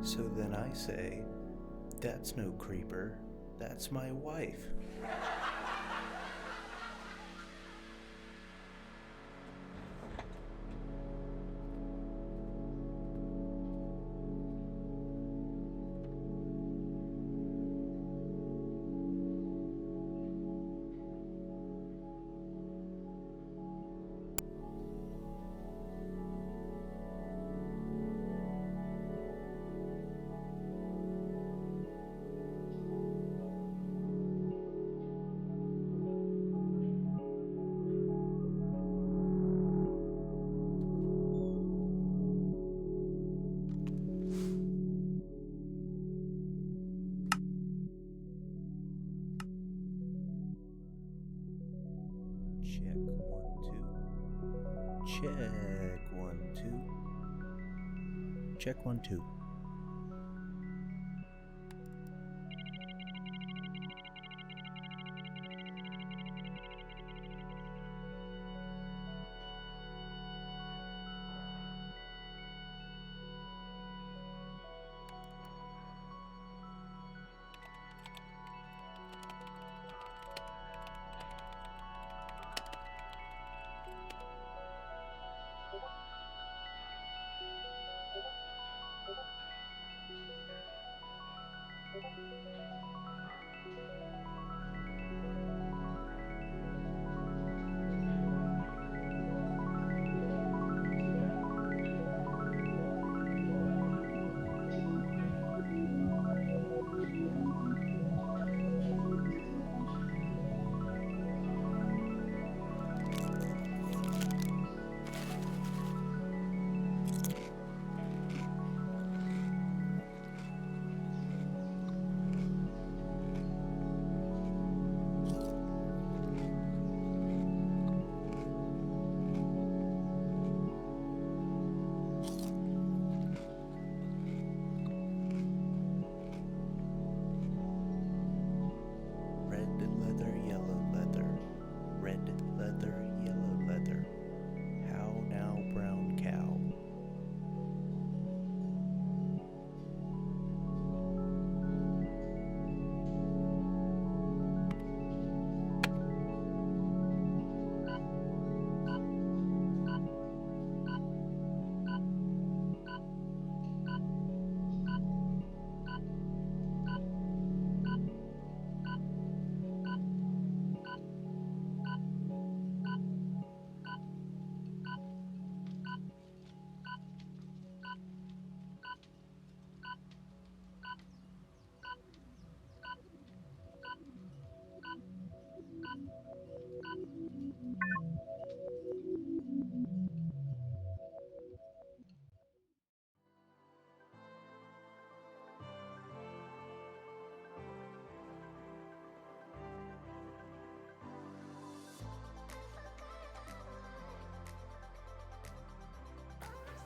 So then I say, that's no creeper, that's my wife. Check 1 2. Check 1 2.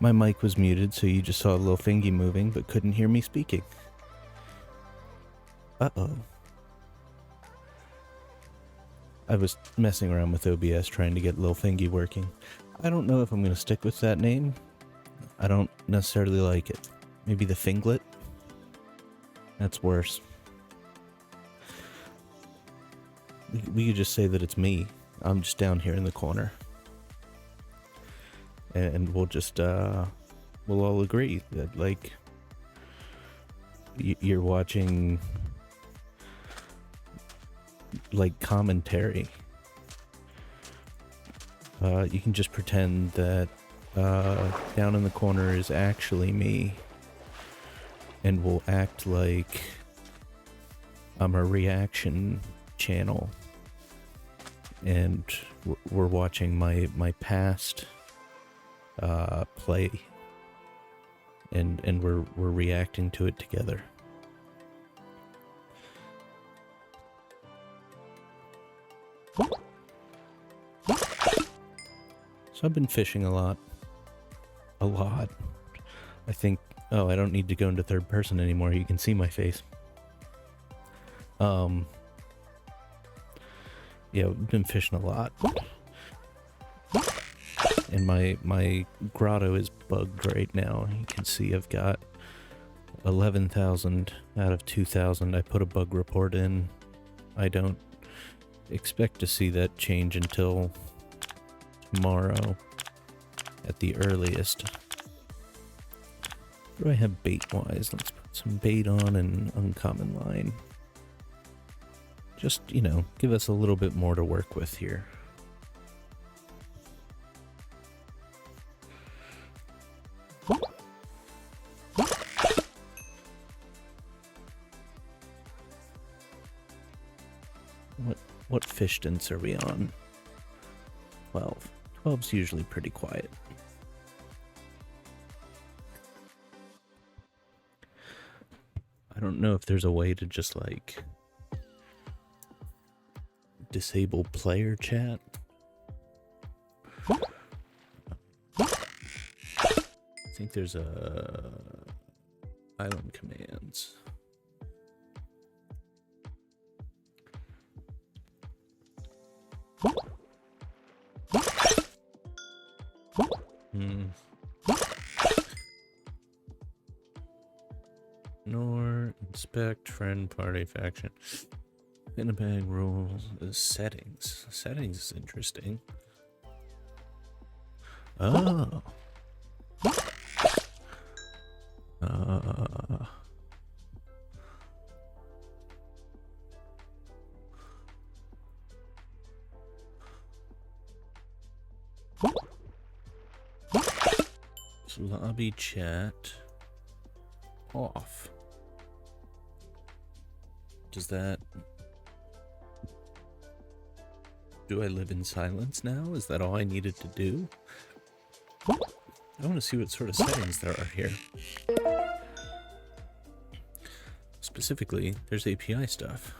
My mic was muted, so you just saw Lil Fingy moving, but couldn't hear me speaking. Uh-oh. I was messing around with OBS trying to get Lil Fingy working. I don't know if I'm going to stick with that name. I don't necessarily like it. Maybe the Finglet? That's worse. We could just say that it's me. I'm just down here in the corner. And we'll just, we'll all agree that, like, you're watching, like, commentary. You can just pretend that, down in the corner is actually me, and we'll act like I'm a reaction channel, and we're watching my past play, and we're reacting to it together. So I've been fishing a lot. I think, oh, I don't need to go into third person anymore. You can see my face. Yeah, we've been fishing a lot. And my grotto is bugged right now. You can see I've got 11,000 out of 2,000. I put a bug report in. I don't expect to see that change until tomorrow at the earliest. What do I have bait-wise? Let's put some bait on an uncommon line. Just, you know, give us a little bit more to work with here. What fish dents are we on? 12. 12's usually pretty quiet. I don't know if there's a way to just like disable player chat. I think there's a island commands. Nor inspect friend party faction. In a bag rules settings. Settings is interesting. Oh. Lobby chat off. Does that... Do I live in silence now? Is that all I needed to do? I want to see what sort of settings there are here. Specifically, there's API stuff.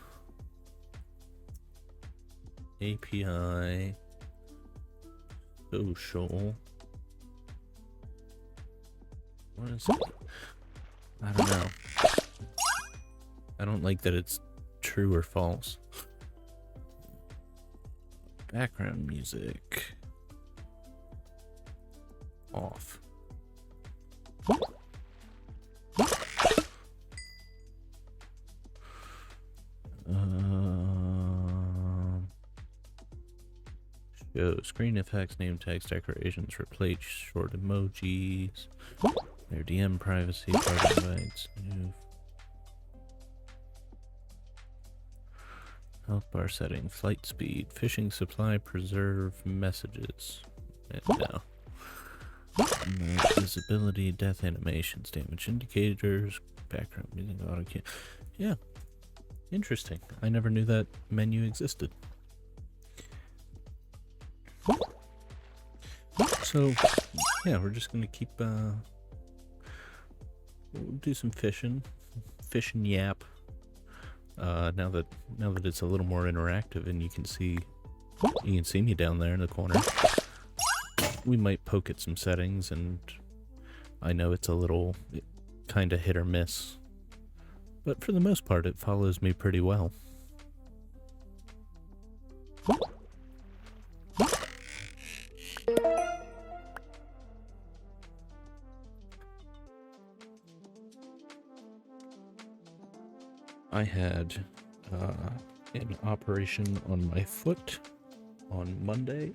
API... Social... What is it? I don't know. I don't like that it's true or false. Background music. Off. Show screen effects, name text, decorations, replace short emojis. Their DM privacy, party invites, move. Health bar setting, flight speed, fishing supply, preserve messages. No. Visibility, death animations, damage indicators, background music, auto cue. Yeah. Interesting. I never knew that menu existed. So, yeah, we're just gonna keep, we'll do some fishing. Fish and yap. Now that it's a little more interactive and you can see me down there in the corner. We might poke at some settings, and I know it's a little kind of hit or miss, but for the most part it follows me pretty well. I had an operation on my foot on Monday.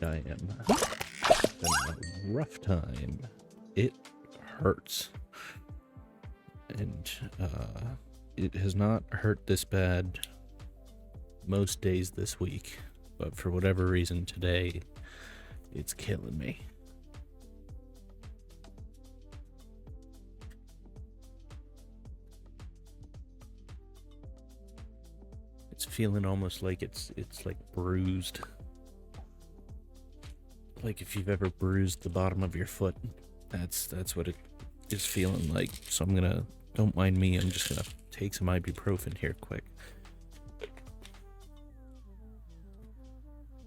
I am having a rough time. It hurts. And it has not hurt this bad most days this week, but for whatever reason today, it's killing me. It's feeling almost like it's like bruised. Like if you've ever bruised the bottom of your foot, that's what it is feeling like. So I'm gonna, don't mind me, I'm just gonna take some ibuprofen here quick.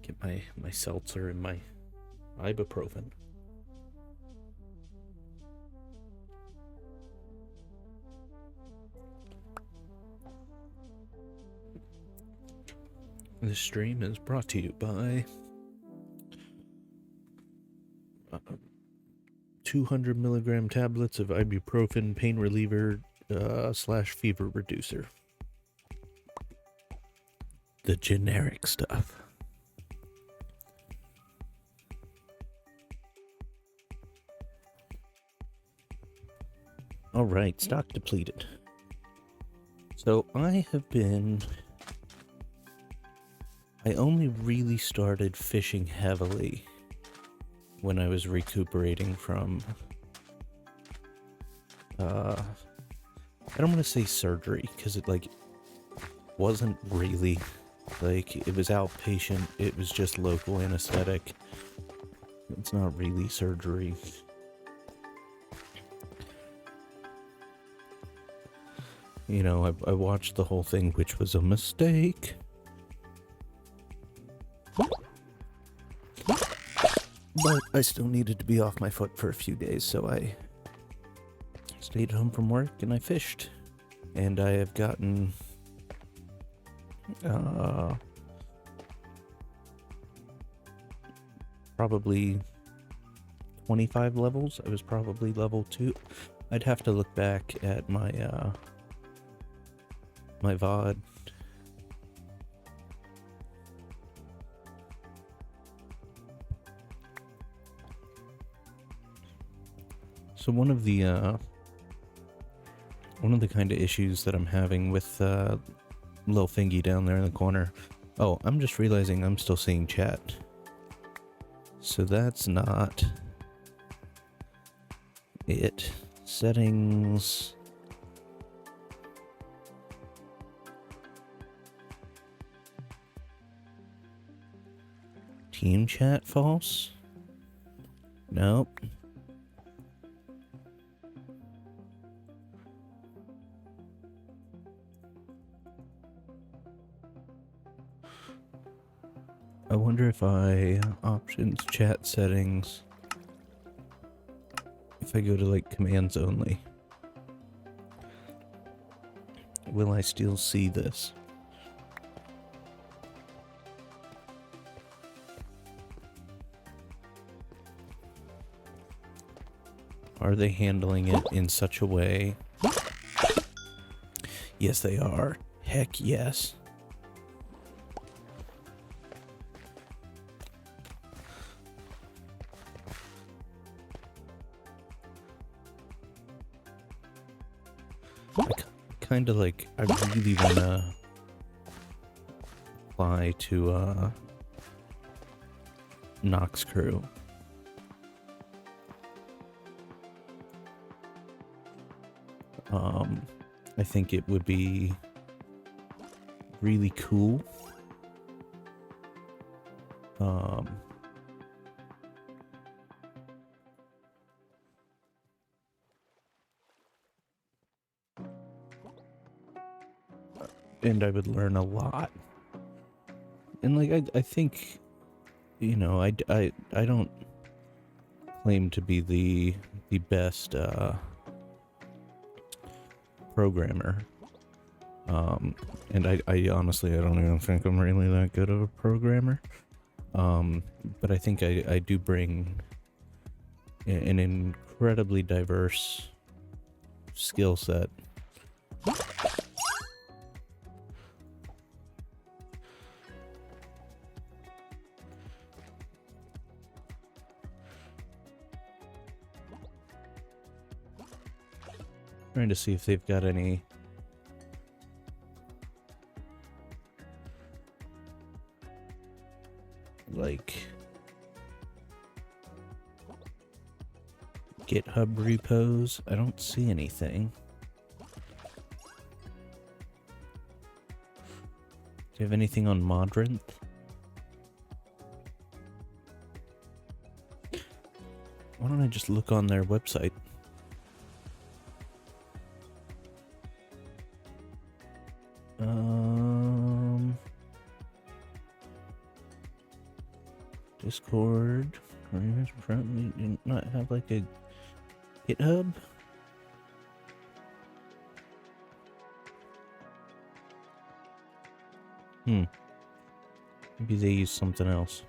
Get my seltzer and my ibuprofen. This stream is brought to you by 200 milligram tablets of ibuprofen pain reliever slash fever reducer. The generic stuff. Alright, stock depleted. So I only really started fishing heavily when I was recuperating from, I don't want to say surgery, because it, wasn't really, it was outpatient, it was just local anesthetic. It's not really surgery. You know, I watched the whole thing, which was a mistake. But I still needed to be off my foot for a few days, so I stayed home from work and I fished. And I have gotten probably 25 levels. I was probably level 2. I'd have to look back at my my VOD. So one of the kind of issues that I'm having with Lil Fingy down there in the corner. Oh, I'm just realizing I'm still seeing chat. So that's not it. Settings. Team chat false? Nope. I wonder if options, chat settings, if I go to commands only, will I still see this? Are they handling it in such a way? Yes, they are. Heck yes. I really want to apply to Nox Crew. I think it would be really cool. And I would learn a lot. And I think, you know, I don't claim to be the best programmer. And I honestly, I don't even think I'm really that good of a programmer. But I think I do bring an incredibly diverse skill set. Trying to see if they've got any GitHub repos. I don't see anything. Do you have anything on Modrinth? Why don't I just look on their website? Discord. Do not have a GitHub? Maybe they use something else.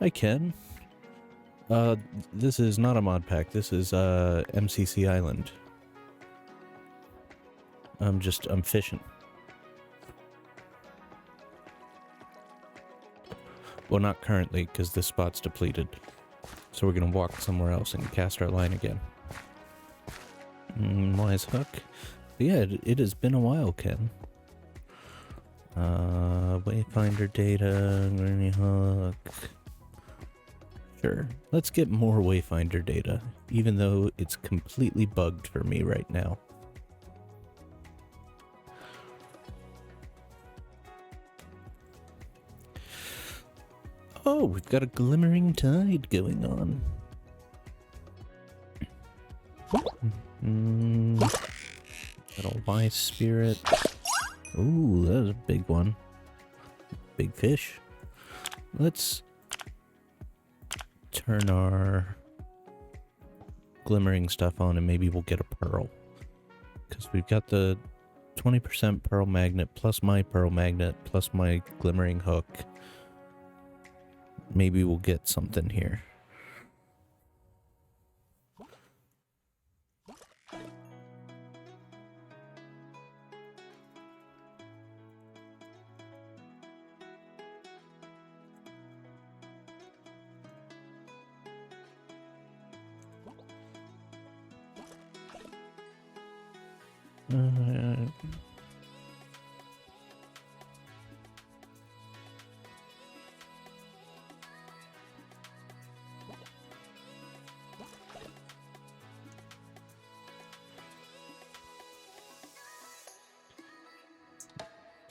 I can. This is not a mod pack. This is, MCC Island. I'm fishing. Well, not currently, because this spot's depleted. So we're gonna walk somewhere else and cast our line again. Wise hook. But yeah, it has been a while, Ken. Wayfinder data, granny hook. Sure, let's get more Wayfinder data, even though it's completely bugged for me right now. Oh, we've got a glimmering tide going on. Got a wise spirit. Ooh, that was a big one. Big fish. Let's turn our glimmering stuff on and maybe we'll get a pearl. Because we've got the 20% pearl magnet plus my pearl magnet plus my glimmering hook. Maybe we'll get something here.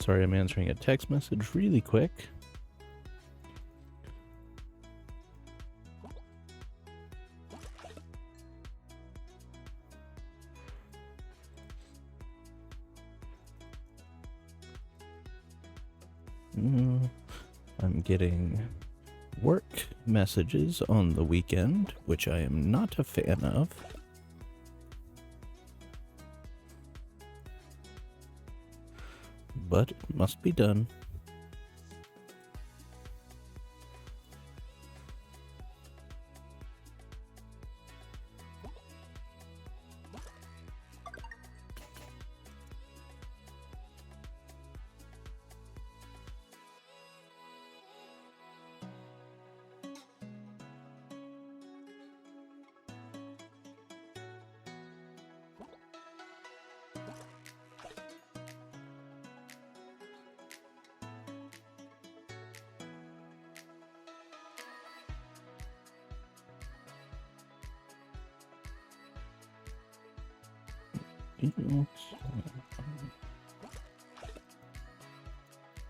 Sorry, I'm answering a text message really quick. I'm getting work messages on the weekend, which I am not a fan of. But it must be done.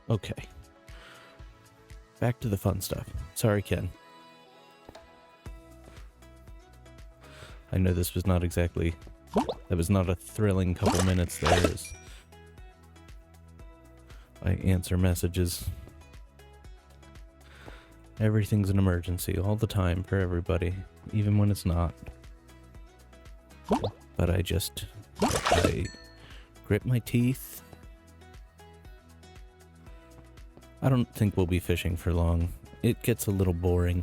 Okay. Back to the fun stuff. Sorry, Ken. I know this was not exactly... That was not a thrilling couple minutes there as I answer messages. Everything's an emergency all the time for everybody, even when it's not. But I grit my teeth. I don't think we'll be fishing for long. It gets a little boring.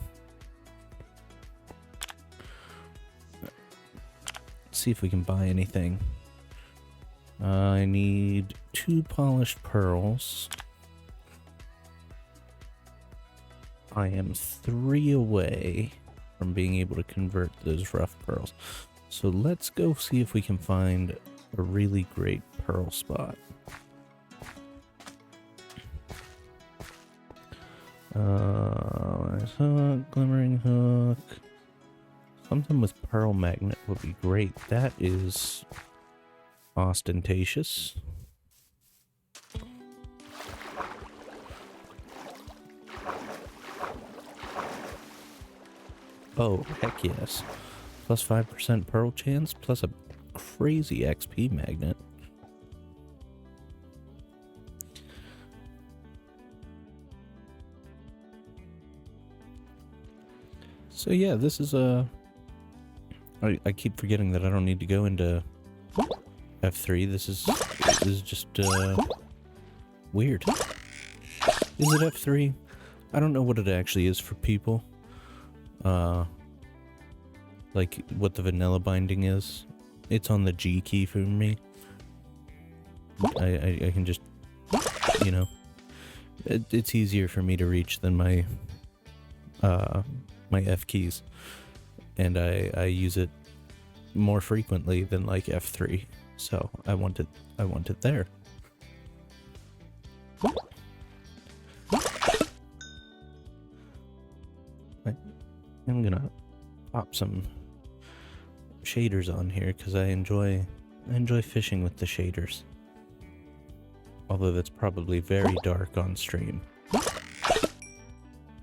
Let's see if we can buy anything. I need 2 polished pearls. I am 3 away from being able to convert those rough pearls. So let's go see if we can find a really great pearl spot. Hook, glimmering hook. Something with pearl magnet would be great. That is ostentatious. Oh, heck yes. Plus 5% pearl chance, plus a crazy XP magnet. So yeah, this is I keep forgetting that I don't need to go into F3. This is just weird. Is it F3? I don't know what it actually is for people. like what the vanilla binding is. It's on the G key for me. I can just, you know, it's easier for me to reach than my my F keys, and I use it more frequently than like F3, so I want it there. I'm gonna pop some shaders on here because I enjoy fishing with the shaders. Although that's probably very dark on stream.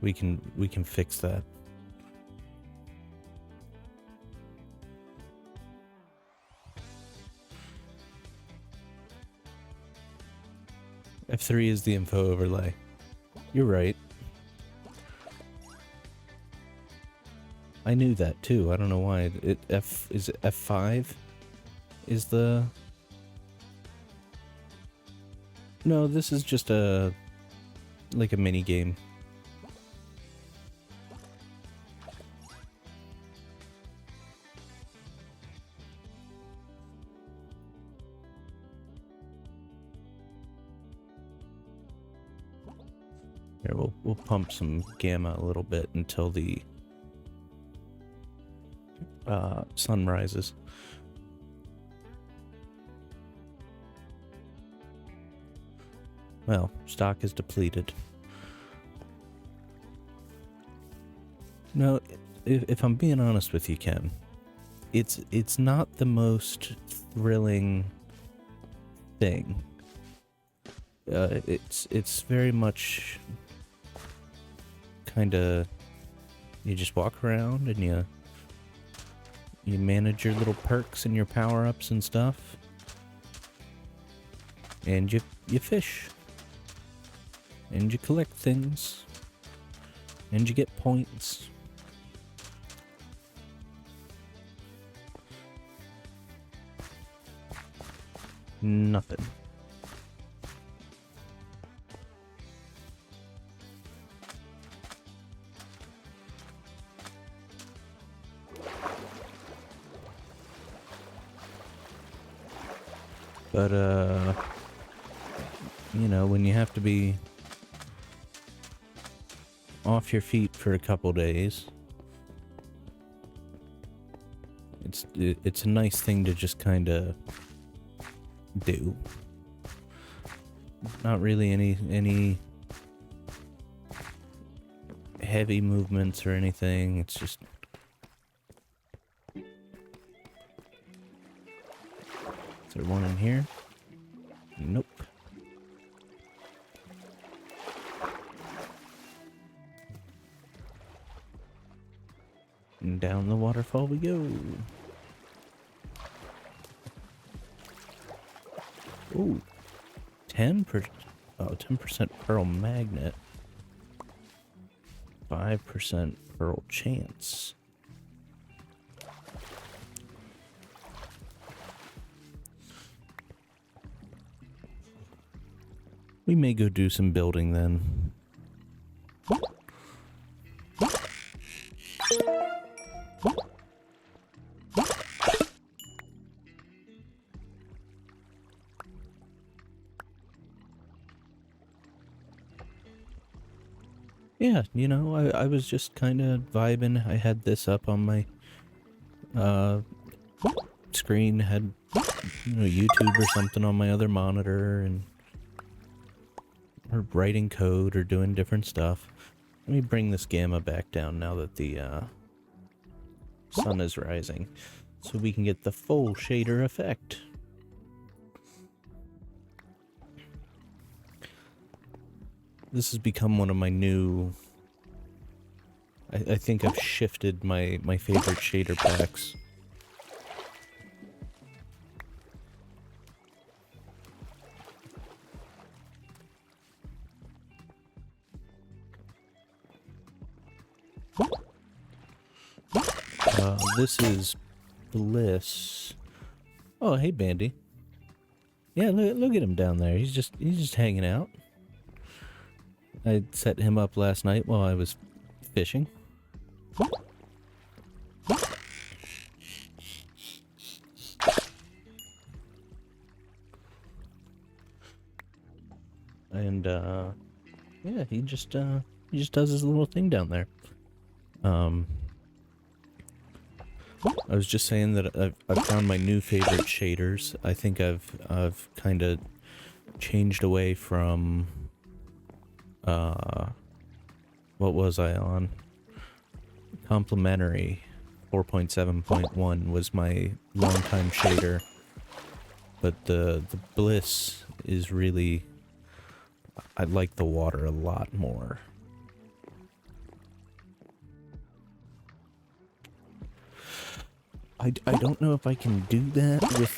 We can fix that. F3 is the info overlay. You're right. I knew that too. I don't know why. Is it F5? Is the... No, this is just like a mini game. Here, we'll pump some gamma a little bit until the sun rises. Well, stock is depleted. No, if I'm being honest with you, Ken, it's not the most thrilling thing. It's very much kind of, you just walk around and you manage your little perks and your power-ups and stuff, and you fish, and you collect things, and you get points. Nothing. But, you know, when you have to be off your feet for a couple days, it's a nice thing to just kind of do. Not really any heavy movements or anything. It's just... Is there one in here? Nope. And down the waterfall we go. Ooh. 10% pearl magnet. 5% pearl chance. We may go do some building then. Yeah, you know, I was just kind of vibing. I had this up on my screen, had, you know, YouTube or something on my other monitor, and or writing code or doing different stuff. Let me bring this gamma back down now that the sun is rising, so we can get the full shader effect. This has become one of my new... I think I've shifted my favorite shader packs. This is Bliss. Oh, hey, Bandy. Yeah, look at him down there. He's just hanging out. I set him up last night while I was fishing. and yeah, he just does his little thing down there. I was just saying that I've found my new favorite shaders. I think I've kind of changed away from what was I on? Complementary 4.7.1 was my longtime shader, but the Bliss is really, I like the water a lot more. I don't know if I can do that with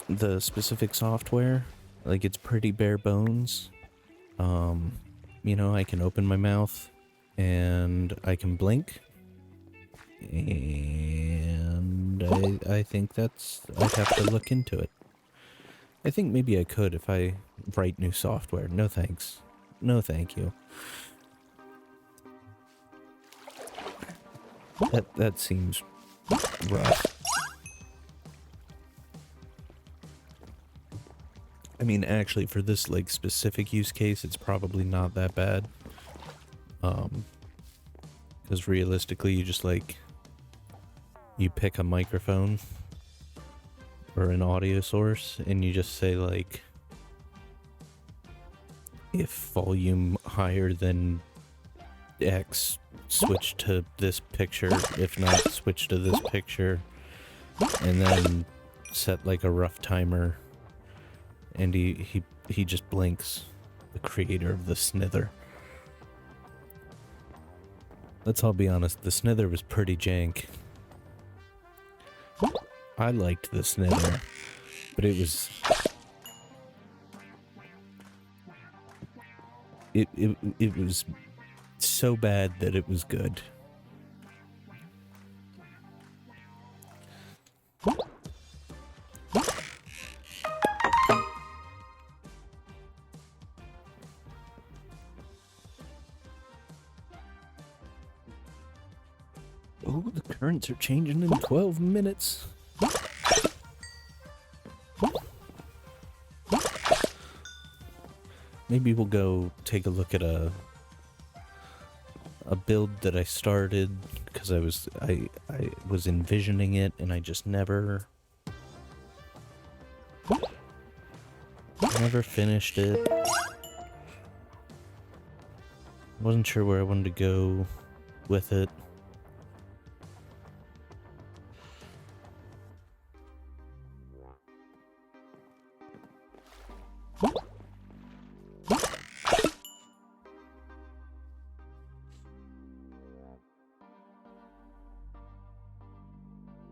the specific software. Like, it's pretty bare bones. You know, I can open my mouth and I can blink, and I think I'd have to look into it. I think maybe I could if I write new software. No thanks. No thank you. That seems rough. I mean, actually, for this, like, specific use case, it's probably not that bad. Because realistically, you just, like, you pick a microphone or an audio source, and you just say, like, if volume higher than X, switch to this picture. If not, switch to this picture. And then set, like, a rough timer. And he just blinks. The creator of the Snither. Let's all be honest, the Snither was pretty jank. I liked the Snither, but it was... It was so bad that it was good. Oh, the currents are changing in 12 minutes. Maybe we'll go take a look at a build that I started because I was envisioning it and I just never finished it. Wasn't sure where I wanted to go with it.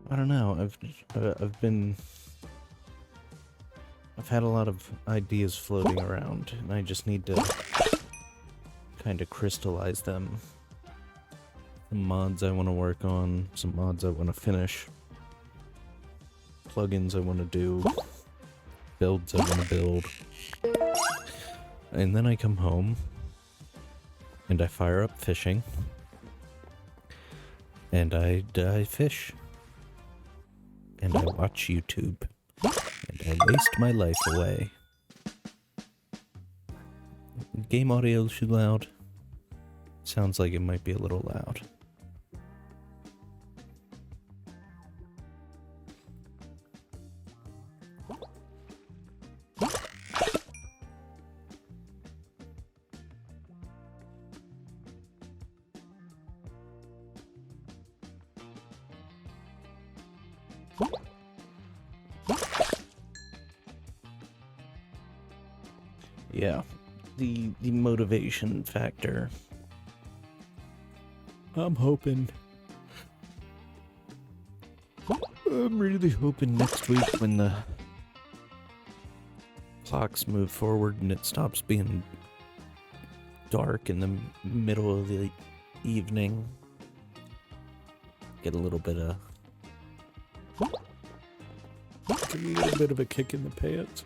I don't know. I've had a lot of ideas floating around, and I just need to kind of crystallize them. Some mods I want to work on, some mods I want to finish, plugins I want to do, builds I want to build. And then I come home, and I fire up fishing, and I fish. And I watch YouTube, and I waste my life away. Game audio too loud? Sounds like it might be a little loud. Yeah, the motivation factor. I'm really hoping next week when the clocks move forward and it stops being dark in the middle of the evening, get a little bit of a kick in the pants.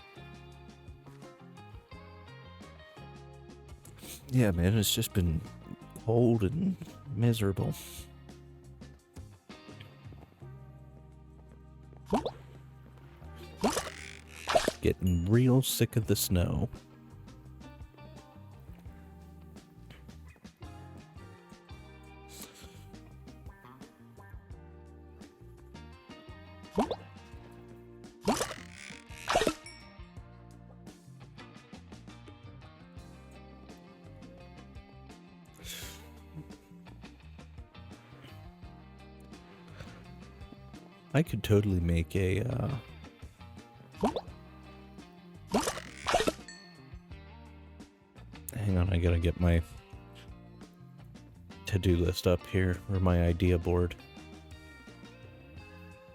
Yeah, man, it's just been cold and miserable. getting real sick of the snow. I could totally make a, hang on, I gotta get my to-do list up here, or my idea board.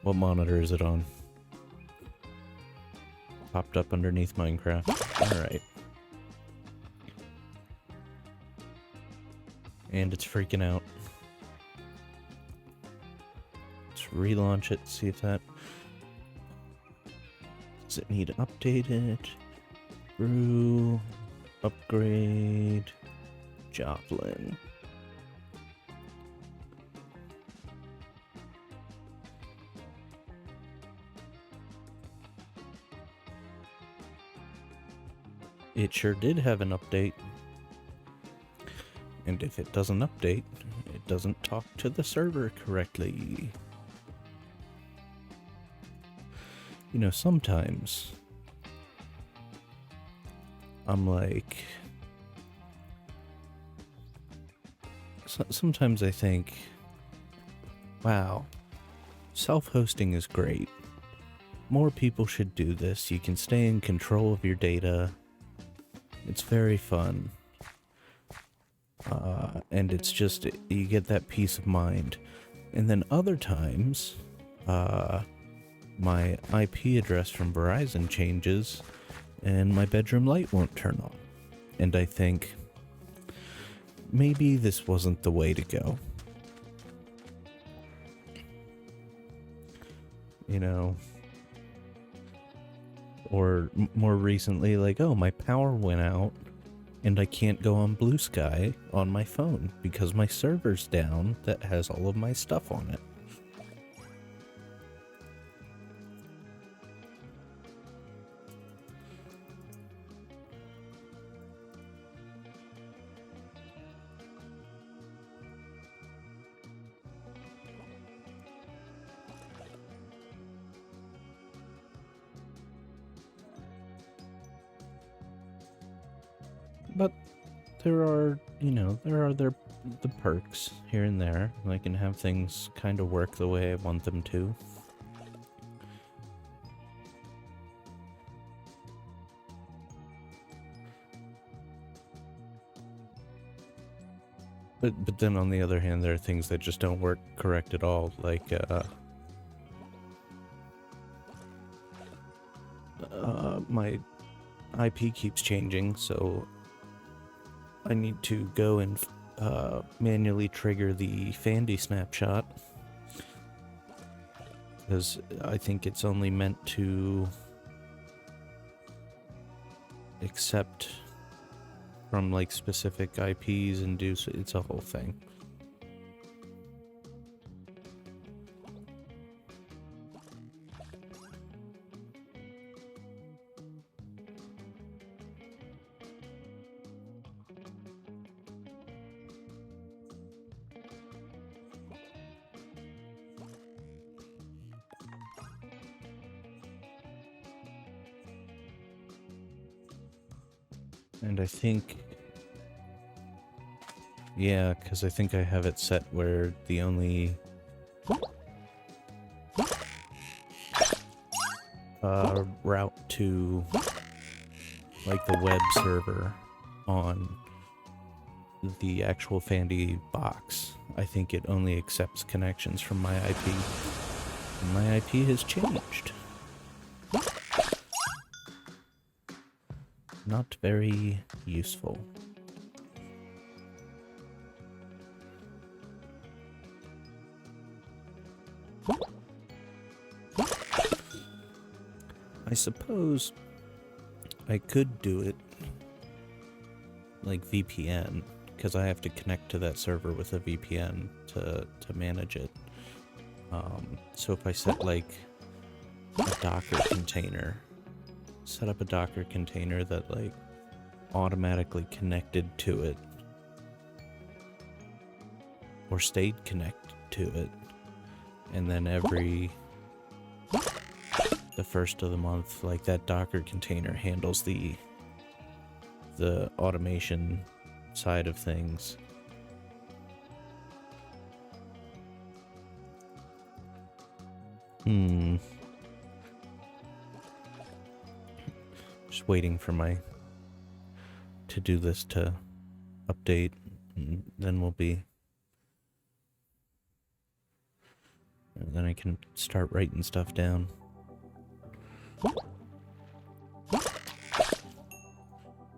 What monitor is it on? Popped up underneath Minecraft. Alright. And it's freaking out. Let's relaunch it, see if that... Does it need updated? Brew... Upgrade... Joplin... It sure did have an update. And if it doesn't update, it doesn't talk to the server correctly. You know, sometimes I'm like... Sometimes I think, wow, self-hosting is great. More people should do this. You can stay in control of your data. It's very fun. And it's just, you get that peace of mind. And then other times, my IP address from Verizon changes and my bedroom light won't turn on. And I think, maybe this wasn't the way to go. You know? Or more recently, like, oh, my power went out and I can't go on Blue Sky on my phone because my server's down that has all of my stuff on it. But there are, you know, the perks here and there. I can have things kind of work the way I want them to. But then on the other hand, there are things that just don't work correct at all, like my IP keeps changing, so I need to go and manually trigger the Fingy snapshot, because I think it's only meant to accept from like specific IPs and do so. It's a whole thing. And I think, yeah, because I think I have it set where the only route to like the web server on the actual Fingy box, I think it only accepts connections from my IP. And my IP has changed. Not very useful. I suppose I could do it like VPN, because I have to connect to that server with a VPN to manage it. So if I set like a Docker container set up a Docker container that like automatically connected to it or stayed connected to it, and then the first of the month, like that Docker container handles the automation side of things. Just waiting for my to-do list to update, and then then I can start writing stuff down.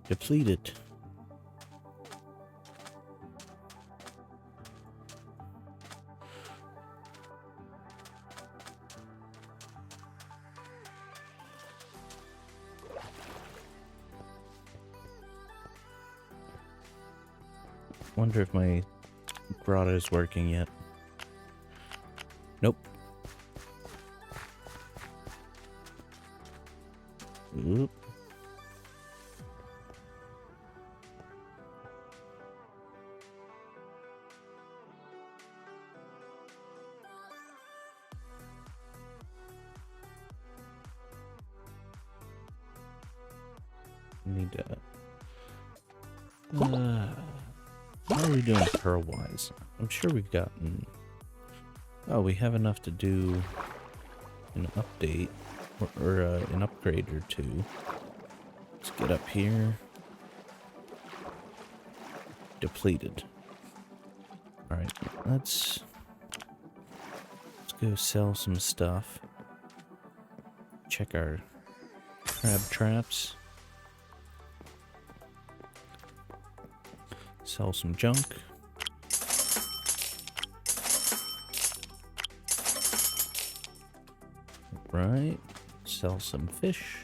Depleted. Wonder if my grotto is working yet. Nope. Oop. Need to... how are we doing pearl-wise? I'm sure we've gotten... Oh, we have enough to do an update, or an upgrade or two. Let's get up here. Depleted. Alright, let's go sell some stuff. Check our crab traps. Sell some junk. Right. Sell some fish.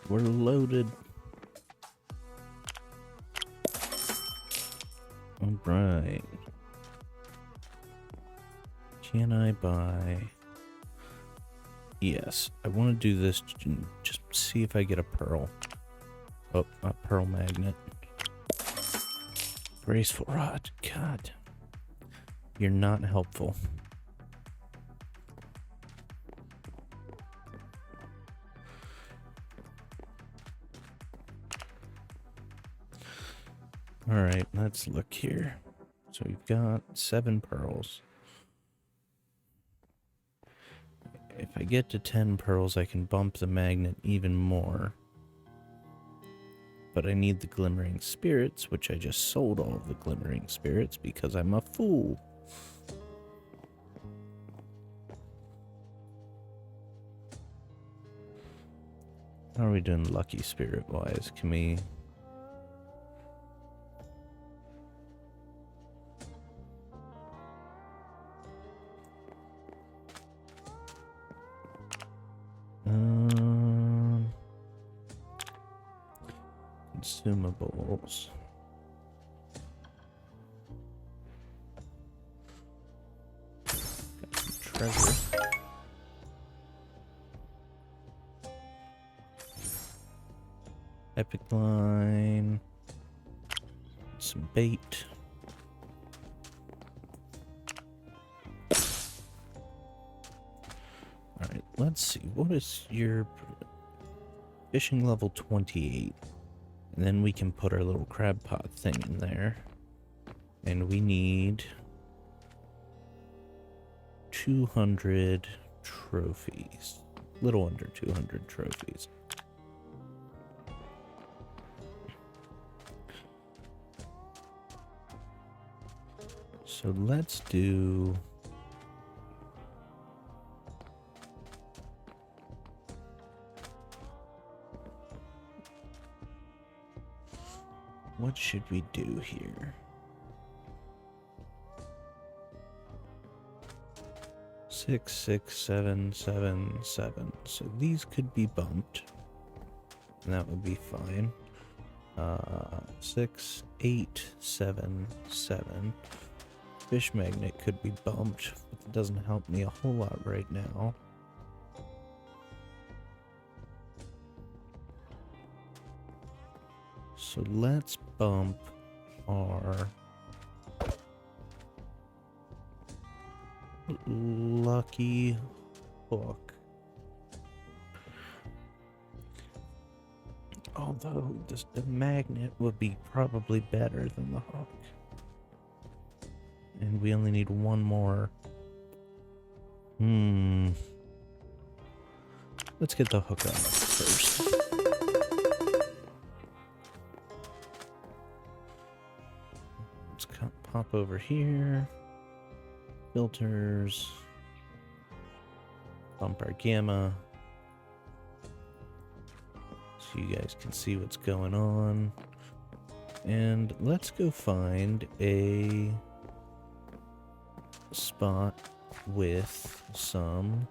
We're loaded. All right. Can I buy... Yes, I want to do this, just see if I get a pearl. Oh, a pearl magnet. Graceful rod. God. You're not helpful. Alright, let's look here. So we've got 7 pearls. If I get to 10 pearls, I can bump the magnet even more. But I need the glimmering spirits, which I just sold all of the glimmering spirits because I'm a fool. How are we doing lucky spirit wise? Can we... Consumables. Got some treasure. Epic line. Some bait. Alright, let's see. What is your fishing level 28? And then we can put our little crab pot thing in there. And we need 200 trophies. Little under 200 trophies. So let's do... What should we do here? 6, 6, 7, 7, 7. So these could be bumped. And that would be fine. 6, 8, 7, 7. Fish magnet could be bumped, but it doesn't help me a whole lot right now. So let's bump our lucky hook. Although the magnet would be probably better than the hook. And we only need one more. Let's get the hook on first. Let's pop over here. Filters. Bump our gamma. So you guys can see what's going on. And let's go find a spot with some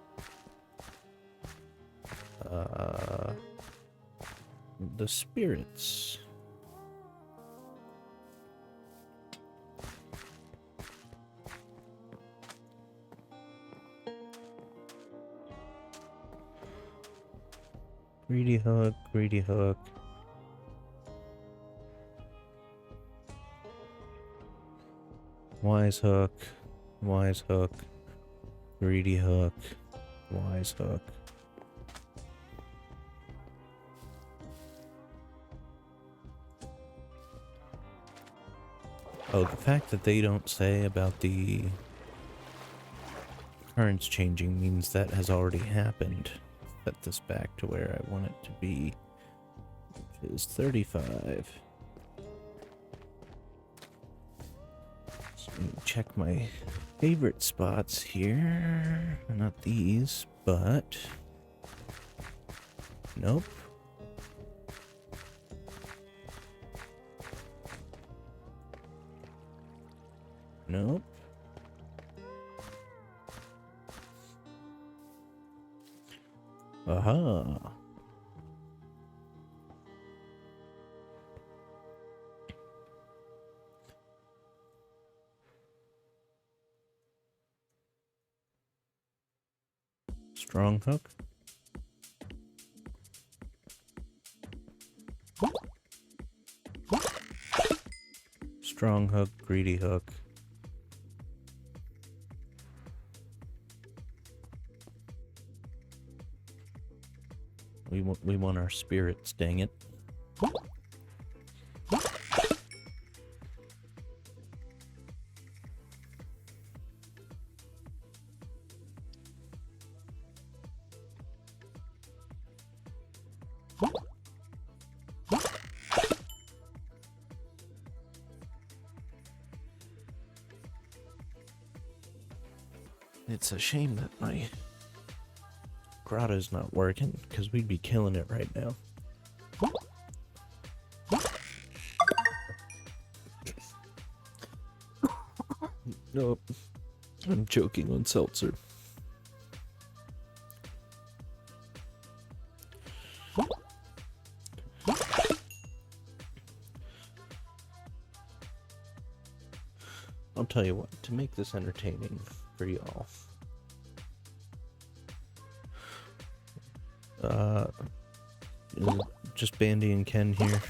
the spirits. Greedy hook, greedy hook. Wise hook, wise hook, greedy hook, wise hook. Oh, the fact that they don't say about the currents changing means that has already happened. Set this back to where I want it to be, which is 35. So check my favorite spots here. Not these, but nope. Nope. Aha. Strong hook. Strong hook, greedy hook. We want our spirits, dang it. It's a shame that my grotto's not working, because we'd be killing it right now. Nope. I'm choking on seltzer. I'll tell you what, to make this entertaining for y'all, just Bandy and Ken here.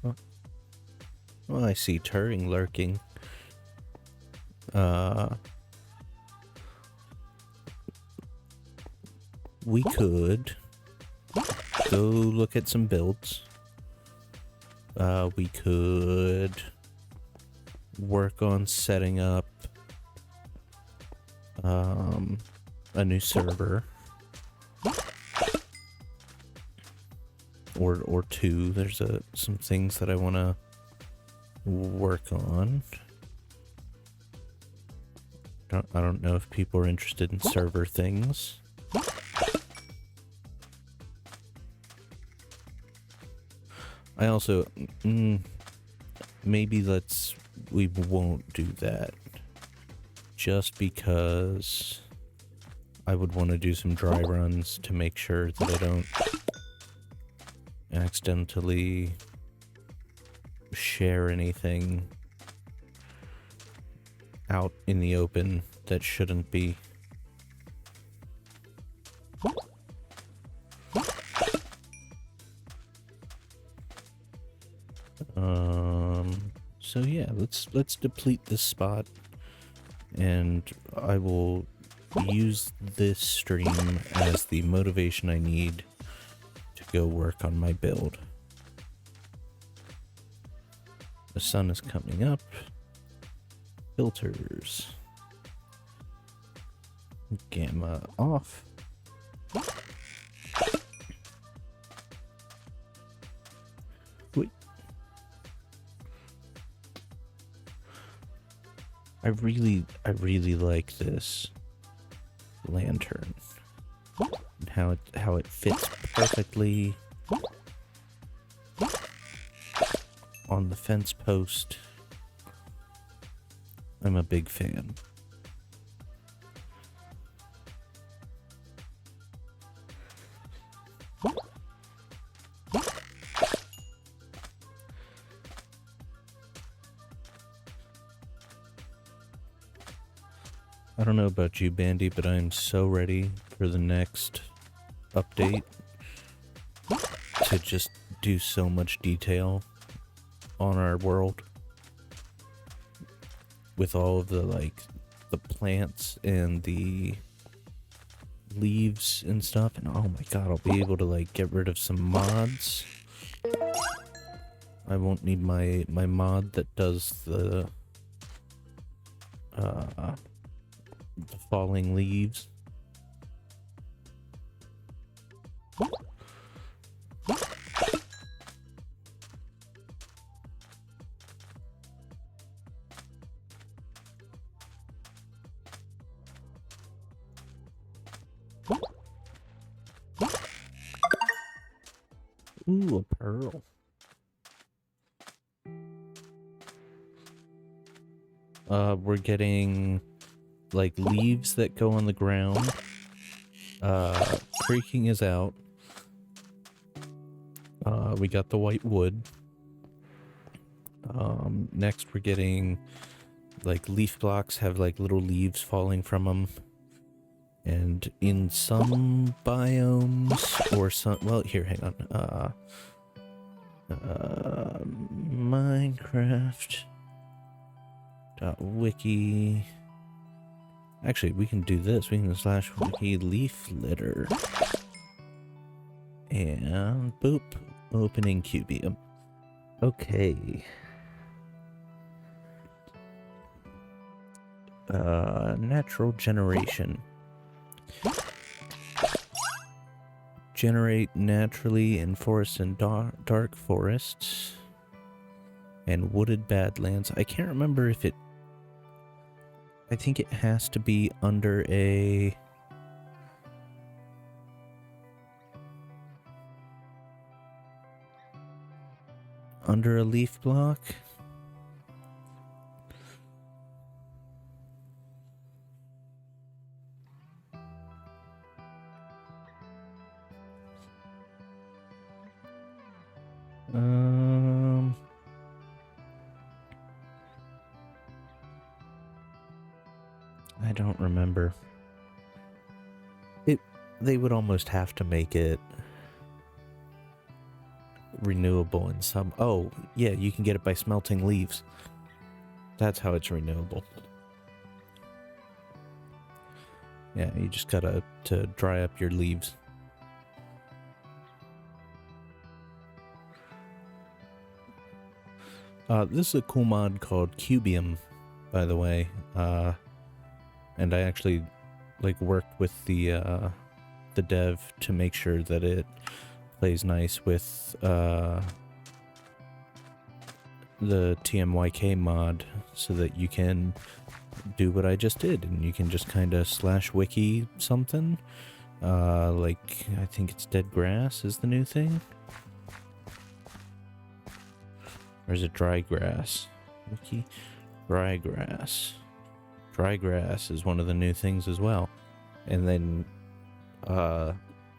Oh, I see Turing lurking. We could go look at some builds. We could work on setting up a new server. Or two. There's some things that I want to work on. I don't know if people are interested in server things. I also maybe we won't do that, just because I would want to do some dry runs to make sure that I don't accidentally share anything out in the open that shouldn't be. So yeah, let's deplete this spot, and I will use this stream as the motivation I need to go work on my build. The sun is coming up. Filters. Gamma off. Wait. I really like this lantern. And how it fits perfectly on the fence post. I'm a big fan. I don't know about you, Bandy, but I'm so ready for the next update to just do so much detail on our world with all of the the plants and the leaves and stuff. And oh my god, I'll be able to get rid of some mods. I won't need my mod that does the falling leaves. Ooh, a pearl. We're getting leaves that go on the ground. Creaking is out. We got the white wood. Next we're getting leaf blocks have little leaves falling from them. And in some biomes or some, well, here, hang on. Minecraft.wiki. Actually, we can do this. We can / wiki leaf litter. And boop, opening cubium. Okay. Natural generation. Generate naturally in forests and dark forests and wooded badlands. I can't remember if it... I think it has to be under a... under a leaf block. I don't remember. They would almost have to make it renewable in some... Oh, yeah, you can get it by smelting leaves. That's how it's renewable. Yeah, you just gotta dry up your leaves. This is a cool mod called Cubium, by the way. And I actually worked with the dev to make sure that it plays nice with the TMYK mod, so that you can do what I just did, and you can just kind of /wiki something. I think it's dead grass is the new thing. Or is it dry grass? Wiki? Dry grass. Dry grass is one of the new things as well. And then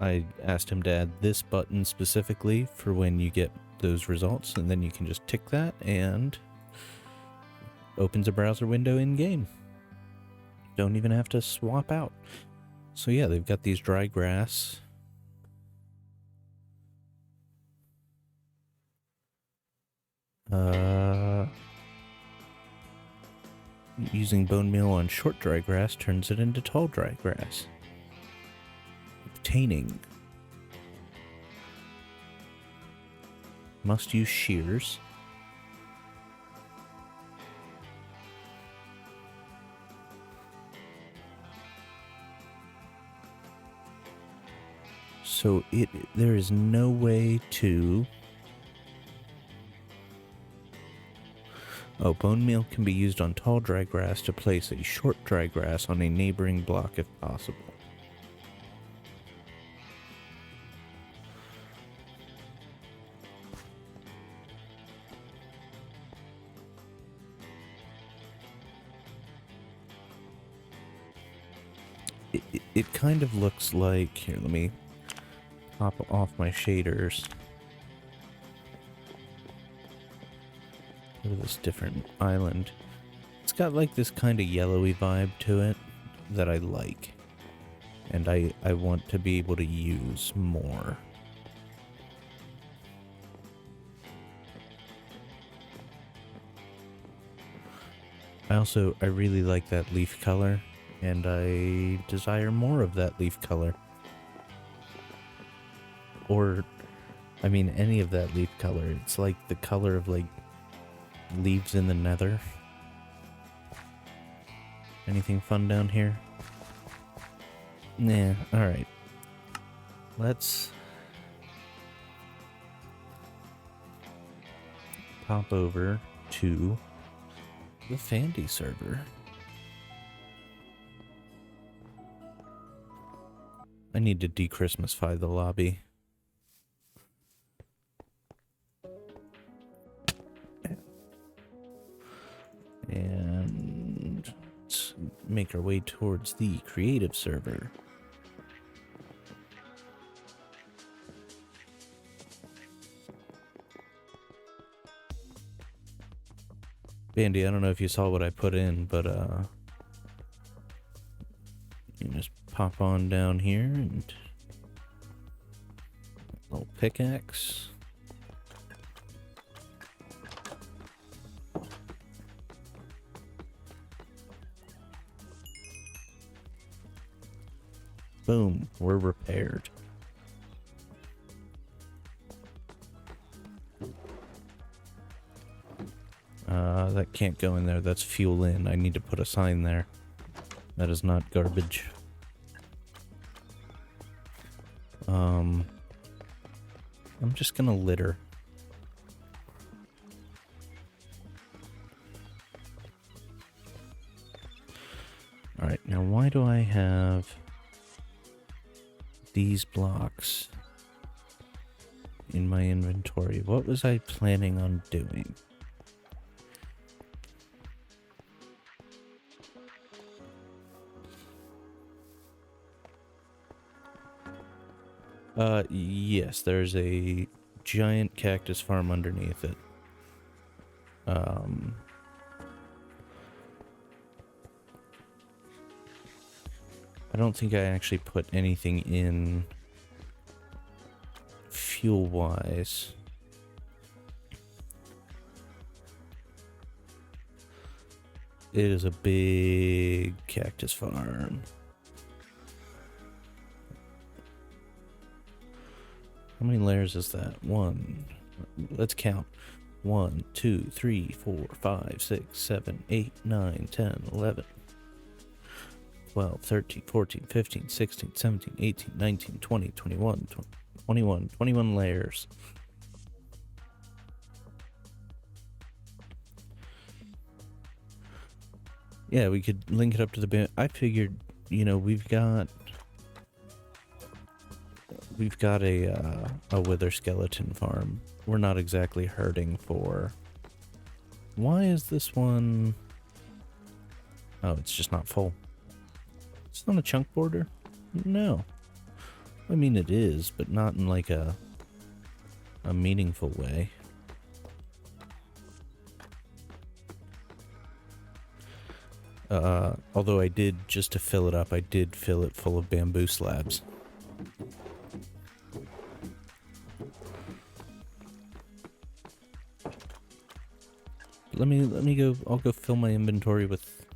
I asked him to add this button specifically for when you get those results, and then you can just tick that and opens a browser window in game. Don't even have to swap out. So yeah, they've got these dry grass. Using bone meal on short dry grass turns it into tall dry grass. Obtaining. Must use shears. So there is no way to... Oh, bone meal can be used on tall dry grass to place a short dry grass on a neighboring block if possible. It kind of looks like... Here, let me pop off my shaders. Go to this different island. It's got like this kind of yellowy vibe to it that I like. And I want to be able to use more. I really like that leaf color, and I desire more of that leaf color. Or, I mean, any of that leaf color. It's like the color of, like, leaves in the nether. Anything fun down here? Nah, alright. Let's pop over to the Fandy server. I need to de-Christmasify the lobby. And let's make our way towards the creative server. Bandy, I don't know if you saw what I put in, but you just pop on down here and a little pickaxe. Boom, we're repaired. That can't go in there. That's fuel in. I need to put a sign there. That is not garbage. I'm just gonna litter. Alright, now why do I have these blocks in my inventory? What was I planning on doing? Yes, there's a giant cactus farm underneath it. I don't think I actually put anything in fuel-wise. It is a big cactus farm. How many layers is that? One. Let's count. 1, 2, 3, 4, 5, 6, 7, 8, 9, 10, 11, 12, 13, 14, 15, 16, 17, 18, 19, 20, 21, 21 layers. Yeah, we could link it up to the band. I figured, you know, we've got a wither skeleton farm. We're not exactly hurting for... Why is this one... Oh, it's just not full. It's not a chunk border? No. I mean, it is, but not in like a meaningful way. Although I did, just to fill it up, I did fill it full of bamboo slabs. Let me go, I'll go fill my inventory with,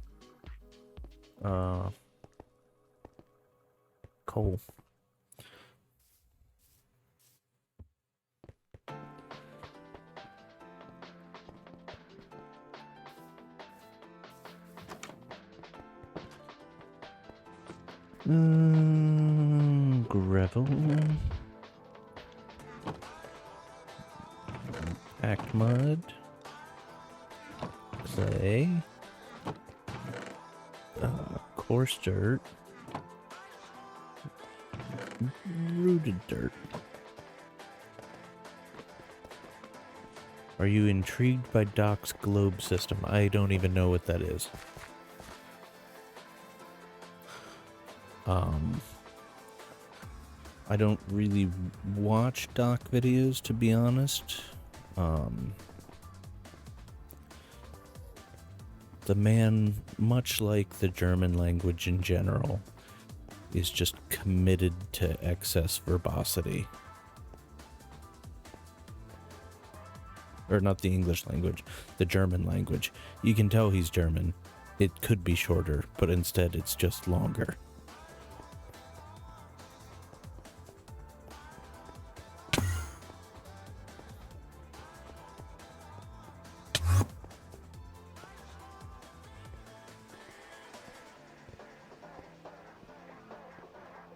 coal. Gravel. Packed mud. Clay. Coarse dirt. Rooted dirt. Are you intrigued by Doc's globe system? I don't even know what that is. I don't really watch Doc videos, to be honest. The man, much like the German language in general, is just committed to excess verbosity. Or not the English language, the German language. You can tell he's German. It could be shorter, but instead it's just longer.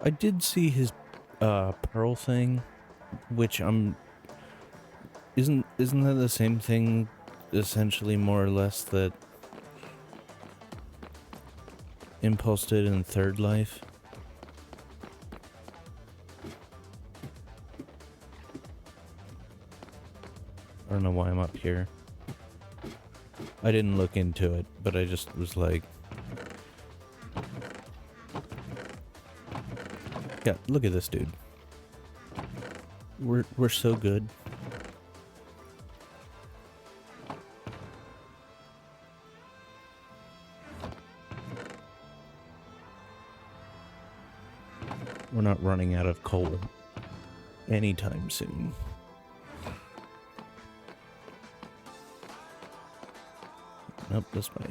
I did see his pearl thing, which isn't that the same thing, essentially, more or less, that Impulse did in Third Life? I don't know why I'm up here. I didn't look into it, but I just was like, yeah, look at this dude. We're so good. We're not running out of coal anytime soon. Nope, this way.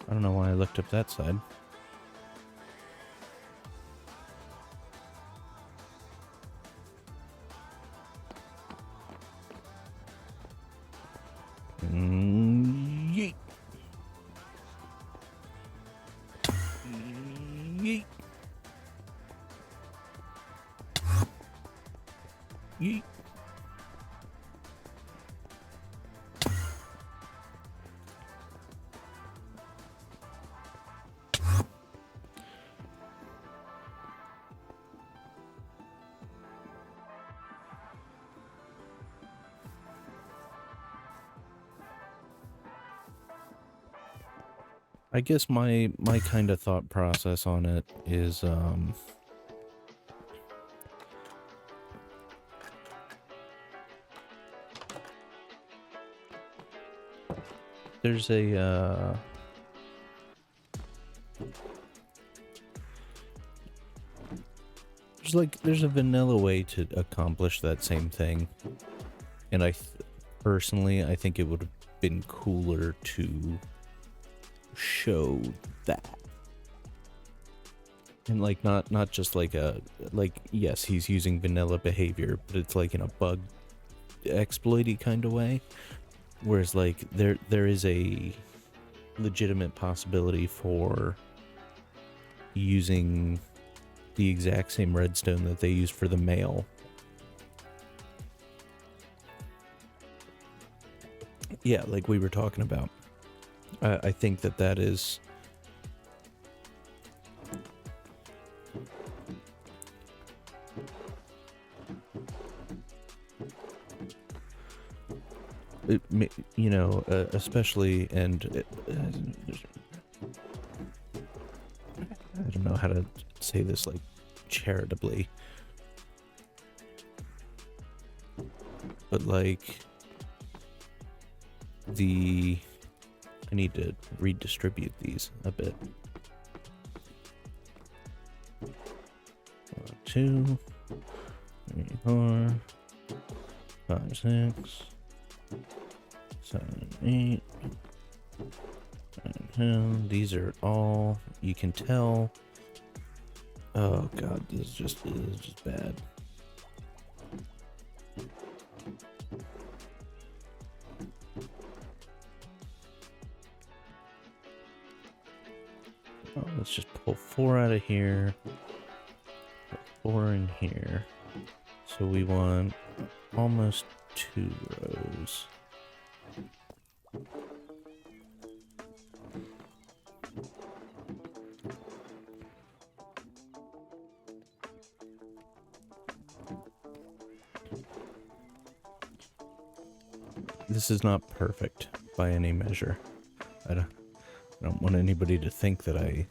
I don't know why I looked up that side. Yeet. Yeet. Yeet. I guess my kind of thought process on it is there's a there's a vanilla way to accomplish that same thing, and personally I think it would have been cooler to show that, and like not just like yes, he's using vanilla behavior, but it's like in a bug exploity kind of way, whereas like there is a legitimate possibility for using the exact same redstone that they use for the mail. Yeah, like we were talking about. I think that is you know, especially, and I don't know how to say this, like, charitably, but like I need to redistribute these a bit. 2, 3, 4, 5, 6, 7, 8, 9, 10. These are all, you can tell. Oh god, this is just bad. Oh, let's just pull 4 out of here. Put 4 in here. So we want almost 2 rows. This is not perfect by any measure. I don't want anybody to think that I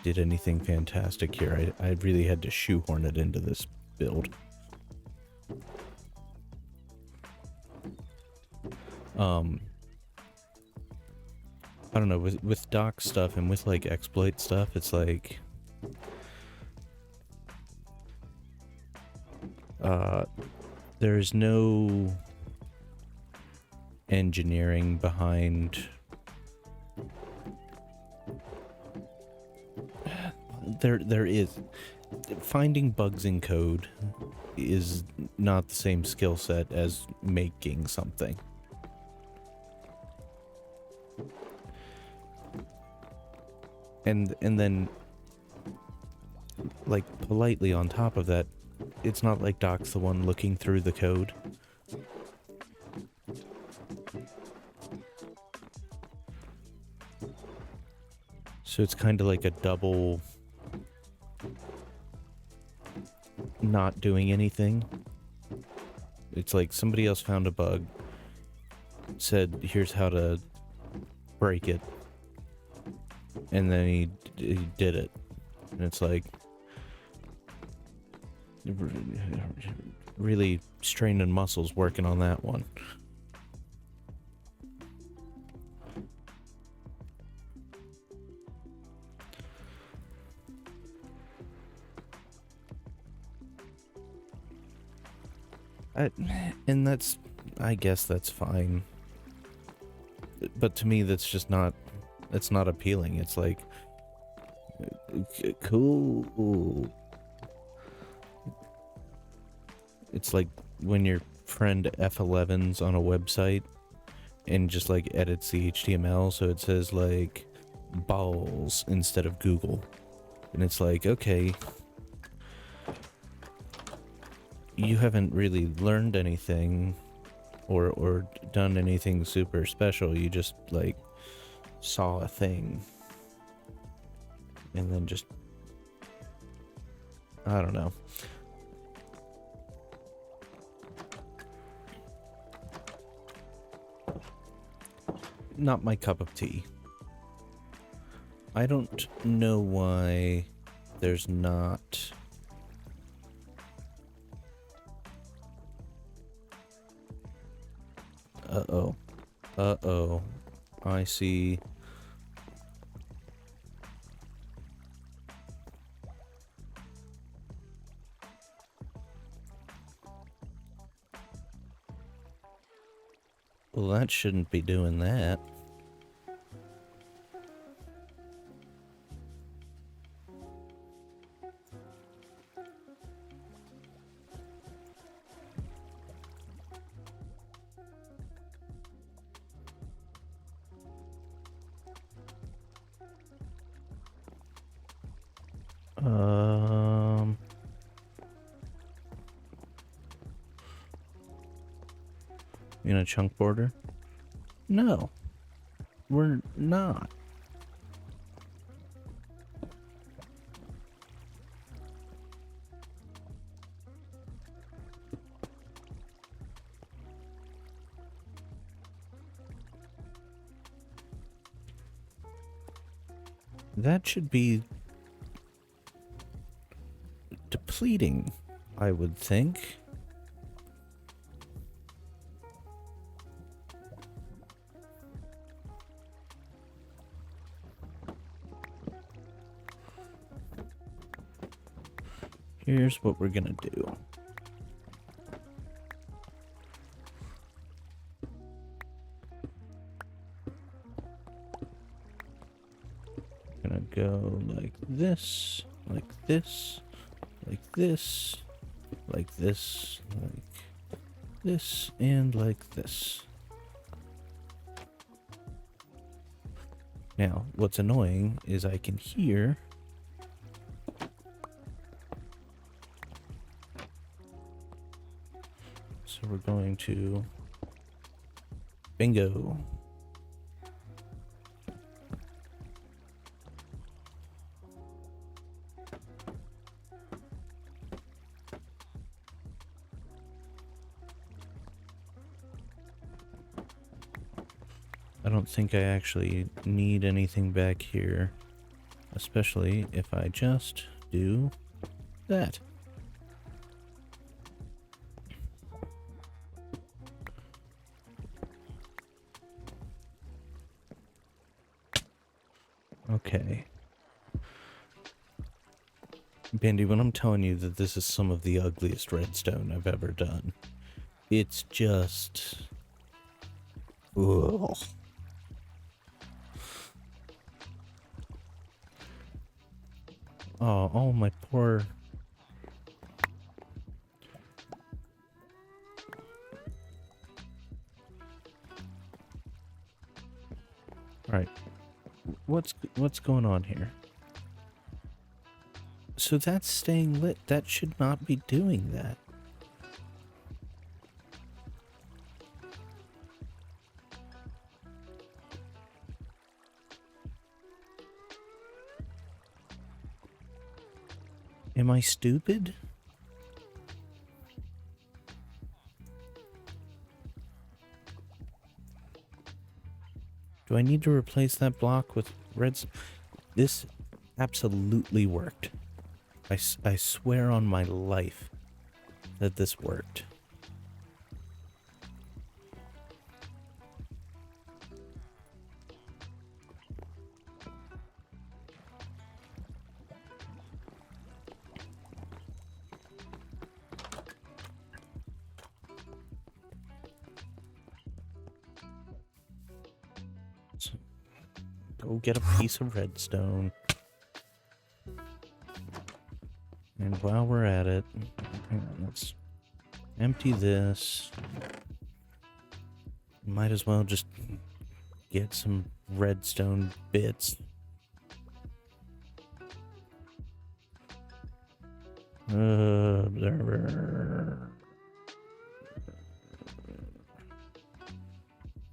did anything fantastic here. I really had to shoehorn it into this build. I don't know, with doc stuff and with like exploit stuff, it's like there's no engineering behind there is finding bugs in code is not the same skill set as making something. And then, like, politely on top of that, it's not like Doc's the one looking through the code. So it's kind of like a double not doing anything. It's like somebody else found a bug, said, here's how to break it, and then he did it. And it's like really straining muscles working on that one. And that's, I guess that's fine. But to me, that's just not, it's not appealing. It's like, cool. It's like when your friend F11's on a website and just like edits the HTML so it says like balls instead of Google. And it's like, okay, you haven't really learned anything or done anything super special. You just like saw a thing and then just, I don't know. Not my cup of tea. I don't know why there's not Uh-oh. I see. Well, that shouldn't be doing that. In a chunk border? No, we're not. That should be depleting, I would think. Here's what we're gonna do. Gonna go like this, like this, like this, like this, like this, and like this. Now, what's annoying is I can hear so we're going to bingo. I don't think I actually need anything back here, especially if I just do that. Okay. Bandy, when I'm telling you that this is some of the ugliest redstone I've ever done, it's just... ugh. Oh, my poor... Alright. What's going on here? So that's staying lit. That should not be doing that. Am I stupid? Do I need to replace that block with reds? This absolutely worked. I swear on my life that this worked. So, go get a piece of redstone. And while we're at it, hang on, let's empty this. Might as well just get some redstone bits. Observer.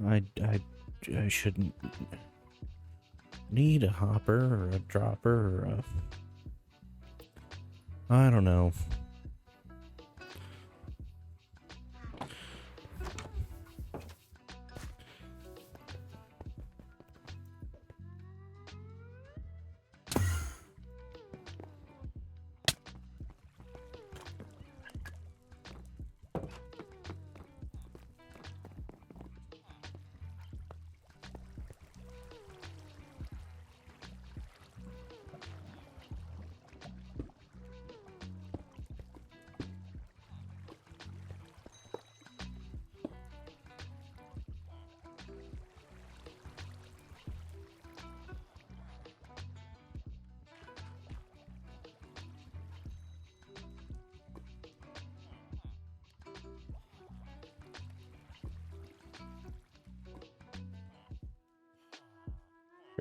I shouldn't need a hopper or a dropper or a... I don't know.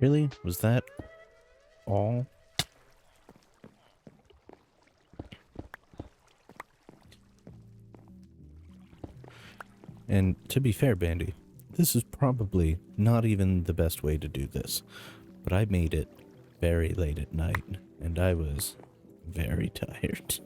Really? Was that all? And to be fair, Bandy, this is probably not even the best way to do this, but I made it very late at night, and I was very tired.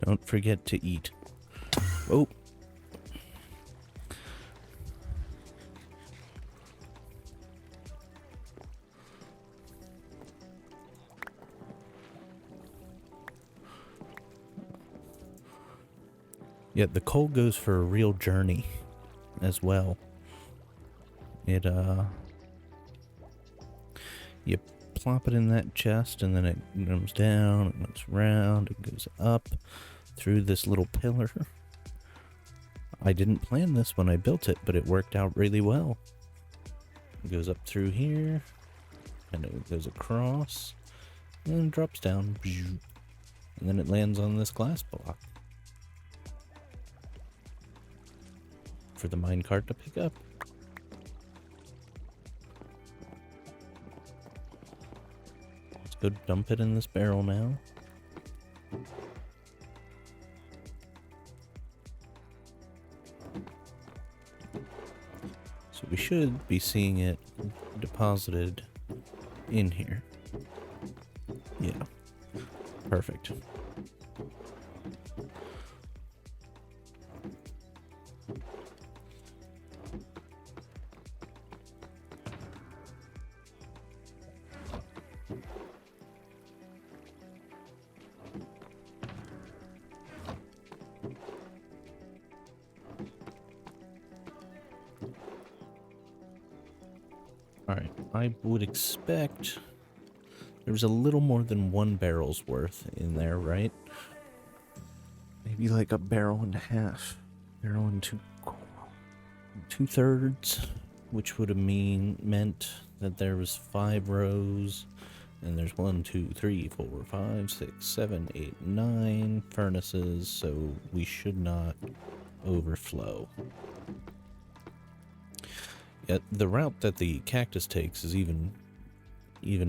Don't forget to eat. Oh. Yeah, the coal goes for a real journey as well. It, you plop it in that chest, and then it comes down, it goes around, it goes up through this little pillar. I didn't plan this when I built it, but it worked out really well. It goes up through here, and it goes across, and then drops down, and then it lands on this glass block for the minecart to pick up. Let's go dump it in this barrel now. So we should be seeing it deposited in here. Yeah, perfect. Alright, I would expect there's a little more than 1 barrel's worth in there, right? Maybe like a barrel and a half. Barrel and 2/3, which would have meant that there was 5 rows, and there's 1, 2, 3, 4, 5, 6, 7, 8, 9 furnaces, so we should not overflow. Yet the route that the cactus takes is even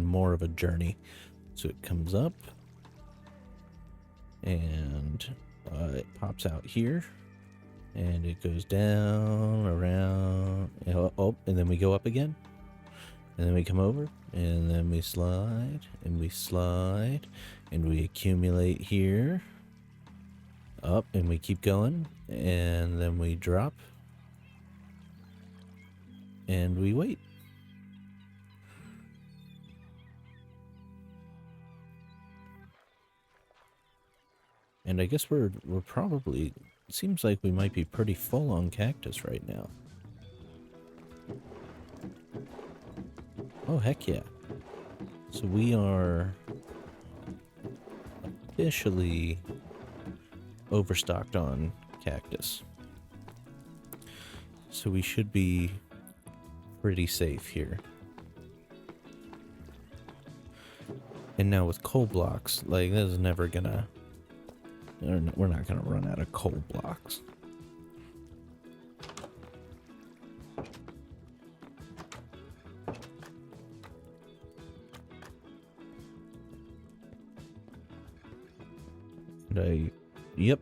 more of a journey. So it comes up, and it pops out here, and it goes down, around, and then we go up again, and then we come over, and then we slide, and we slide, and we accumulate here, up, and we keep going, and then we drop, and we wait. And I guess we're probably, it seems like we might be pretty full on cactus right now. Oh, heck yeah. So we are officially overstocked on cactus. So we should be pretty safe here. And now with coal blocks, like, this is never gonna... We're not gonna run out of coal blocks. And yep,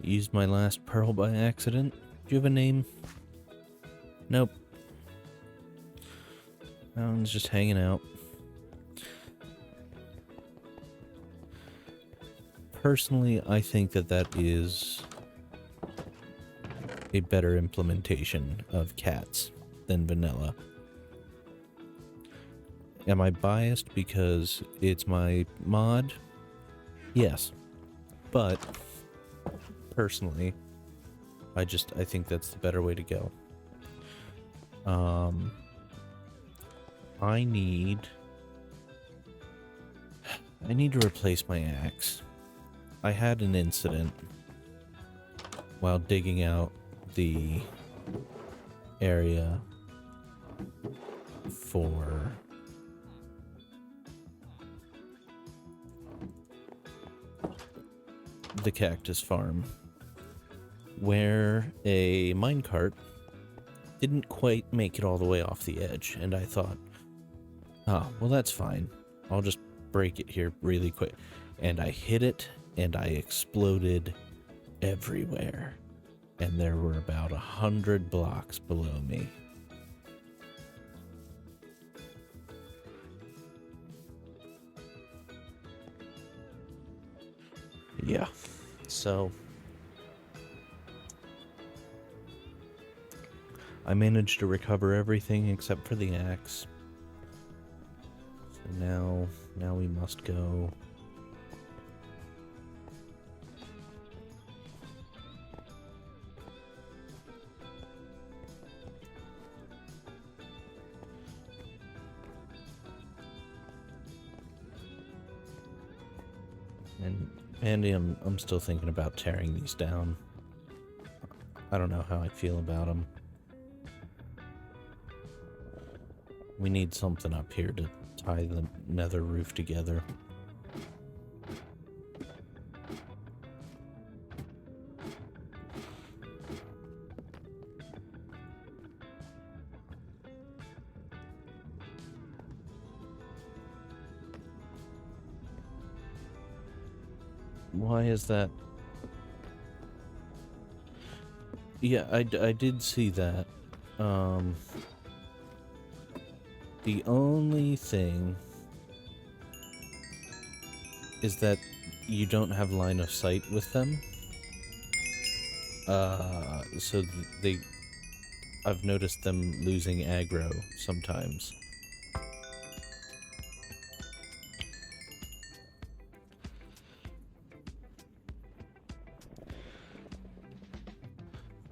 used my last pearl by accident. Do you have a name? Nope. That one's just hanging out. Personally, I think that is a better implementation of cats than vanilla. Am I biased because it's my mod? Yes. But personally, I think that's the better way to go. I need to replace my axe. I had an incident while digging out the area for the cactus farm, where a minecart didn't quite make it all the way off the edge, and I thought, oh, well, that's fine. I'll just break it here really quick. And I hit it, and I exploded everywhere. And there were about 100 blocks below me. Yeah. So I managed to recover everything except for the axe. So now we must go. And Andy, I'm still thinking about tearing these down. I don't know how I feel about them. We need something up here to tie the nether roof together. Why is that? Yeah, I did see that. The only thing is that you don't have line of sight with them. So I've noticed them losing aggro sometimes.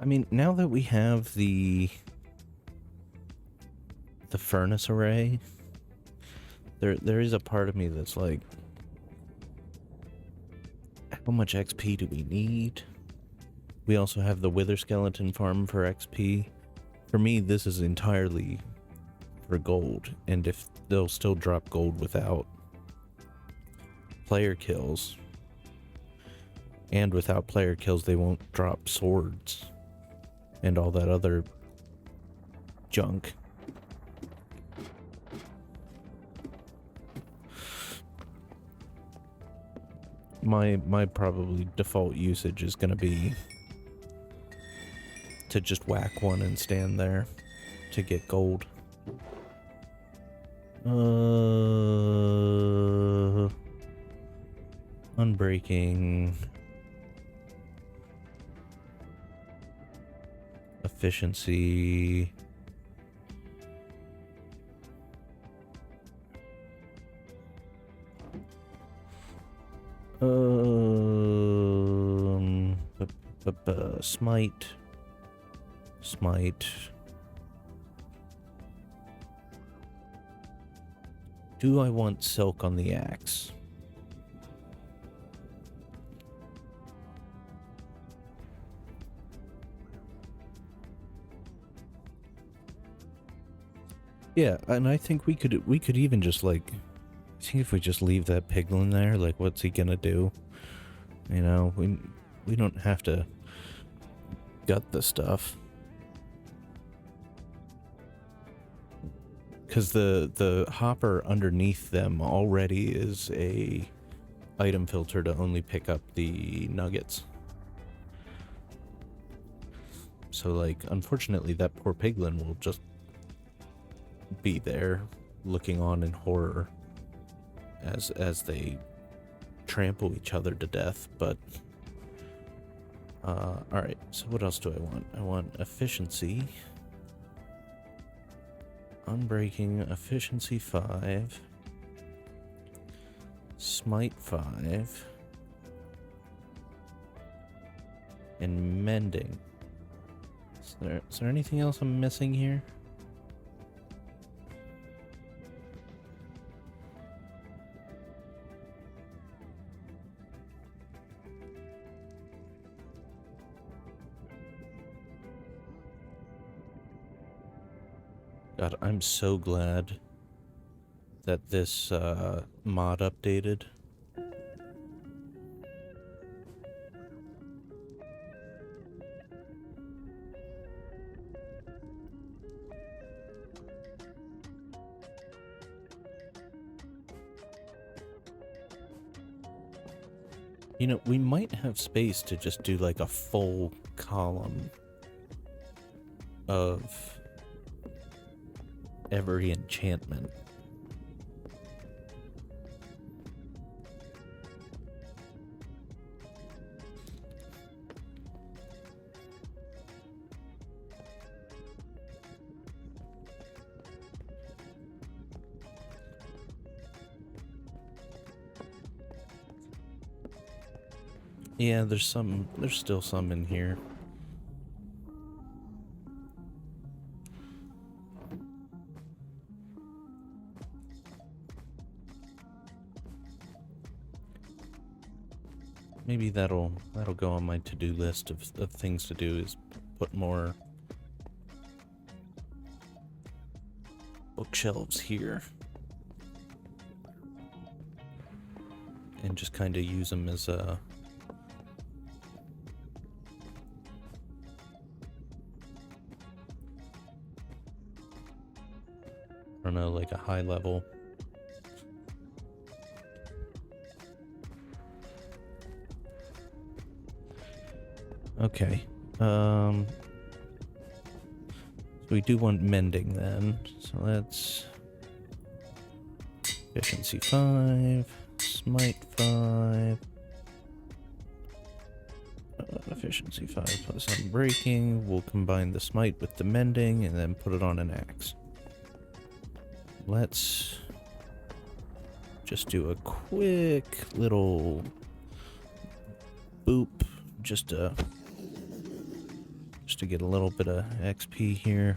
I mean, now that we have the furnace array, there is a part of me that's like, how much XP do we need? We also have the wither skeleton farm for XP. For me, this is entirely for gold, and if they'll still drop gold without player kills, and without player kills they won't drop swords and all that other junk. My probably default usage is gonna be to just whack one and stand there to get gold. Unbreaking. Efficiency. Smite. Smite. Do I want silk on the axe? Yeah, and I think we could even just like, I think if we just leave that piglin there, like what's he gonna do? You know, we don't have to gut the stuff. Because the hopper underneath them already is a item filter to only pick up the nuggets. So like, unfortunately, that poor piglin will just be there looking on in horror as they trample each other to death. But alright, so what else do I want? I want efficiency. Unbreaking, efficiency 5. Smite 5. And mending. Is there anything else I'm missing here? God, I'm so glad that this mod updated. You know, we might have space to just do like a full column of every enchantment. Yeah, there's still some in here. Maybe that'll go on my to-do list of things to do, is put more bookshelves here. And just kind of use them as a... I don't know, like a high level. Okay. So we do want mending then. So let's... Efficiency 5. Smite 5. Efficiency 5 plus unbreaking. We'll combine the smite with the mending and then put it on an axe. Let's just do a quick little boop just to get a little bit of XP here.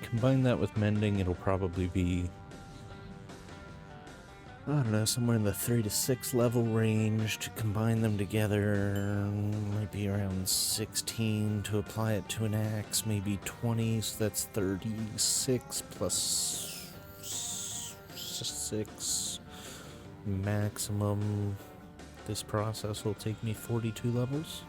Combine that with mending, it'll probably be, I don't know, somewhere in the 3 to 6 level range. To combine them together, might be around 16 to apply it to an axe, maybe 20, so that's 36 plus 6 maximum. This process will take me 42 levels.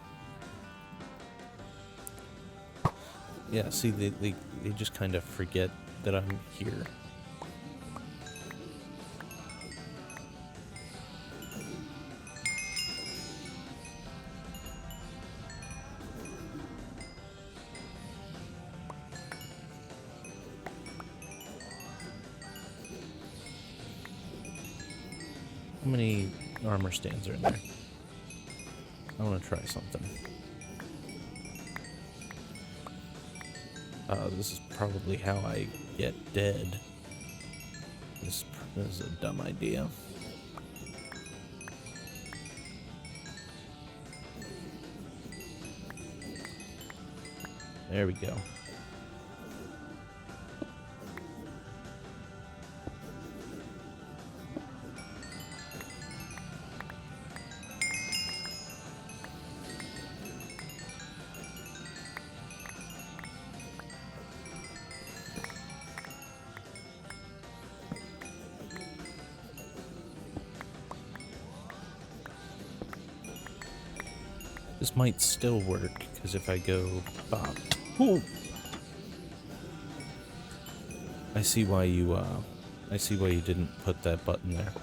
Yeah, see, they just kind of forget that I'm here. How many armor stands are in there? I want to try something. This is probably how I get dead. This is a dumb idea. There we go. This might still work, because if I go bop. Ooh. I see why you didn't put that button there.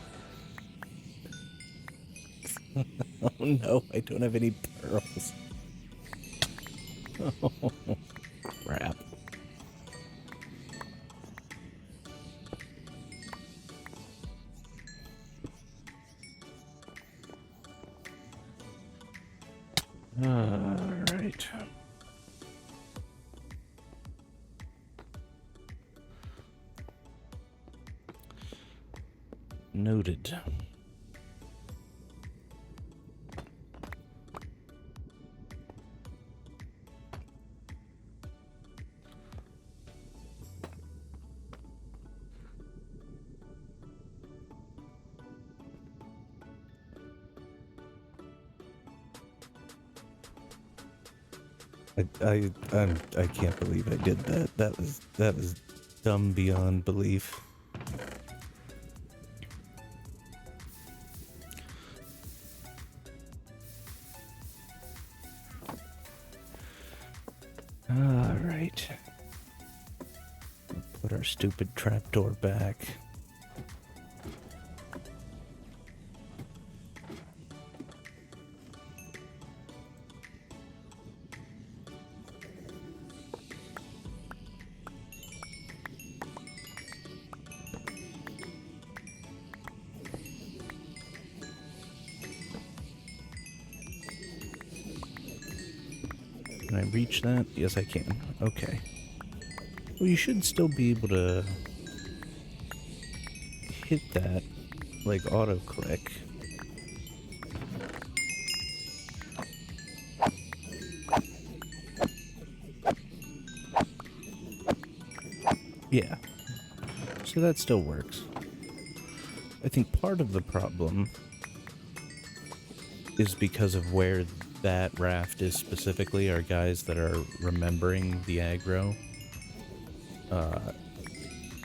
Oh no, I don't have any pearls. Oh, crap. Alright. Noted. I can't believe I did that. That was dumb beyond belief. All right. Put our stupid trapdoor back. I reach that? Yes, I can. Okay. Well, you should still be able to hit that, like, auto-click. Yeah. So that still works. I think part of the problem is because of where that raft is specifically, are guys that are remembering the aggro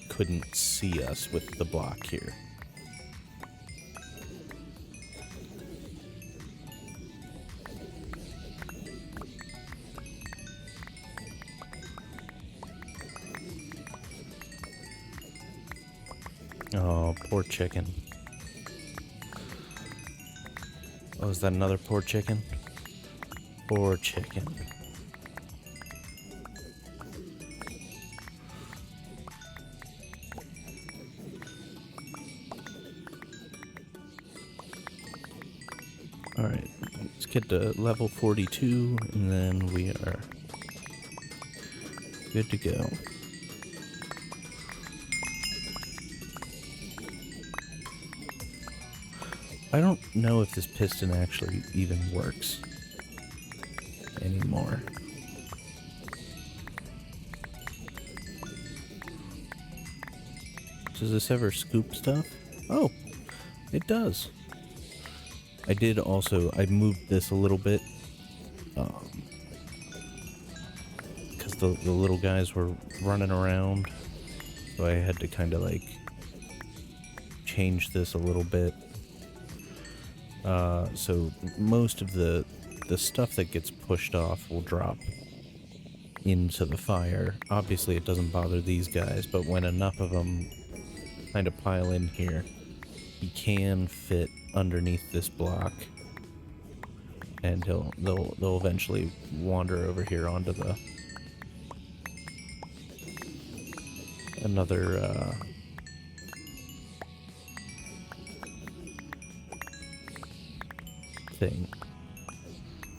couldn't see us with the block here. Oh, poor chicken. Oh, is that another poor chicken? Poor chicken. Alright, let's get to level 42, and then we are good to go. I don't know if this piston actually even works anymore. Does this ever scoop stuff? Oh, it does. I did also, I moved this a little bit, because the little guys were running around, so I had to kind of like change this a little bit. So most of the stuff that gets pushed off will drop into the fire. Obviously it doesn't bother these guys, but when enough of them kind of pile in here, he can fit underneath this block, and they'll eventually wander over here onto the another thing.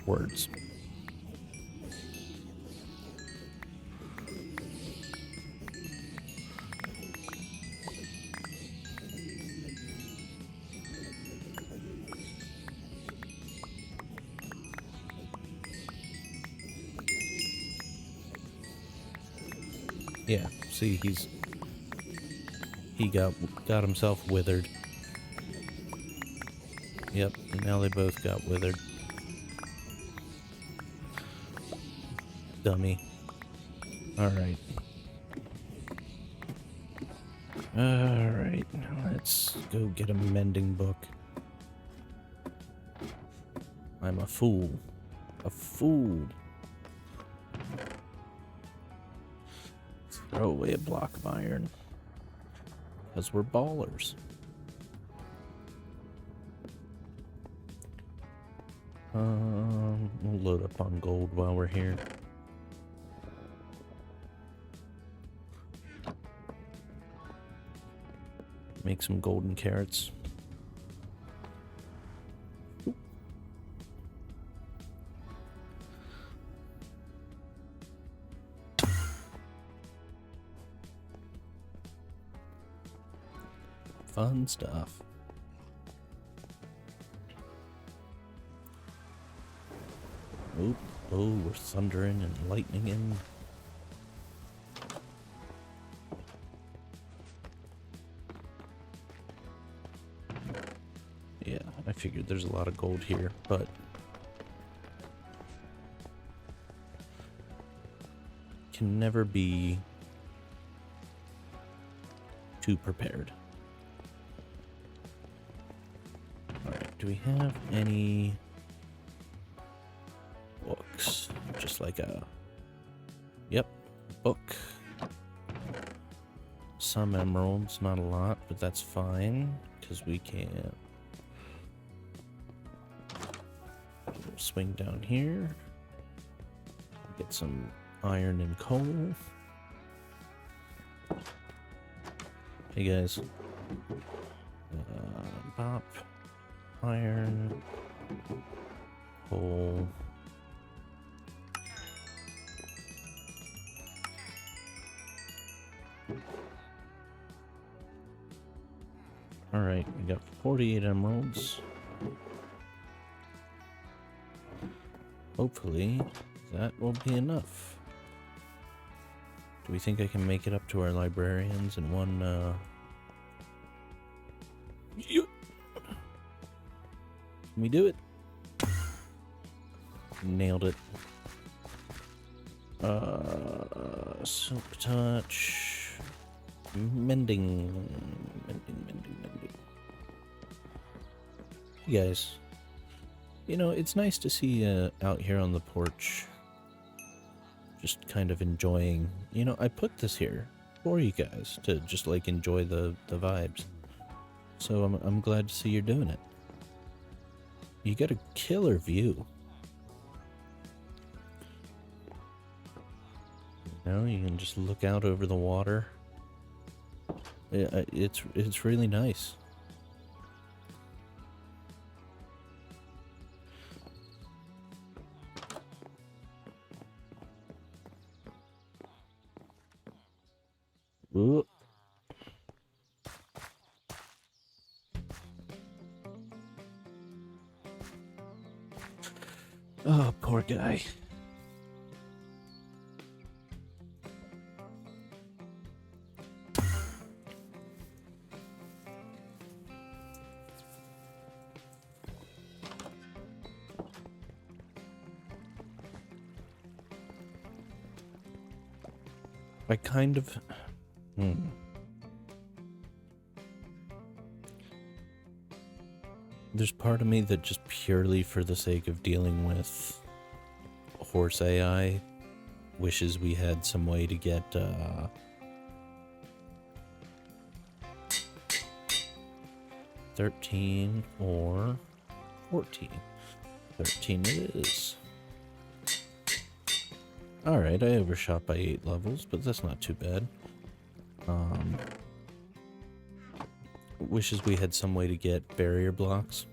Words. Yeah, see, he got himself withered. Yep, now they both got withered. Dummy. Alright. Alright, let's go get a mending book. I'm a fool. A fool. Let's throw away a block of iron. Because we're ballers. We'll load up on gold while we're here. Make some golden carrots. Fun stuff. Oop. Oh, we're thundering and lightninging. Yeah, I figured there's a lot of gold here, but can never be too prepared. Alright, do we have any books? Just like a... Yep, book. Some emeralds, not a lot, but that's fine, because we can swing down here, get some iron and coal. Hey guys, bop, iron, coal, Alright, we got 48 emeralds. Hopefully, that will be enough. Do we think I can make it up to our librarians in one, Can we do it? Nailed it. Silk touch. Mending. Hey guys. You know, it's nice to see you out here on the porch. Just kind of enjoying. You know, I put this here for you guys to just like enjoy the vibes. So I'm glad to see you're doing it. You got a killer view. You know, you can just look out over the water. It's really nice. Ooh. Oh, poor guy. I kind of... There's part of me that just purely for the sake of dealing with horse AI wishes we had some way to get 13 or 14. 13 it is. Alright, I overshot by 8 levels, but that's not too bad. Wishes we had some way to get barrier blocks.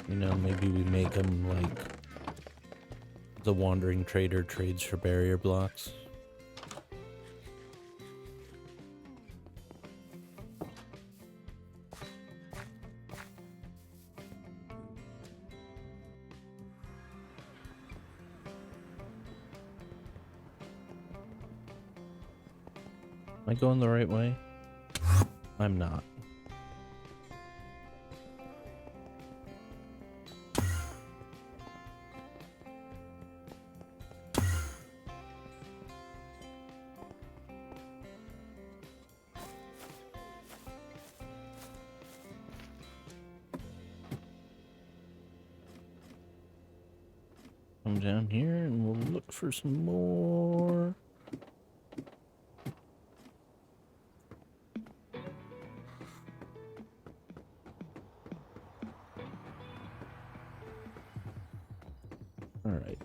You know, maybe we make them like the wandering trader trades for barrier blocks. Am I going the right way? I'm not. Come down here and we'll look for some more. Alright.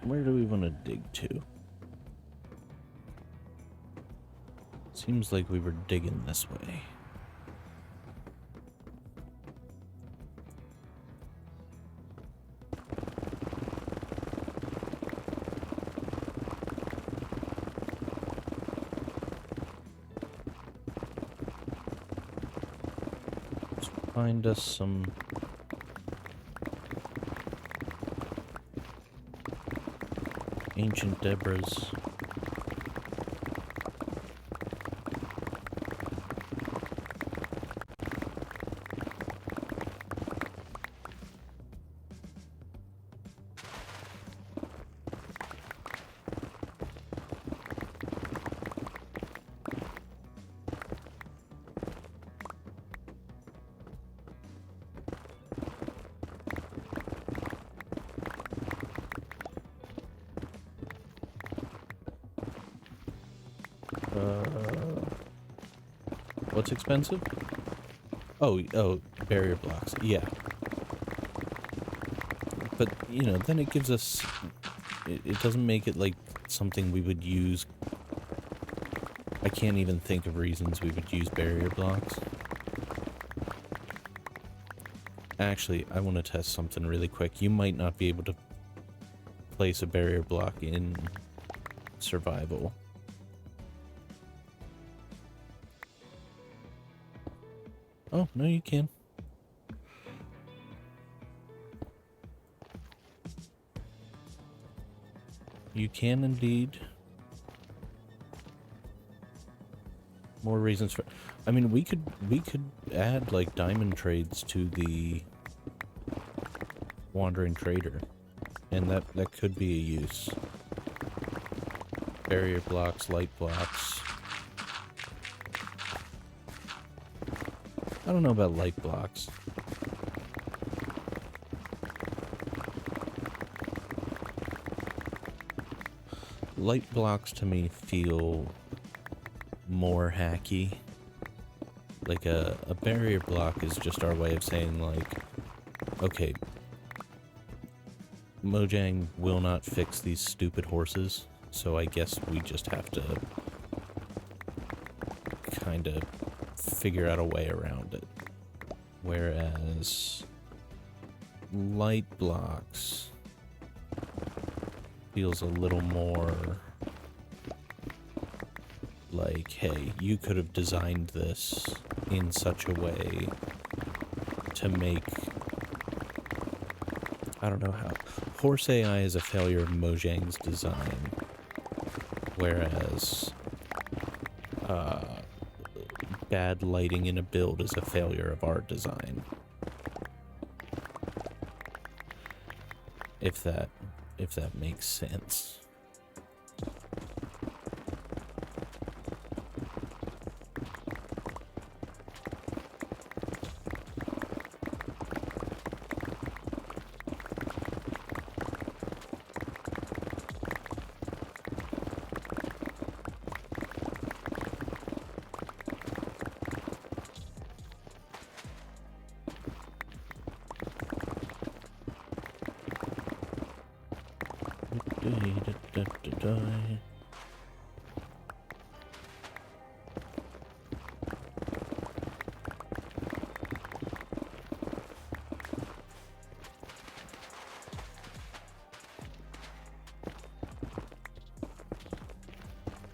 Where do we want to dig to? Seems like we were digging this way. Let's find us some... ancient debris. What's expensive? Oh, barrier blocks. Yeah. But, you know, then it gives us... It doesn't make it like something we would use. I can't even think of reasons we would use barrier blocks. Actually, I want to test something really quick. You might not be able to place a barrier block in survival. Oh, no, you can. You can indeed. More reasons for... I mean, we could add, like, diamond trades to the Wandering Trader. And that could be a use. Barrier blocks, light blocks. I don't know about light blocks. Light blocks to me feel more hacky. Like a barrier block is just our way of saying, like, okay, Mojang will not fix these stupid horses, so I guess we just have to kind of figure out a way around it. Whereas light blocks feels a little more like, hey, you could have designed this in such a way to make, I don't know how. Horse AI is a failure of Mojang's design, whereas bad lighting in a build is a failure of our design. If that makes sense.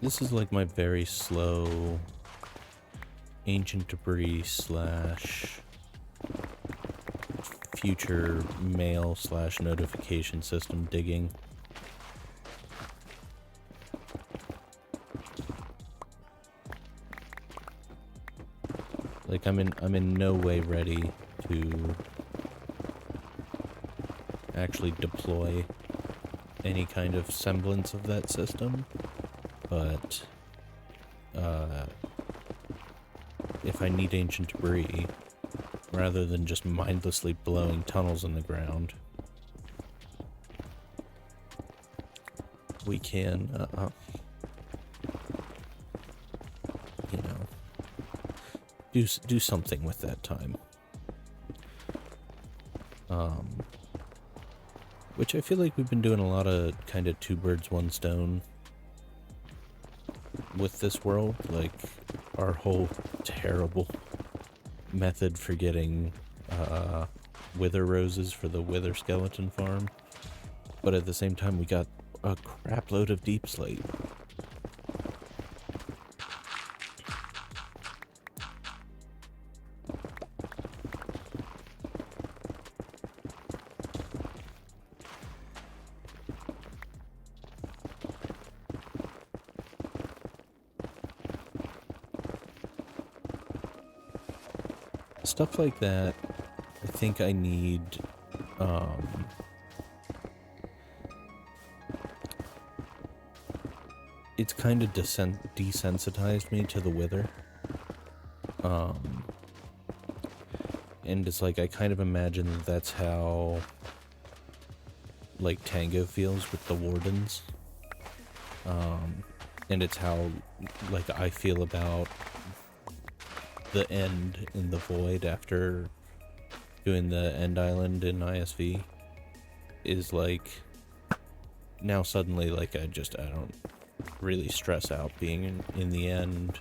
This is like my very slow ancient debris slash future mail slash notification system digging. Like I'm in no way ready to actually deploy any kind of semblance of that system, but if I need ancient debris, rather than just mindlessly blowing tunnels in the ground, we can, you know, do something with that time. Which I feel like we've been doing a lot of kind of two birds, one stone with this world. Like, our whole terrible method for getting wither roses for the wither skeleton farm, but at the same time we got a crap load of deep slate. Stuff like that, I think I need, it's kind of desensitized me to the wither. And it's like, I kind of imagine that that's how, like, Tango feels with the wardens. And it's how, like, I feel about the end in the void after doing the end island in ISV, is like, now suddenly, like, I don't really stress out being in the end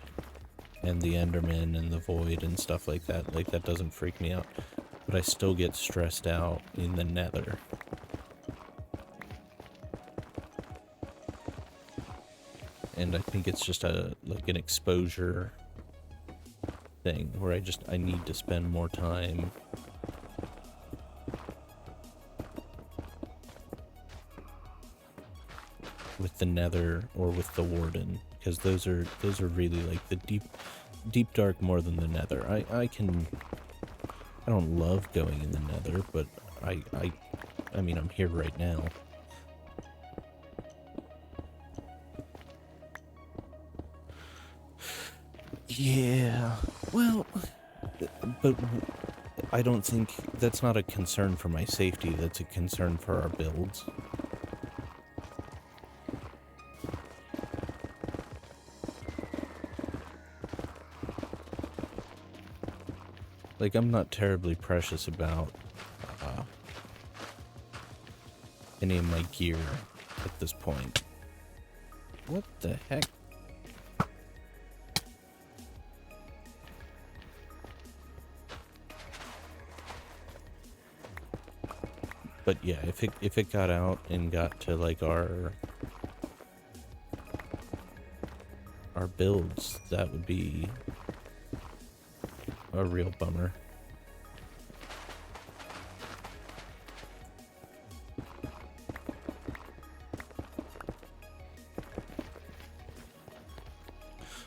and the Enderman and the void and stuff like that. Like, that doesn't freak me out. but I still get stressed out in the nether. And I think it's just like an exposure thing where I need to spend more time with the nether or with the warden, because those are really like the deep dark more than the nether. I don't love going in the nether, but I mean, I'm here right now. Yeah, well, but I don't think that's not a concern for my safety, that's a concern for our builds. Like, I'm not terribly precious about any of my gear at this point. What the heck? But yeah, if it got out and got to like our builds, that would be a real bummer.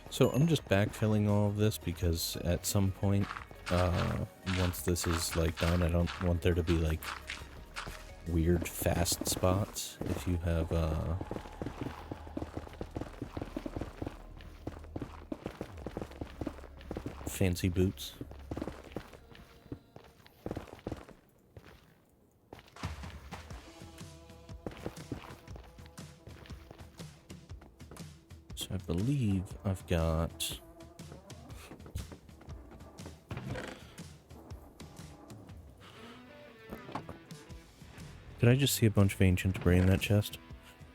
So I'm just backfilling all of this because at some point, once this is like done, I don't want there to be like weird fast spots. If you have fancy boots. So I believe I've got... Did I just see a bunch of ancient debris in that chest?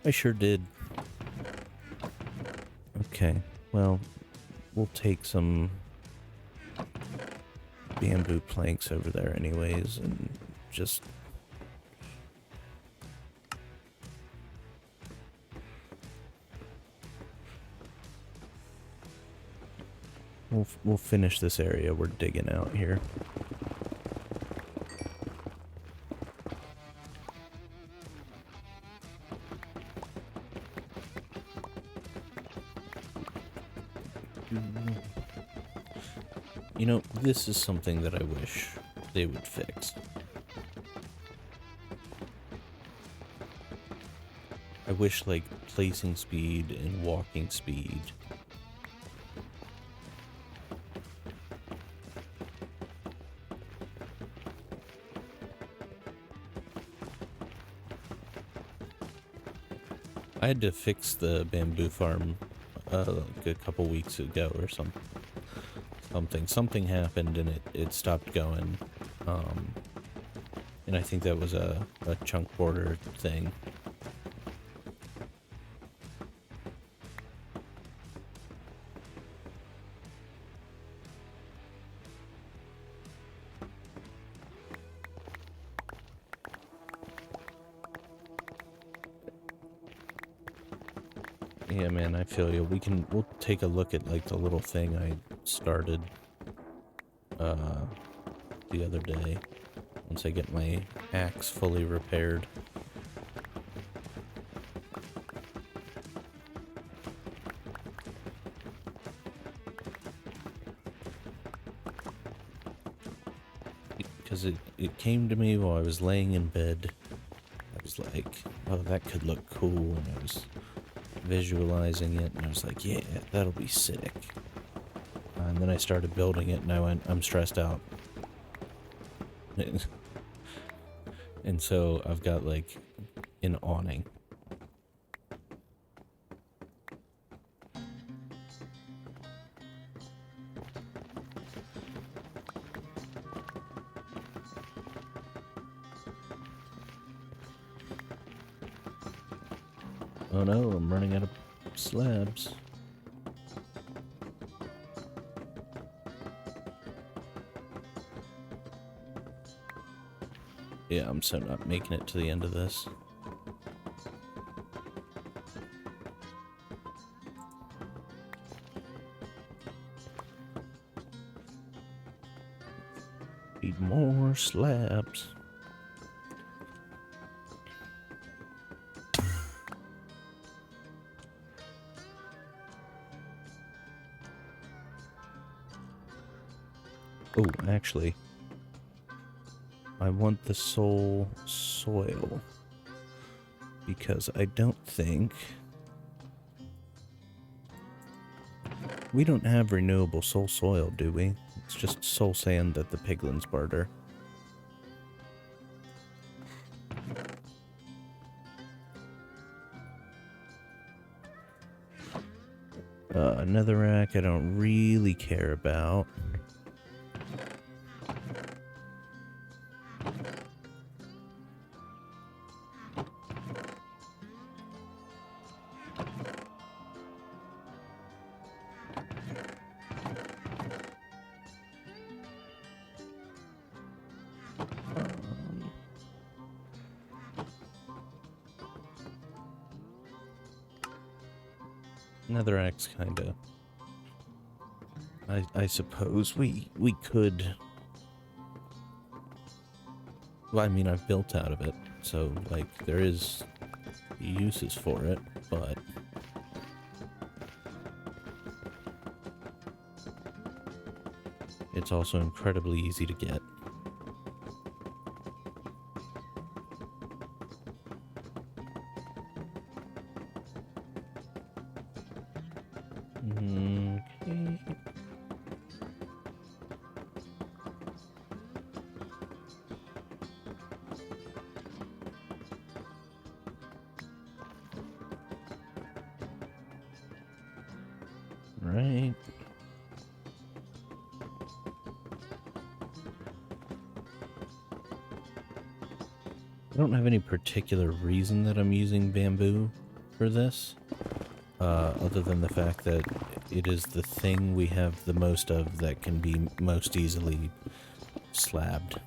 I sure did. Okay, well, we'll take some bamboo planks over there anyways, and just... We'll finish this area we're digging out here. You know, this is something that I wish they would fix. I wish, like, placing speed and walking speed I had to fix the bamboo farm like a couple weeks ago or something. Something happened and it stopped going. And I think that was a chunk border thing. Yeah, man, I feel you. We'll take a look at like the little thing I started the other day once I get my axe fully repaired. Because it came to me while I was laying in bed. I was like, oh, that could look cool, and I was visualizing it, and I was like, yeah, that'll be sick. And then I started building it, and I went, I'm stressed out. And so I've got like an awning. Oh no, I'm running out of slabs. Yeah, I'm so not making it to the end of this. Need more slabs. Oh, actually, I want the soul soil because I don't think we don't have renewable soul soil, do we? It's just soul sand that the piglins barter. Netherrack I don't really care about. Netherrack's kinda... I suppose we could... Well, I mean, I've built out of it, so, like, there is uses for it, but... It's also incredibly easy to get. Okay. Right. I don't have any particular reason that I'm using bamboo for this, other than the fact that it is the thing we have the most of that can be most easily slabbed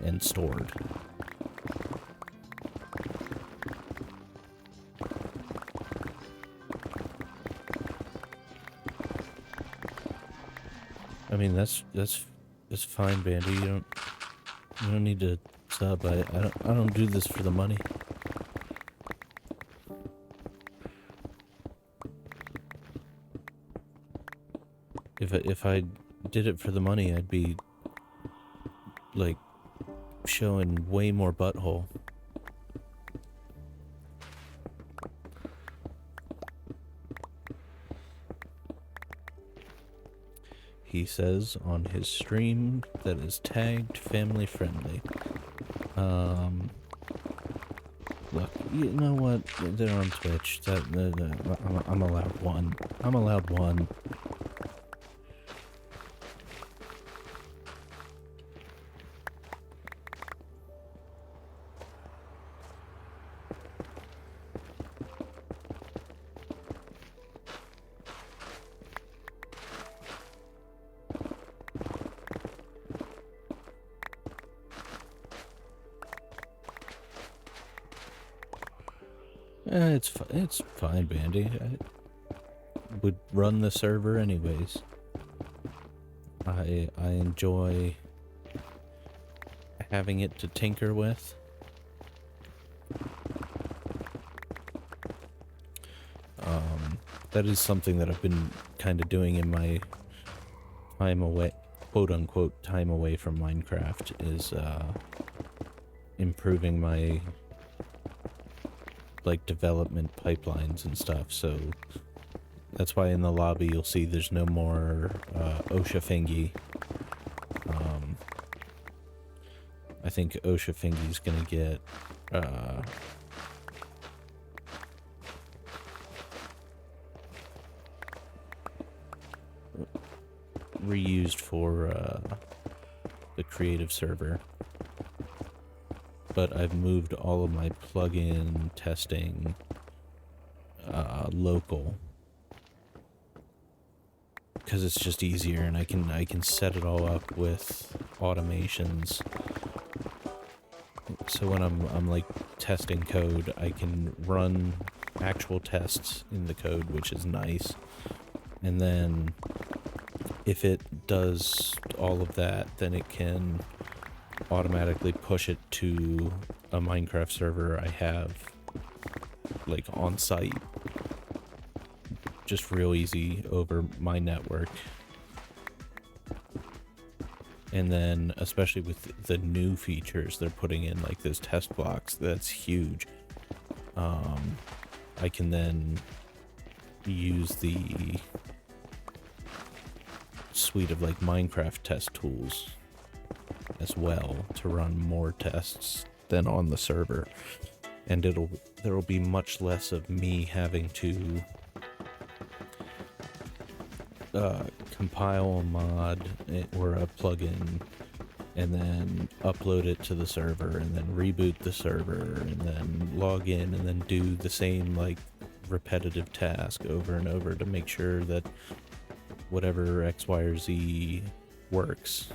and stored. I mean, that's fine, Bandy. You don't need to sub. I don't do this for the money. If I did it for the money, I'd be like showing way more butthole. He says on his stream that is tagged family friendly. Look, you know what? They're on Twitch. I'm allowed one. I'm allowed one. It's fine, Bandy. I would run the server anyways. I enjoy having it to tinker with. That is something that I've been kind of doing in my time away, quote unquote, time away from Minecraft, is improving my like development pipelines and stuff. So that's why in the lobby you'll see there's no more Lil Fingy. I think Lil Fingy's gonna get reused for the creative server. But I've moved all of my plugin testing local because it's just easier, and I can set it all up with automations So when I'm like testing code, I can run actual tests in the code, which is nice. And then if it does all of that, then it can automatically push it to a Minecraft server I have like on site. Just real easy over my network. And then, especially with the new features they're putting in, like those test blocks, that's huge. I can then use the suite of like Minecraft test tools as well to run more tests than on the server. And there will be much less of me having to compile a mod or a plugin and then upload it to the server and then reboot the server and then log in and then do the same like repetitive task over and over to make sure that whatever X, Y, or Z works.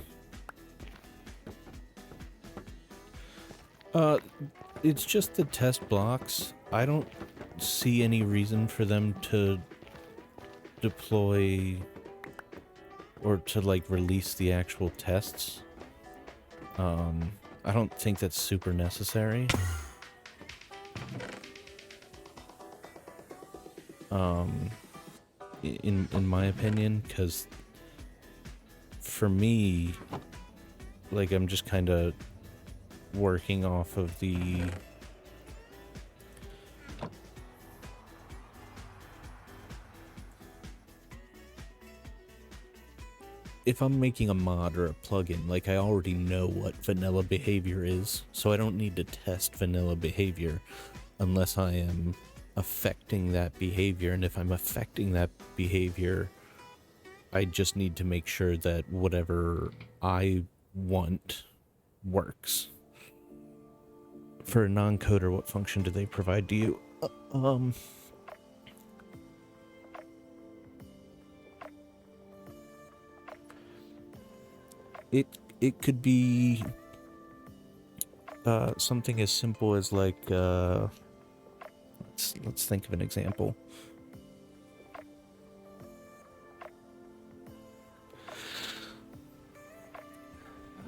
It's just the test blocks. I don't see any reason for them to deploy or to like release the actual tests. I don't think that's super necessary. In my opinion, because for me, like I'm just kind of working off of the if I'm making a mod or a plugin, like I already know what vanilla behavior is, so I don't need to test vanilla behavior unless I am affecting that behavior. And if I'm affecting that behavior, I just need to make sure that whatever I want works. For a non-coder, what function do they provide to you? It could be something as simple as like let's think of an example.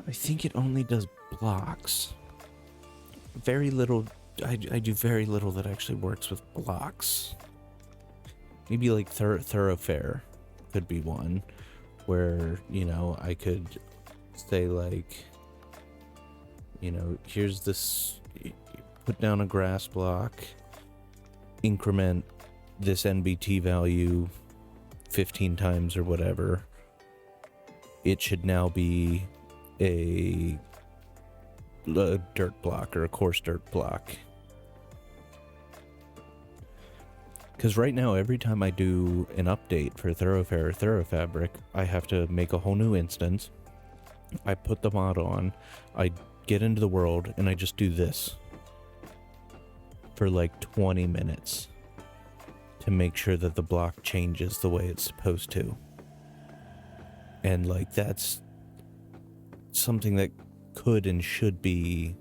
I think it only does blocks. Very little. I do very little that actually works with blocks. Maybe like thoroughfare could be one where, you know, I could say like, you know, here's this, put down a grass block, increment this NBT value 15 times or whatever. It should now be a dirt block or a coarse dirt block. Because right now, every time I do an update for Thoroughfare or Thoroughfabric, I have to make a whole new instance. I put the mod on, I get into the world, and I just do this for like 20 minutes to make sure that the block changes the way it's supposed to. And like that's something that could and should be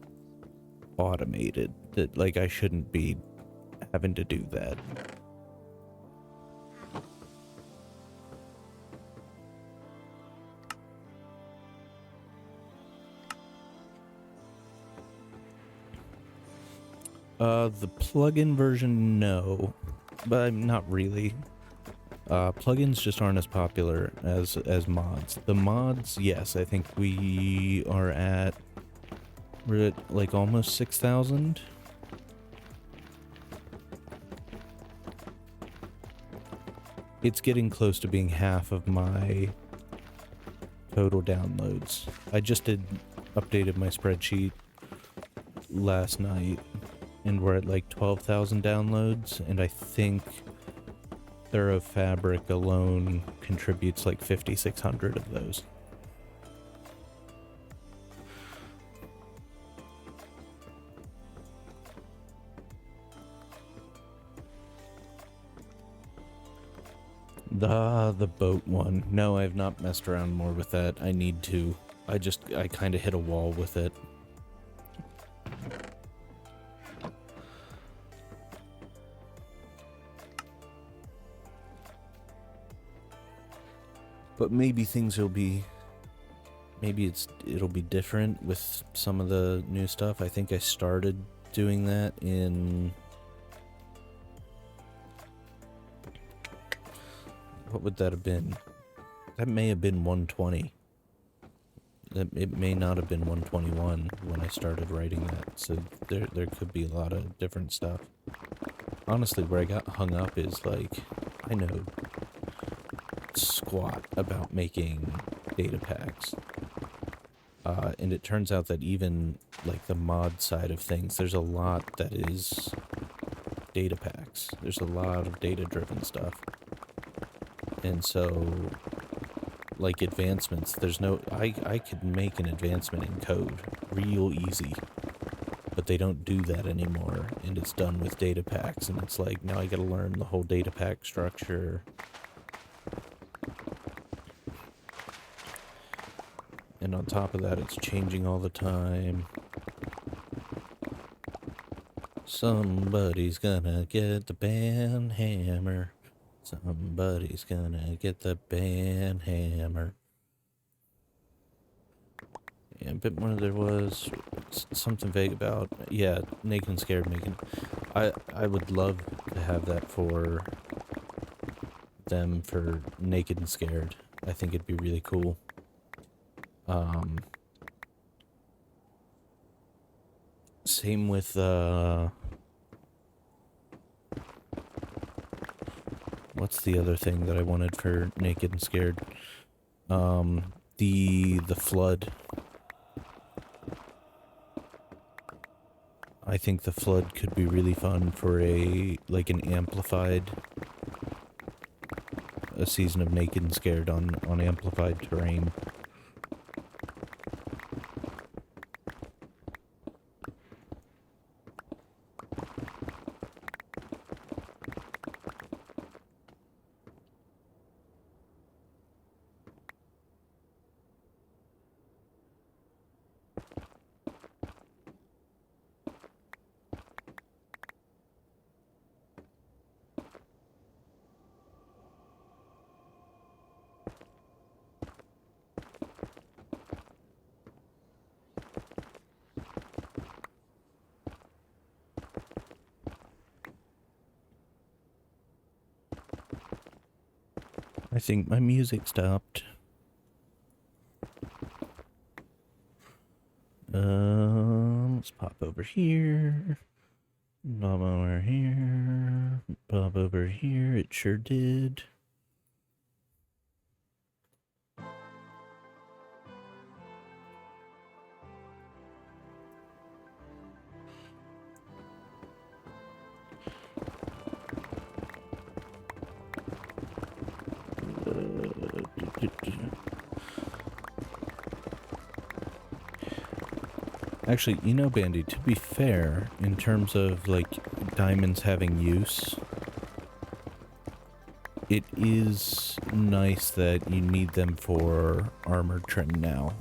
automated. That like I shouldn't be having to do that. The plugin version, no, but not really. Plugins just aren't as popular as mods. The mods, yes, I think we're at like almost 6,000. It's getting close to being half of my total downloads. I just updated my spreadsheet last night, and we're at like 12,000 downloads, and I think Thoroughfabric alone contributes like 5,600 of those. The boat one. No, I have not messed around more with that. I need to. I kind of hit a wall with it. But maybe things will be... Maybe it'll be different with some of the new stuff. I think I started doing that in... What would that have been? That may have been 120. It may not have been 121 when I started writing that. So there could be a lot of different stuff. Honestly, where I got hung up is like, I know squat about making data packs. And it turns out that even like the mod side of things, there's a lot that is data packs. There's a lot of data driven stuff. And so like advancements, there's no, I could make an advancement in code real easy, but they don't do that anymore, and it's done with data packs, and it's like, now I gotta learn the whole data pack structure. And on top of that, it's changing all the time. Somebody's gonna get the band hammer. Somebody's gonna get the band hammer. Yeah, a bit more there was something vague about, yeah, Naked and Scared making. I would love to have that for them for Naked and Scared. I think it'd be really cool. Same with, what's the other thing that I wanted for Naked and Scared? The flood. I think the flood could be really fun for an amplified, a season of Naked and Scared on amplified terrain. I think my music stopped. Let's pop over here. Pop over here. Pop over here. It sure did. Actually, you know, Bandy, to be fair, in terms of, like, diamonds having use, it is nice that you need them for armor trim now,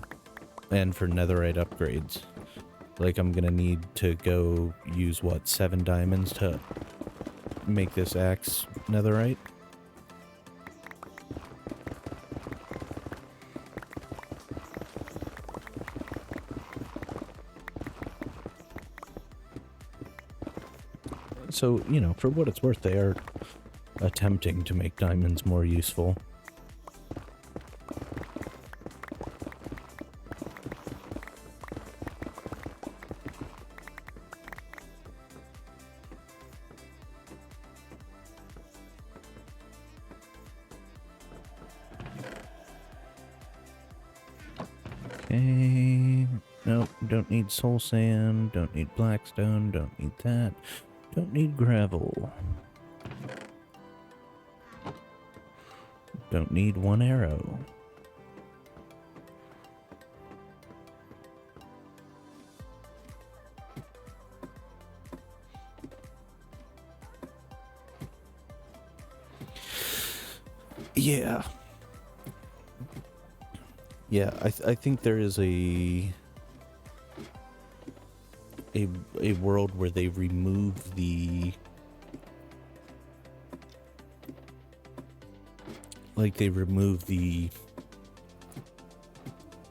and for netherite upgrades. Like, I'm gonna need to go use, what, 7 diamonds to make this axe netherite? So, you know, for what it's worth, they are attempting to make diamonds more useful. Okay. Nope, don't need soul sand, don't need blackstone, don't need that. Don't need gravel. Don't need 1 arrow. Yeah. Yeah, I think there is a a world where they remove the, like, they remove the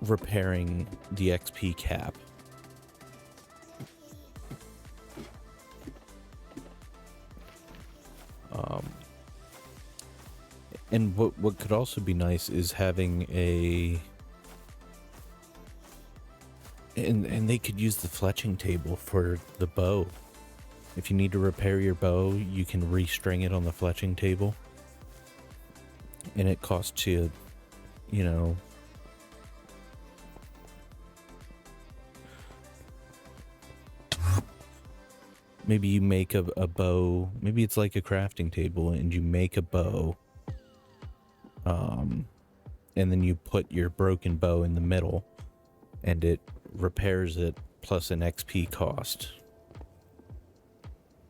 repairing the XP cap. And what could also be nice is having a, and they could use the fletching table for the bow. If you need to repair your bow, you can restring it on the fletching table. And it costs you, you know, maybe you make a bow, maybe it's like a crafting table and you make a bow, and then you put your broken bow in the middle and it repairs it plus an XP cost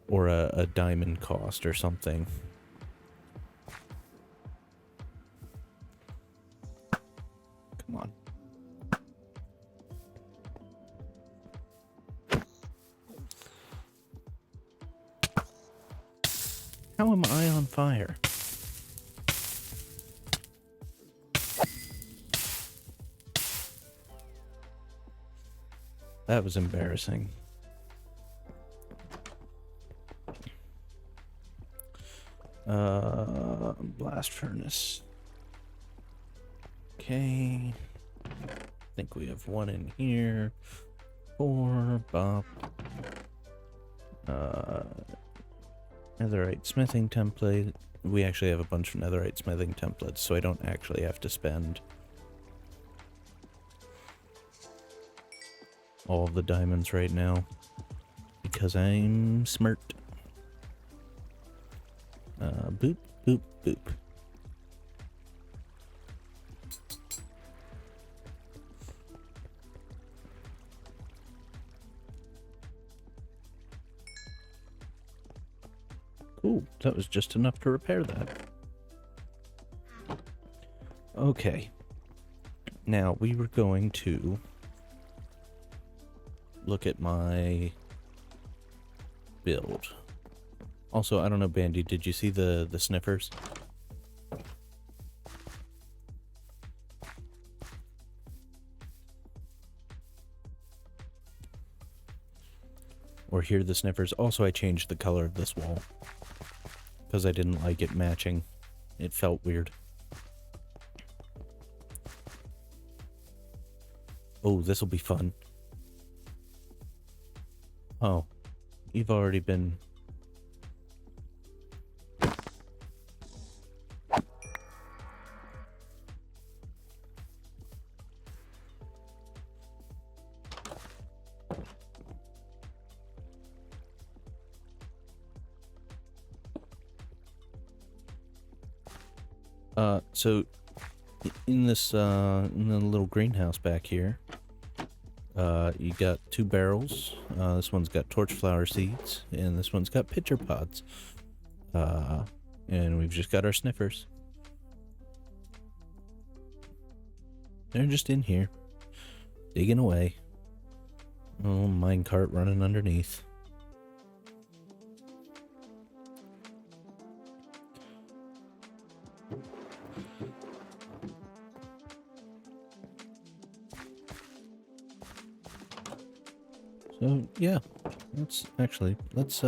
or a diamond cost or something. Come on. How am I on fire? That was embarrassing. Blast furnace. Okay. I think we have one in here. 4, bop. Netherite smithing template. We actually have a bunch of netherite smithing templates, so I don't actually have to spend all of the diamonds right now because I'm smart. Boop, boop, boop. Cool, that was just enough to repair that. Okay. Now, we were going to look at my build. Also, I don't know, Bandy, did you see the sniffers? Or hear the sniffers? Also, I changed the color of this wall because I didn't like it matching. It felt weird. Oh, this will be fun. Oh, you've already been... So in this, in the little greenhouse back here, you got 2 barrels. This one's got torch flower seeds, and this one's got pitcher pods. And we've just got our sniffers. They're just in here, digging away. Oh, minecart running underneath. So, yeah, let's actually, let's,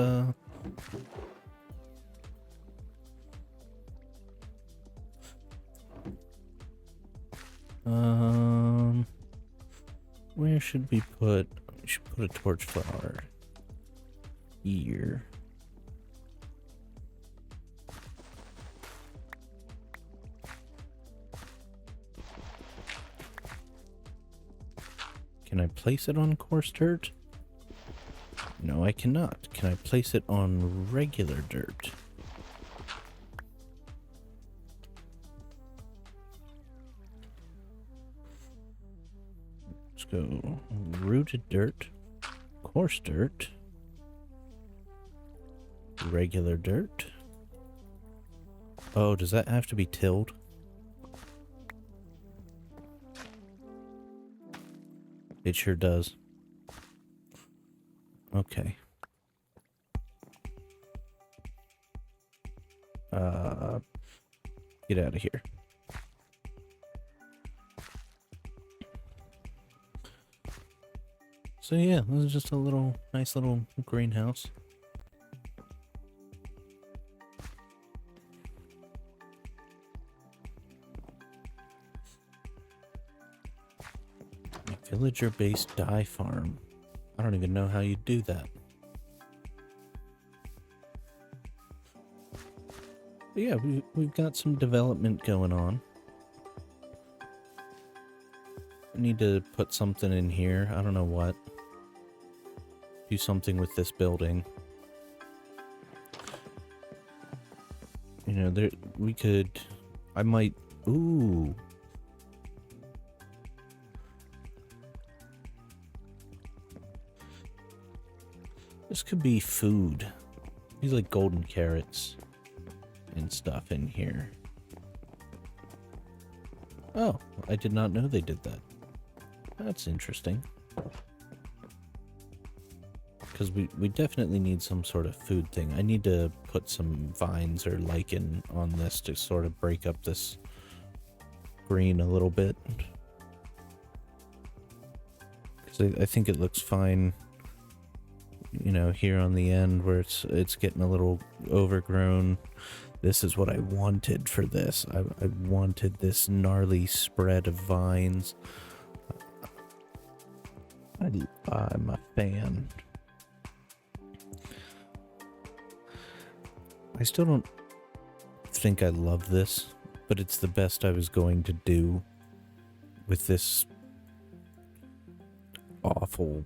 where should we put, we should put a torch flower here. Can I place it on coarse dirt? No, I cannot. Can I place it on regular dirt? Let's go rooted dirt, coarse dirt, regular dirt. Oh, does that have to be tilled? It sure does. Okay. Get out of here. So yeah, this is just a nice little greenhouse. Villager-based dye farm. I don't even know how you do that. But yeah, we've got some development going on. I need to put something in here. I don't know what. Do something with this building. You know, we could... I might... Ooh... This could be food. These like golden carrots and stuff in here. Oh, I did not know they did that. That's interesting. Because we definitely need some sort of food thing. I need to put some vines or lichen on this to sort of break up this green a little bit. Because I think it looks fine. You know, here on the end where it's getting a little overgrown. This is what I wanted for this. I wanted this gnarly spread of vines. I'm a fan. I still don't think I love this, but it's the best I was going to do with this awful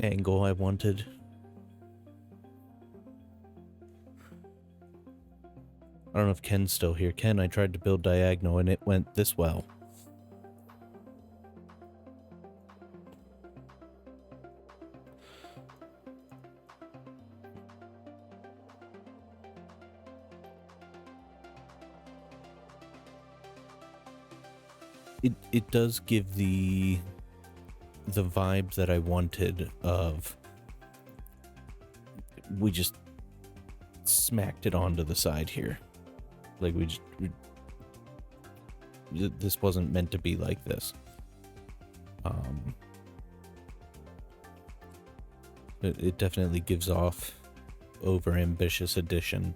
angle I wanted. I don't know if Ken's still here. Ken, I tried to build diagonal and it went this well. It does give the vibe that I wanted of we just smacked it onto the side here. Like this wasn't meant to be like this. It definitely gives off over-ambitious addition,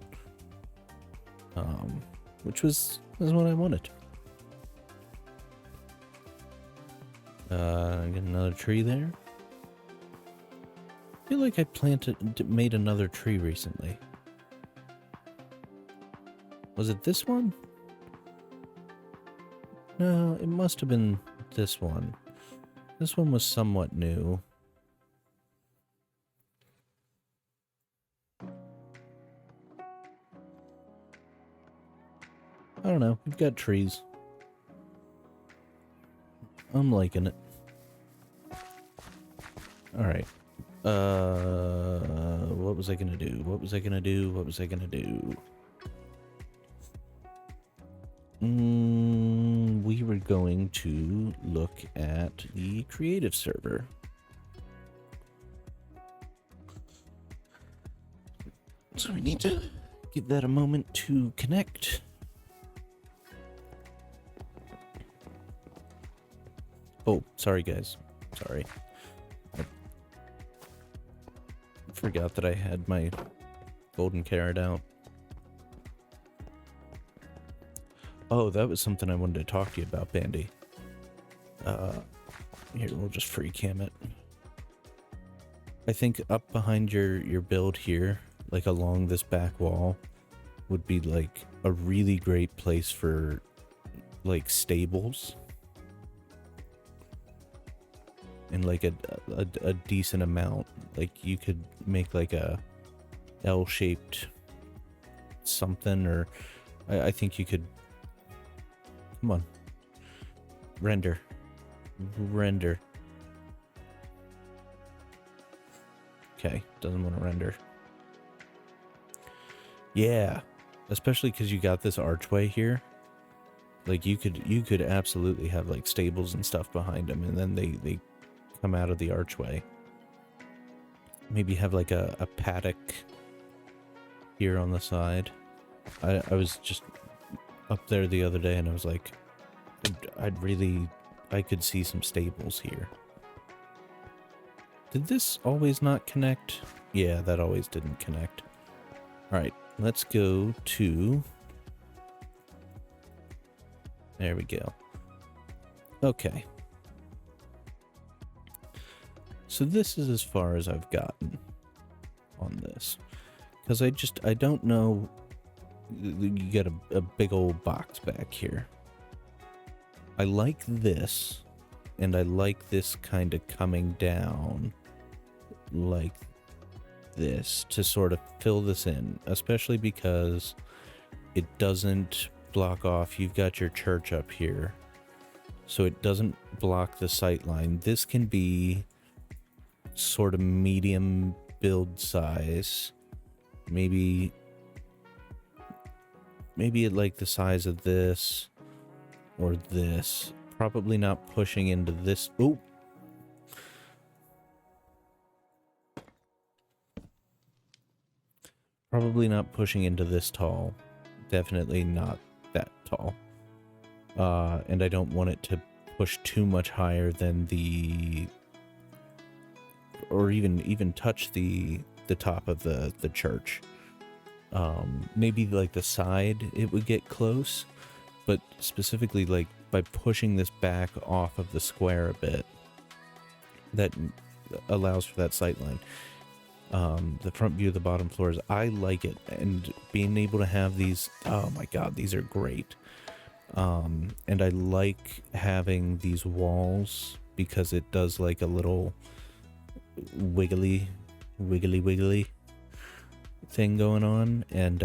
which was what I wanted. Get another tree there. I feel like I made another tree recently. Was it this one? No, it must have been this one. This one was somewhat new. I don't know. We've got trees. I'm liking it. Alright. What was I gonna do? What was I gonna do? What was I gonna do? We were going to look at the creative server. So we need to give that a moment to connect. Oh, sorry guys. Sorry. I forgot that I had my golden carrot out. Oh, that was something I wanted to talk to you about, Bandy. Here, we'll just free cam it. I think up behind your build here, like along this back wall, would be like a really great place for like stables. And like a decent amount. Like you could make like a L-shaped something, or I think you could. Come on. Render. Okay, doesn't want to render. Yeah, especially because you got this archway here. Like you could absolutely have like stables and stuff behind them, and then they come out of the archway. maybe have like a paddock here on the side. I was just up there the other day and I was like, I could see some stables here. Did this always not connect? Yeah, that always didn't connect. Alright, let's go to... There we go. Okay. So this is as far as I've gotten on this. Because I don't know... You get a big old box back here. I like this, and I like this kind of coming down like this to sort of fill this in, especially because it doesn't block off. You've got your church up here, so it doesn't block the sight line. This can be sort of medium build size, maybe like the size of this or this. Probably not pushing into this. Oh, probably not pushing into this tall. Definitely not that tall. And I don't want it to push too much higher than the, or even touch the top of the church. Maybe like the side it would get close, but specifically like by pushing this back off of the square a bit, that allows for that sight line. The front view of the bottom floors, I like it, and being able to have these, oh my god, these are great. And I like having these walls because it does like a little wiggly thing going on, and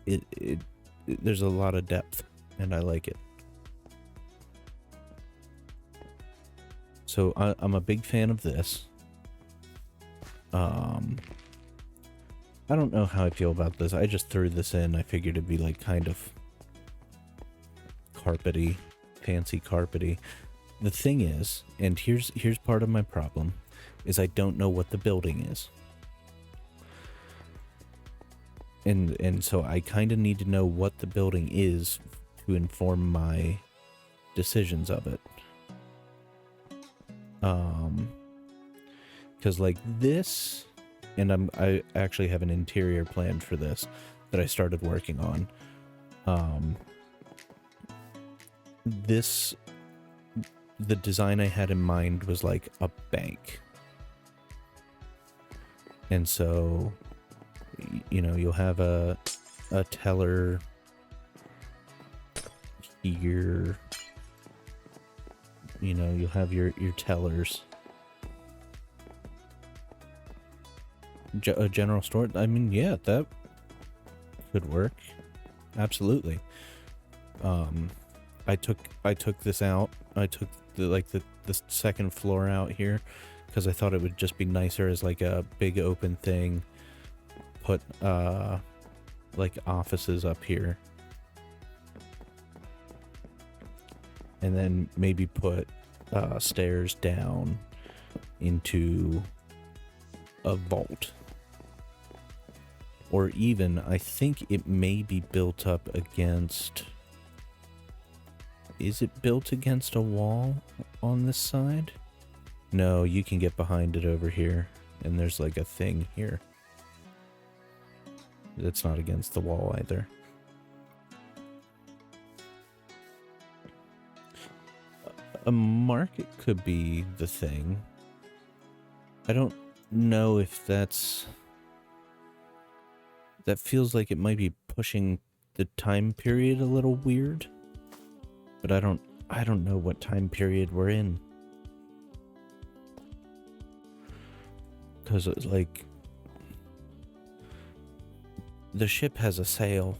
it there's a lot of depth, and I like it. So I'm a big fan of this. I don't know how I feel about this. I just threw this in. I figured it'd be like kind of carpety, fancy carpety. The thing is, and here's part of my problem, is I don't know what the building is. And so I kind of need to know what the building is to inform my decisions of it. Because like this, and I actually have an interior plan for this that I started working on. The design I had in mind was like a bank. And so, you know, you'll have a teller here. You know, you'll have your tellers. A general store. I mean, yeah, that could work. Absolutely. I took this out. I took the second floor out here because I thought it would just be nicer as like a big open thing. Put like offices up here, and then maybe put stairs down into a vault. Or even, I think it may be built up against... Is it built against a wall on this side? No, you can get behind it over here. And there's like a thing here. That's not against the wall either. A market could be the thing. I don't know if that's... That feels like it might be pushing the time period a little weird. But I don't know what time period we're in. Because it's like... The ship has a sail.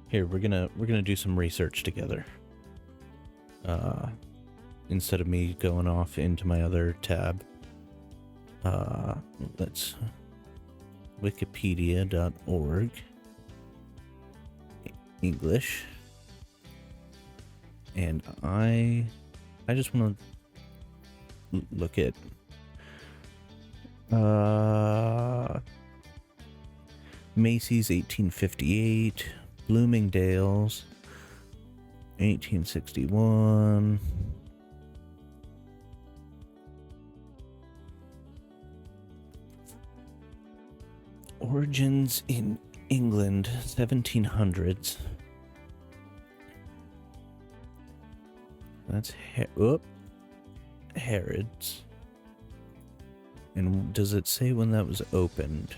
Here, we're gonna do some research together. instead of me going off into my other tab. Let's wikipedia.org English, and I just want to look at Macy's 1858, Bloomingdale's 1861. Origins in England, 1700s. That's Harrods. And does it say when that was opened?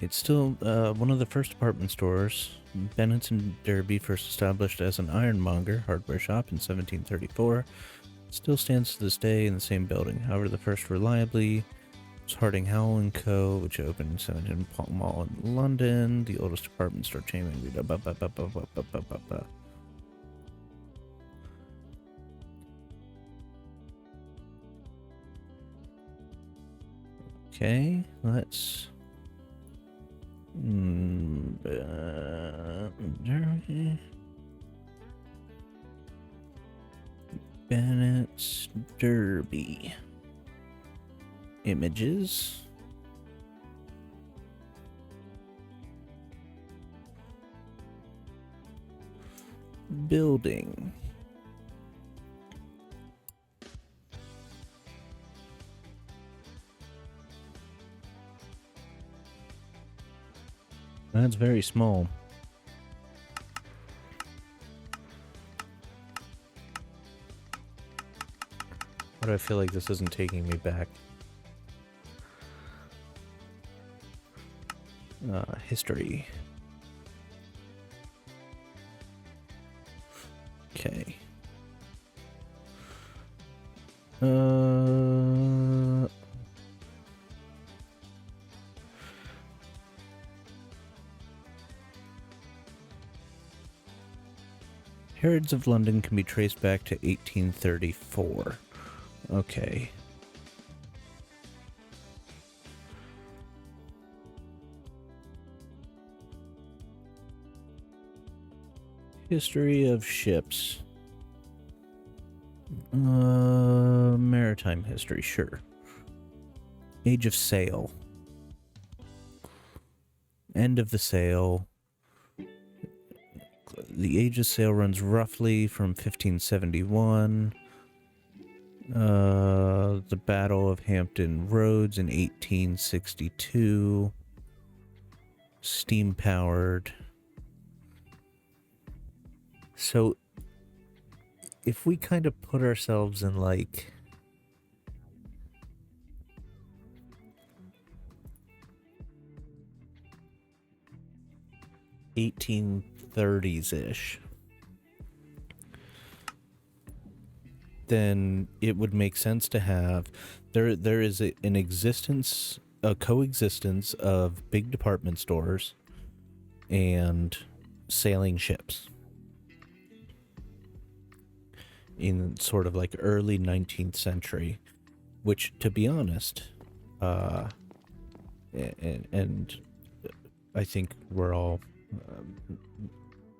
It's still one of the first department stores. Bennett's in Derby, first established as an ironmonger hardware shop in 1734. Still stands to this day in the same building. However, the first reliably was Harding Howell & Co., which opened in 17 Pall Mall in London, the oldest department store chain. Okay, let's... Bennett's Derby. Images. Building. That's very small. Why do I feel like this isn't taking me back? History. Okay. Harrods of London can be traced back to 1834. Okay. History of ships. Maritime history, sure. Age of sail. End of the sail. The age of sail runs roughly from 1571. The Battle of Hampton Roads in 1862. Steam-powered. So, if we kind of put ourselves in, like... $1830s-ish, then it would make sense to have... There is a coexistence of big department stores and sailing ships in sort of like early 19th century, which, to be honest, and I think we're all,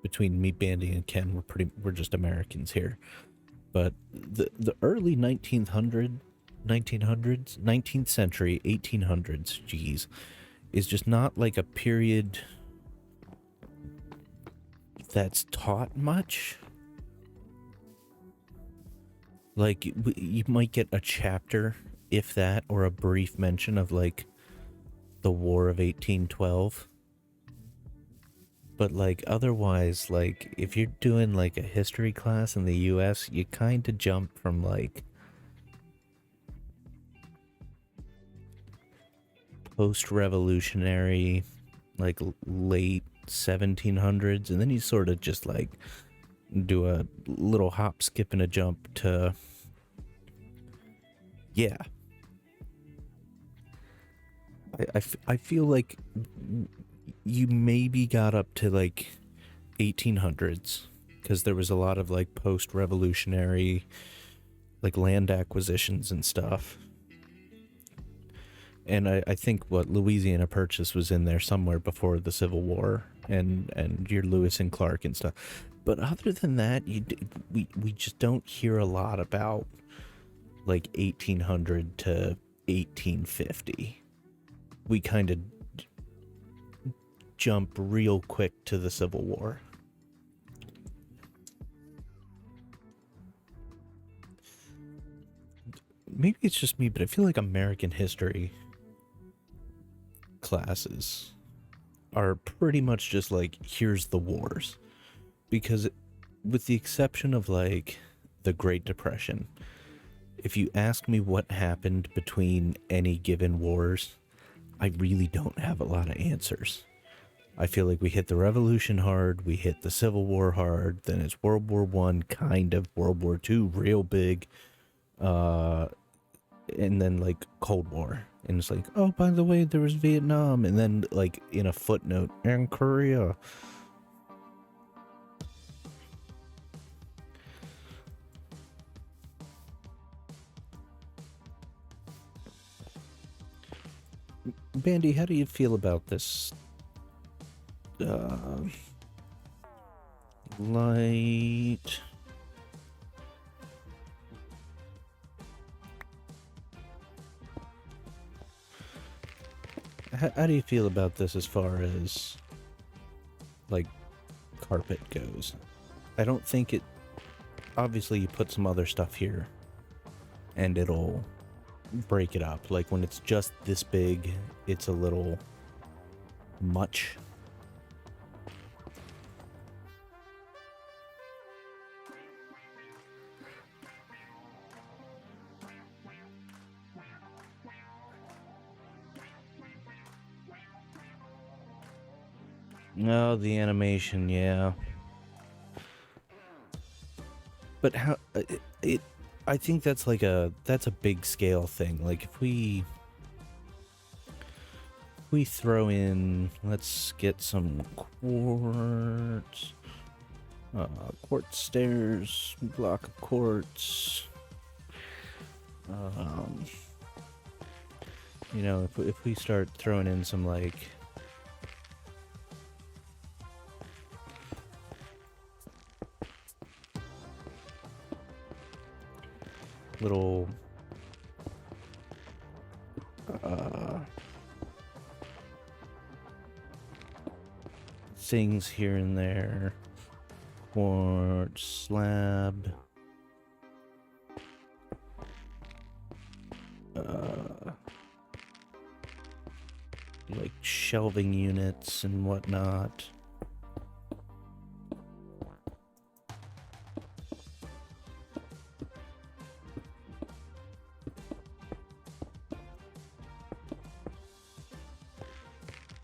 between me, Bandy, and Ken, we're just Americans here. But the early 19th century, 1800s, geez, is just not like a period that's taught much. Like, you might get a chapter, if that, or a brief mention of, like, the War of 1812. But, like, otherwise, like, if you're doing, like, a history class in the US, you kind of jump from, like, post-revolutionary, like, late 1700s, and then you sort of just, like, do a little hop, skip, and a jump to... Yeah. I feel like you maybe got up to like 1800s because there was a lot of like post-revolutionary like land acquisitions and stuff. And I think what Louisiana Purchase was in there somewhere before the Civil War and your Lewis and Clark and stuff. But other than that, we just don't hear a lot about like 1800 to 1850. We kind of jump real quick to the Civil War. Maybe it's just me, but I feel like American history classes are pretty much just like, here's the wars. Because with the exception of like the Great Depression, if you ask me what happened between any given wars, I really don't have a lot of answers. I feel like we hit the Revolution hard, we hit the Civil War hard, then it's World War One, kind of, World War Two, real big, and then like Cold War. And it's like, oh, by the way, there was Vietnam, and then like in a footnote, and Korea. Bandy, how do you feel about this? Light. How do you feel about this as far as like carpet goes? I don't think it. Obviously, you put some other stuff here, and it'll break it up. Like when it's just this big, it's a little much. No, the animation, yeah. But how it I think that's like that's a big scale thing. Like if we throw in, let's get some quartz, quartz stairs, block of quartz. You know, if we start throwing in some like little things here and there, quartz slab, like shelving units and whatnot.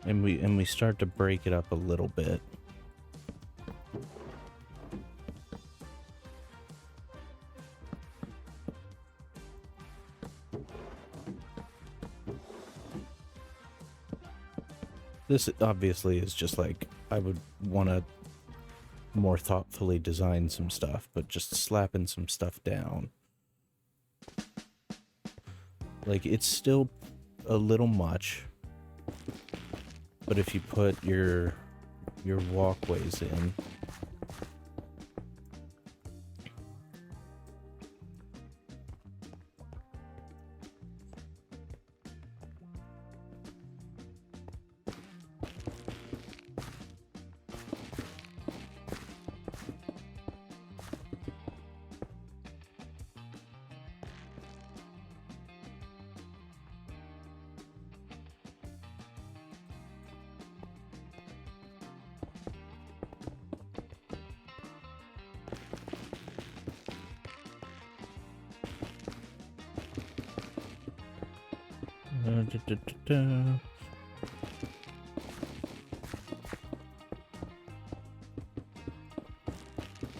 And we start to break it up a little bit. This obviously is just like, I would want to more thoughtfully design some stuff, but just slapping some stuff down. Like, it's still a little much, but if you put your walkways in,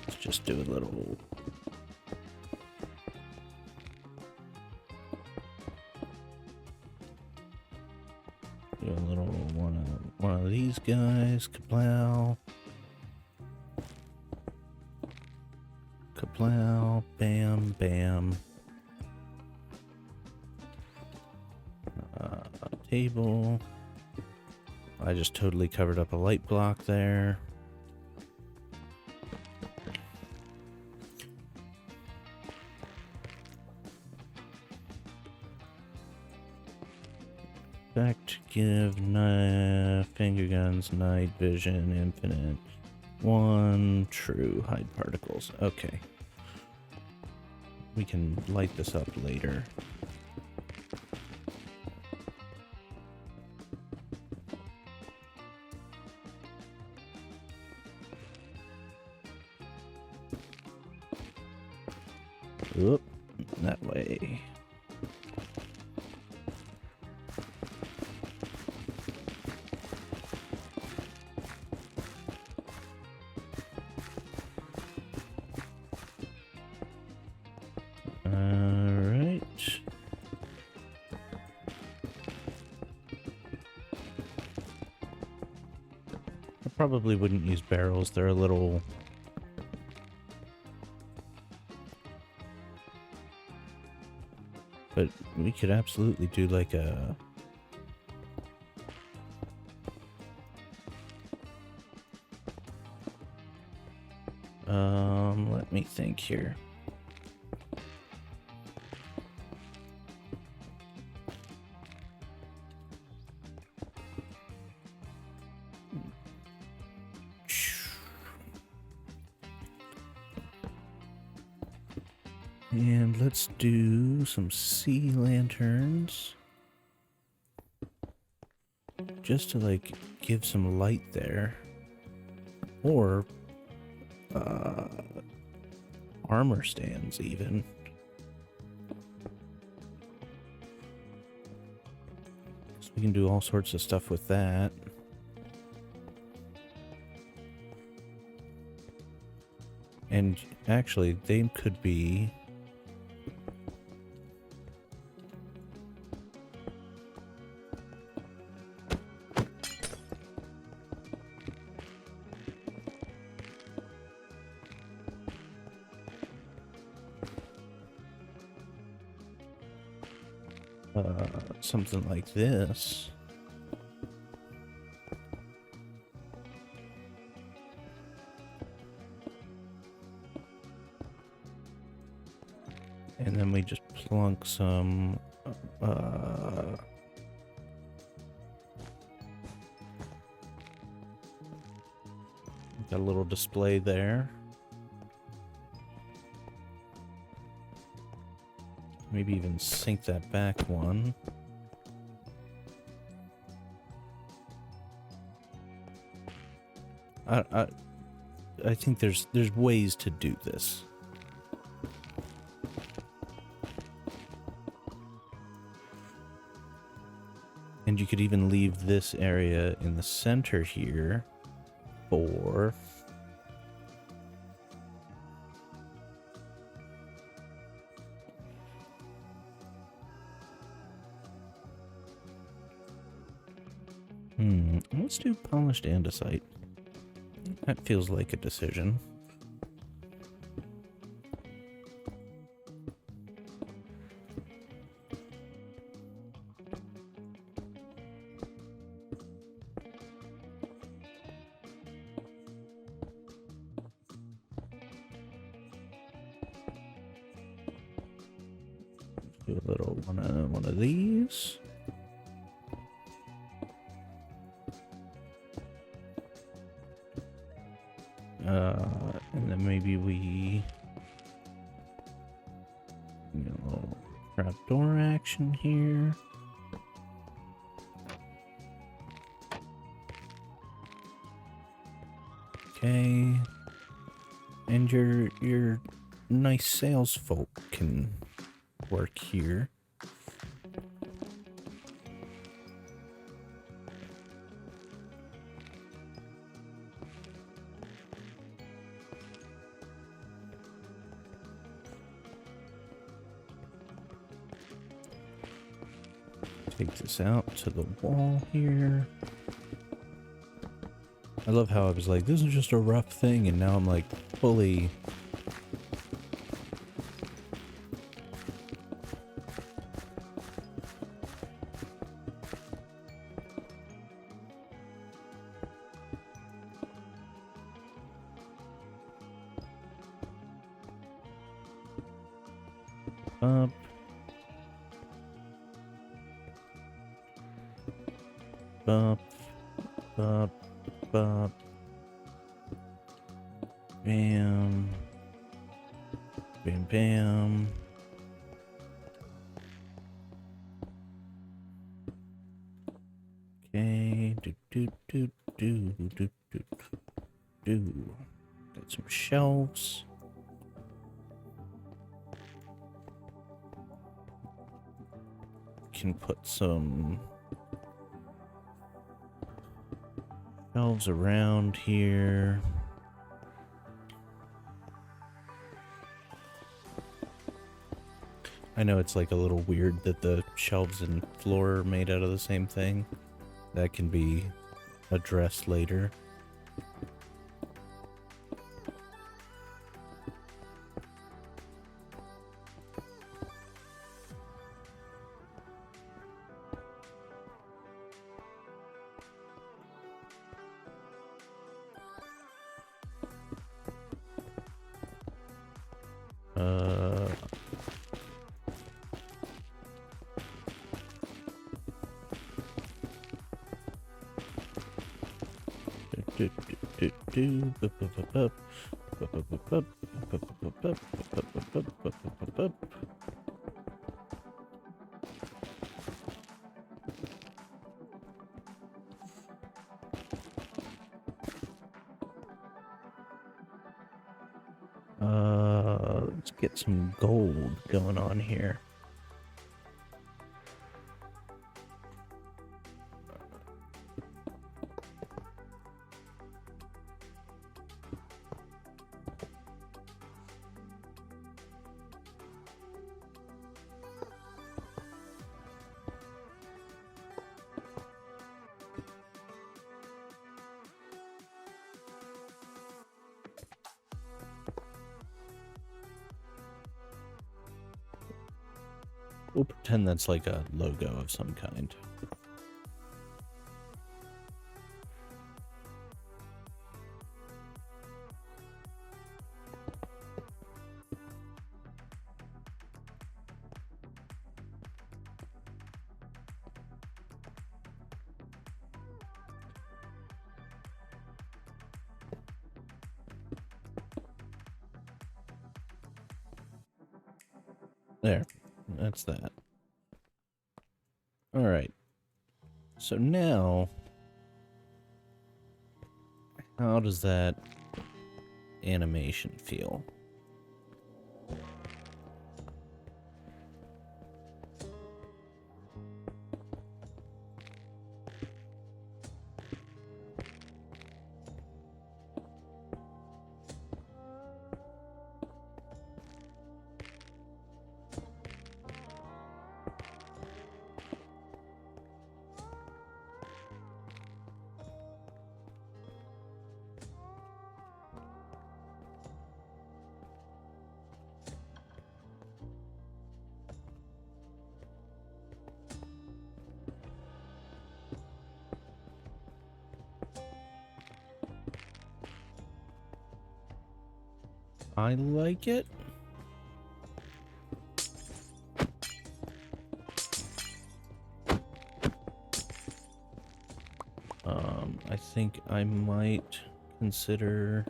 let's just do a little. Do a little one of these guys. Kaplow. Kaplow. Bam, bam. Table. I just totally covered up a light block there. Back to give finger guns, night vision, infinite. 1 true hide particles. Okay. We can light this up later. Oop, that way. Alright. I probably wouldn't use barrels, they're a little... But we could absolutely do like a... let me think here. And let's do some sea lanterns. Just to like give some light there. Or armor stands even. So we can do all sorts of stuff with that. And actually they could be something like this. And then we just plunk some got a little display there. Maybe even sink that back one. I think there's ways to do this. And you could even leave this area in the center here for let's do polished andesite. That feels like a decision. Do a little one of these. And then maybe we, trapdoor action here. Okay. And your nice sales folk can work here. Take this out to the wall here. I love how I was like, this is just a rough thing, and now I'm like fully... up. Up. Up. Up. Bam. Bam, bam. Okay. Do. Got some shelves. Can put some shelves around here. I know it's like a little weird that the shelves and floor are made out of the same thing. That can be addressed later. Let's get some gold going on here. We'll pretend that's like a logo of some kind. There, that's that. All right. So now, how does that animation feel? I like it. I think I might consider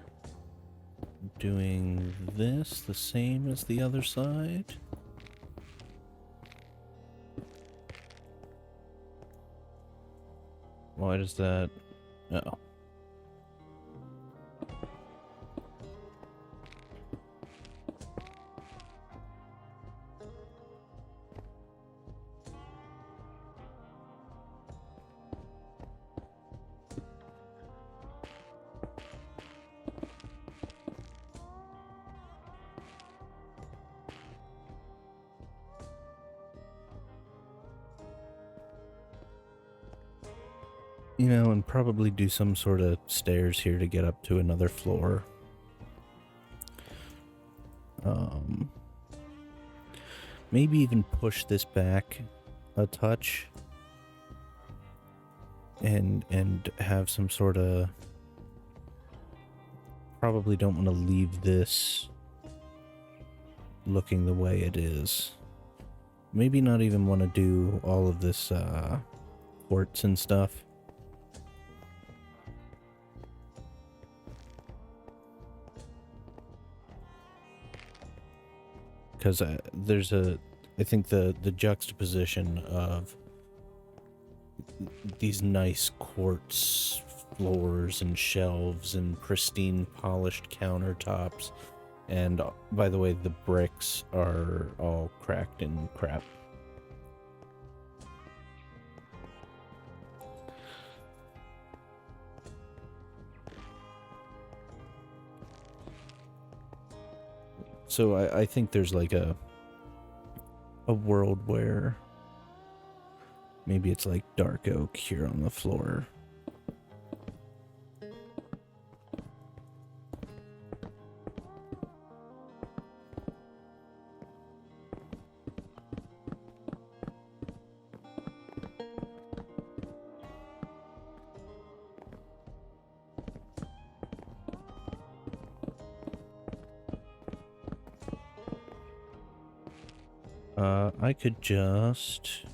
doing this the same as the other side. Why does that... Oh. You know, and probably do some sort of stairs here to get up to another floor. Maybe even push this back a touch and have some sort of... Probably don't want to leave this looking the way it is. Maybe not even want to do all of this quartz and stuff. Because there's I think the juxtaposition of these nice quartz floors and shelves and pristine polished countertops, and by the way, the bricks are all cracked and crap. So I think there's like a world where maybe it's like dark oak here on the floor. I could just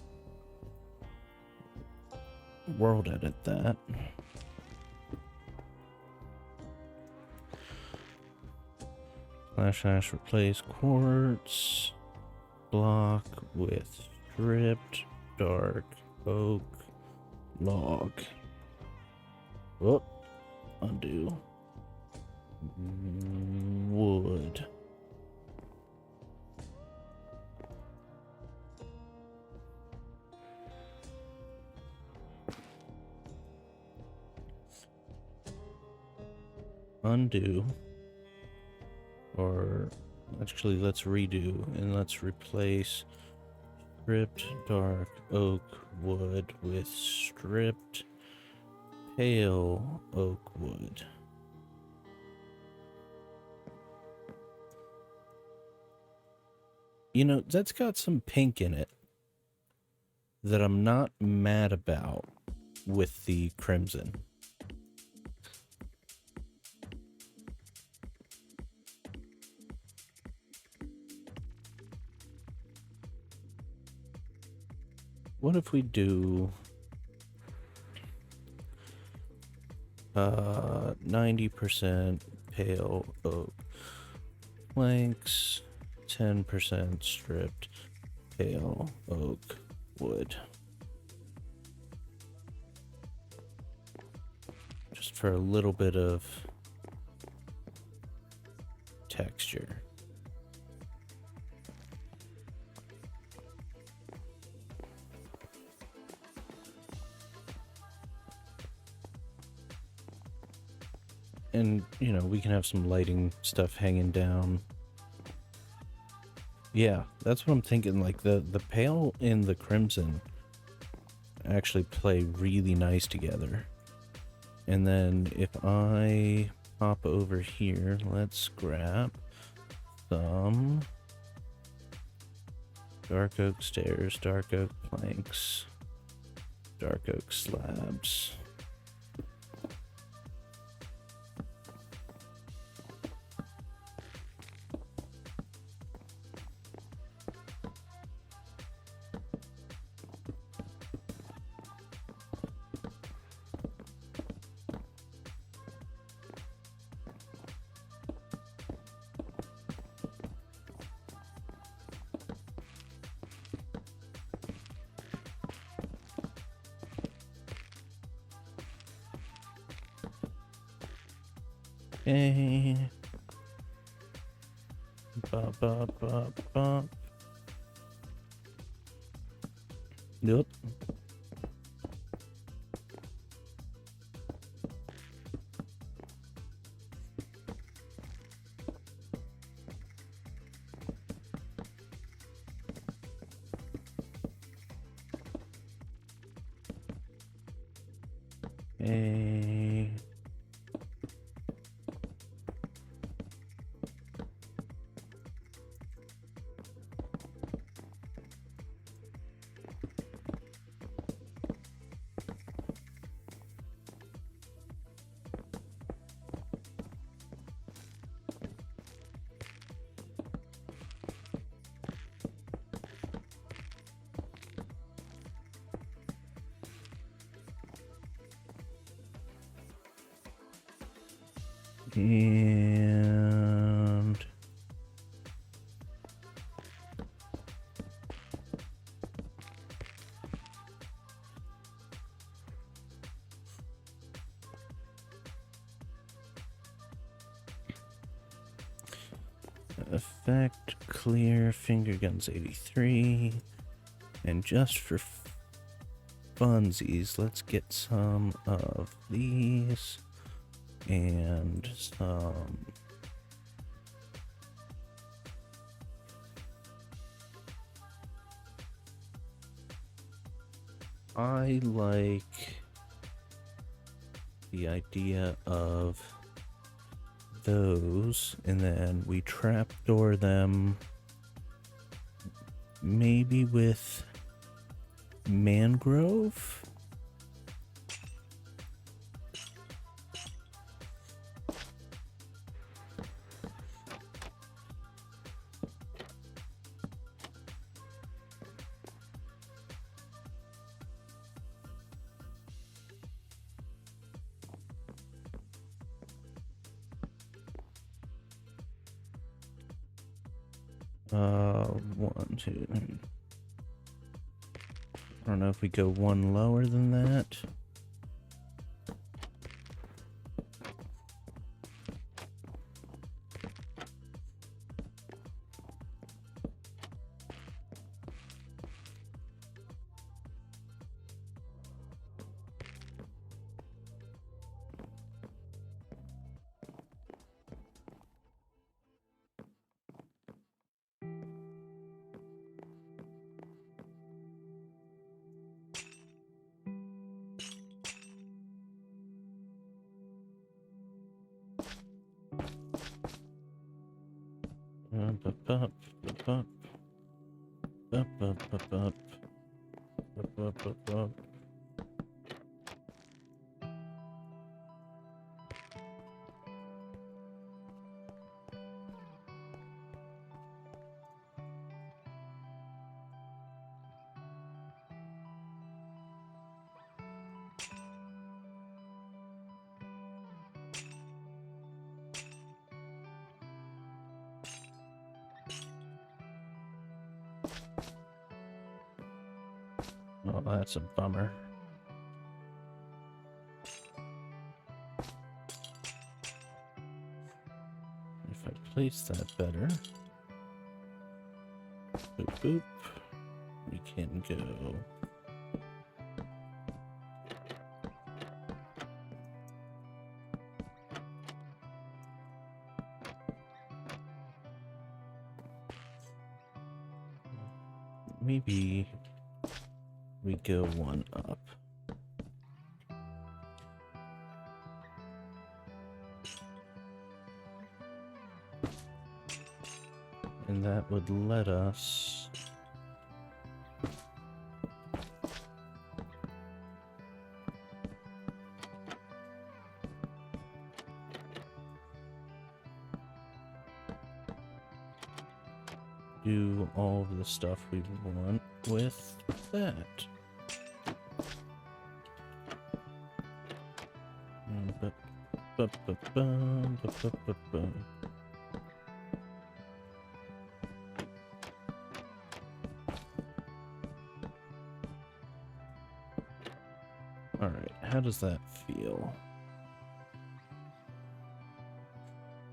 world edit that. / replace quartz block with stripped dark oak log. Oh, undo. Wood. Undo. Or actually, let's redo and let's replace stripped dark oak wood with stripped pale oak wood. You know, that's got some pink in it that I'm not mad about with the crimson. What if we do 90% pale oak planks, 10% stripped pale oak wood? Just for a little bit of texture. And, you know, we can have some lighting stuff hanging down. Yeah, that's what I'm thinking. Like, the pale and the crimson actually play really nice together. And then if I pop over here, let's grab some dark oak stairs, dark oak planks, dark oak slabs. Okay. Bop, bop, bop, bop. Yep. Okay. And effect clear finger guns 83. And just for funsies, let's get some of these and some I like the idea of those, and then we trapdoor them maybe with mangrove. One, two. I don't know if we go one lower than that. Oh, that's a bummer. If I place that better. Boop, boop. We can go. Maybe we go one up. And that would let us do all of the stuff we want with that. Alright, how does that feel?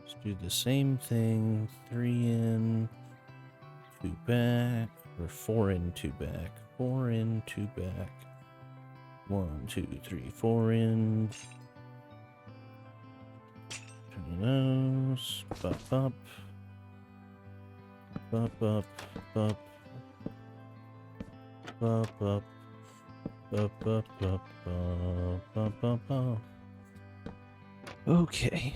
Let's do the same thing. 3 in, 2 back, or 4 in, 2 back. 4 in, 2 back. 1, 2, 3, 4 in. Turn those. Bop, bop. Bop, bop, bop. Bop, bop. Okay.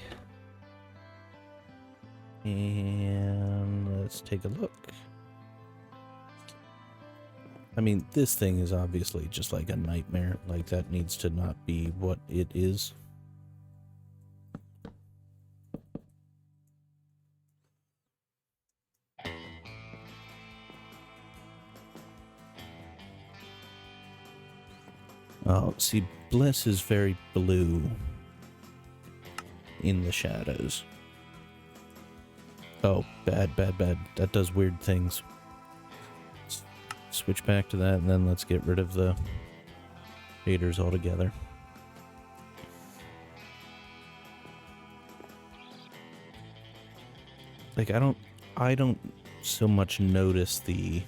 And let's take a look. I mean, this thing is obviously just like a nightmare. Like, that needs to not be what it is. Oh, see, Bliss is very blue in the shadows. Oh, bad, bad, bad. That does weird things. Switch back to that, and then let's get rid of the shaders altogether. Like, I don't so much notice the...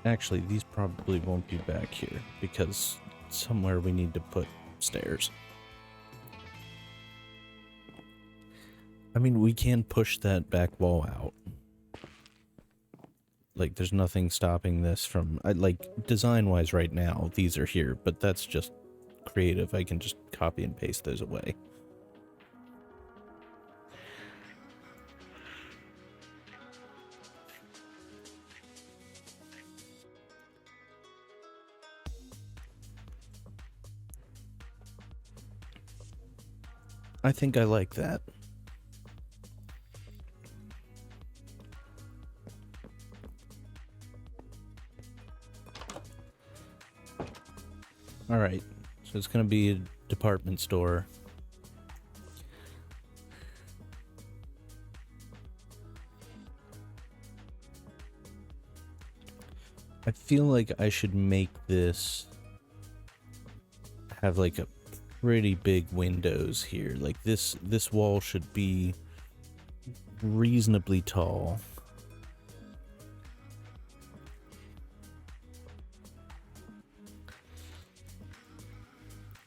Actually, these probably won't be back here, because somewhere we need to put stairs. I mean, we can push that back wall out. Like, there's nothing stopping this from... like, design-wise right now, these are here, but that's just creative. I can just copy and paste those away. I think I like that. Alright, so it's gonna be a department store. I feel like I should make this have like a pretty big windows here. Like this wall should be reasonably tall.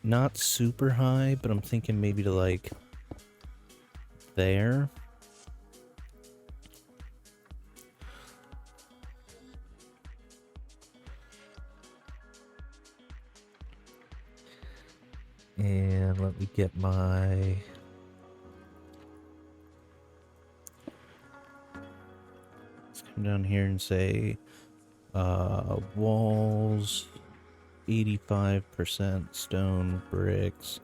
Not super high, but I'm thinking maybe to like there. And let me get my... Let's come down here and say walls 85% stone bricks,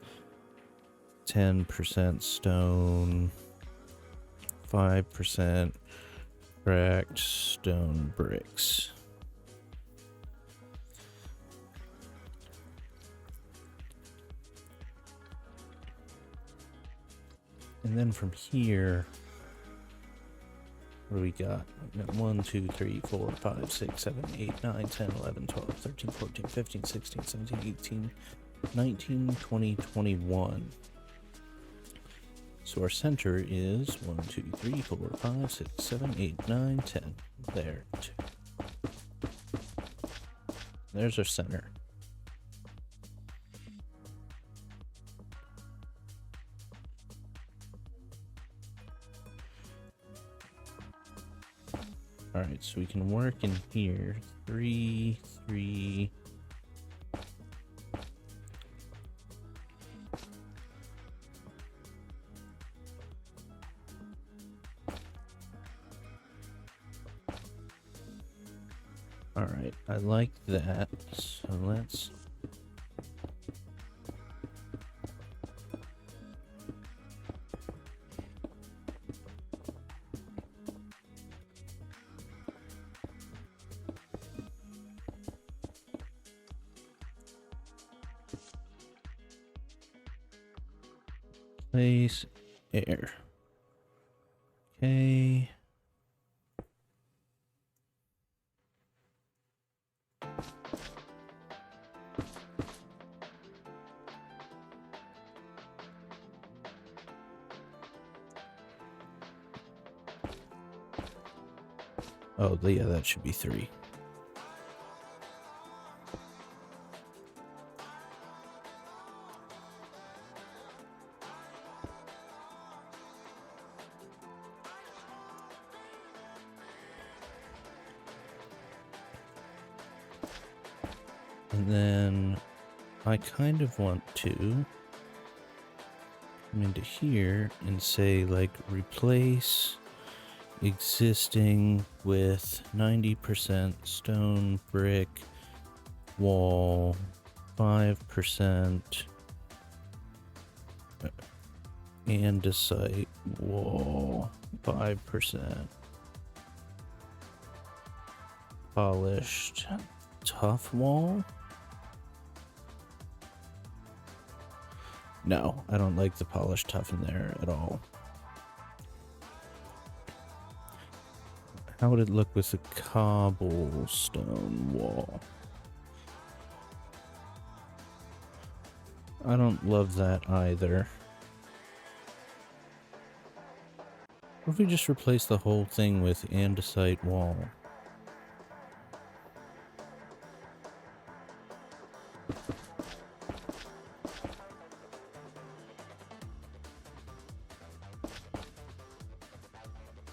10% stone, 5% cracked stone bricks. And then from here, what do we got? We got 1, 2, 3, 4, 5, 6, 7, 8, 9, 10, 11, 12, 13, 14, 15, 16, 17, 18, 19, 20, 21. So our center is 1, 2, 3, 4, 5, 6, 7, 8, 9, 10. There. There's our center. Alright, so we can work in here. 3, 3. Alright, I like that. So let's... place air. Okay. Oh, yeah, that should be 3. And then I kind of want to come into here and say, like, replace existing with 90% stone, brick, wall, 5% andesite, wall, 5% polished, tough wall. No, I don't like the polished tough in there at all. How would it look with the cobblestone wall? I don't love that either. What if we just replace the whole thing with andesite wall?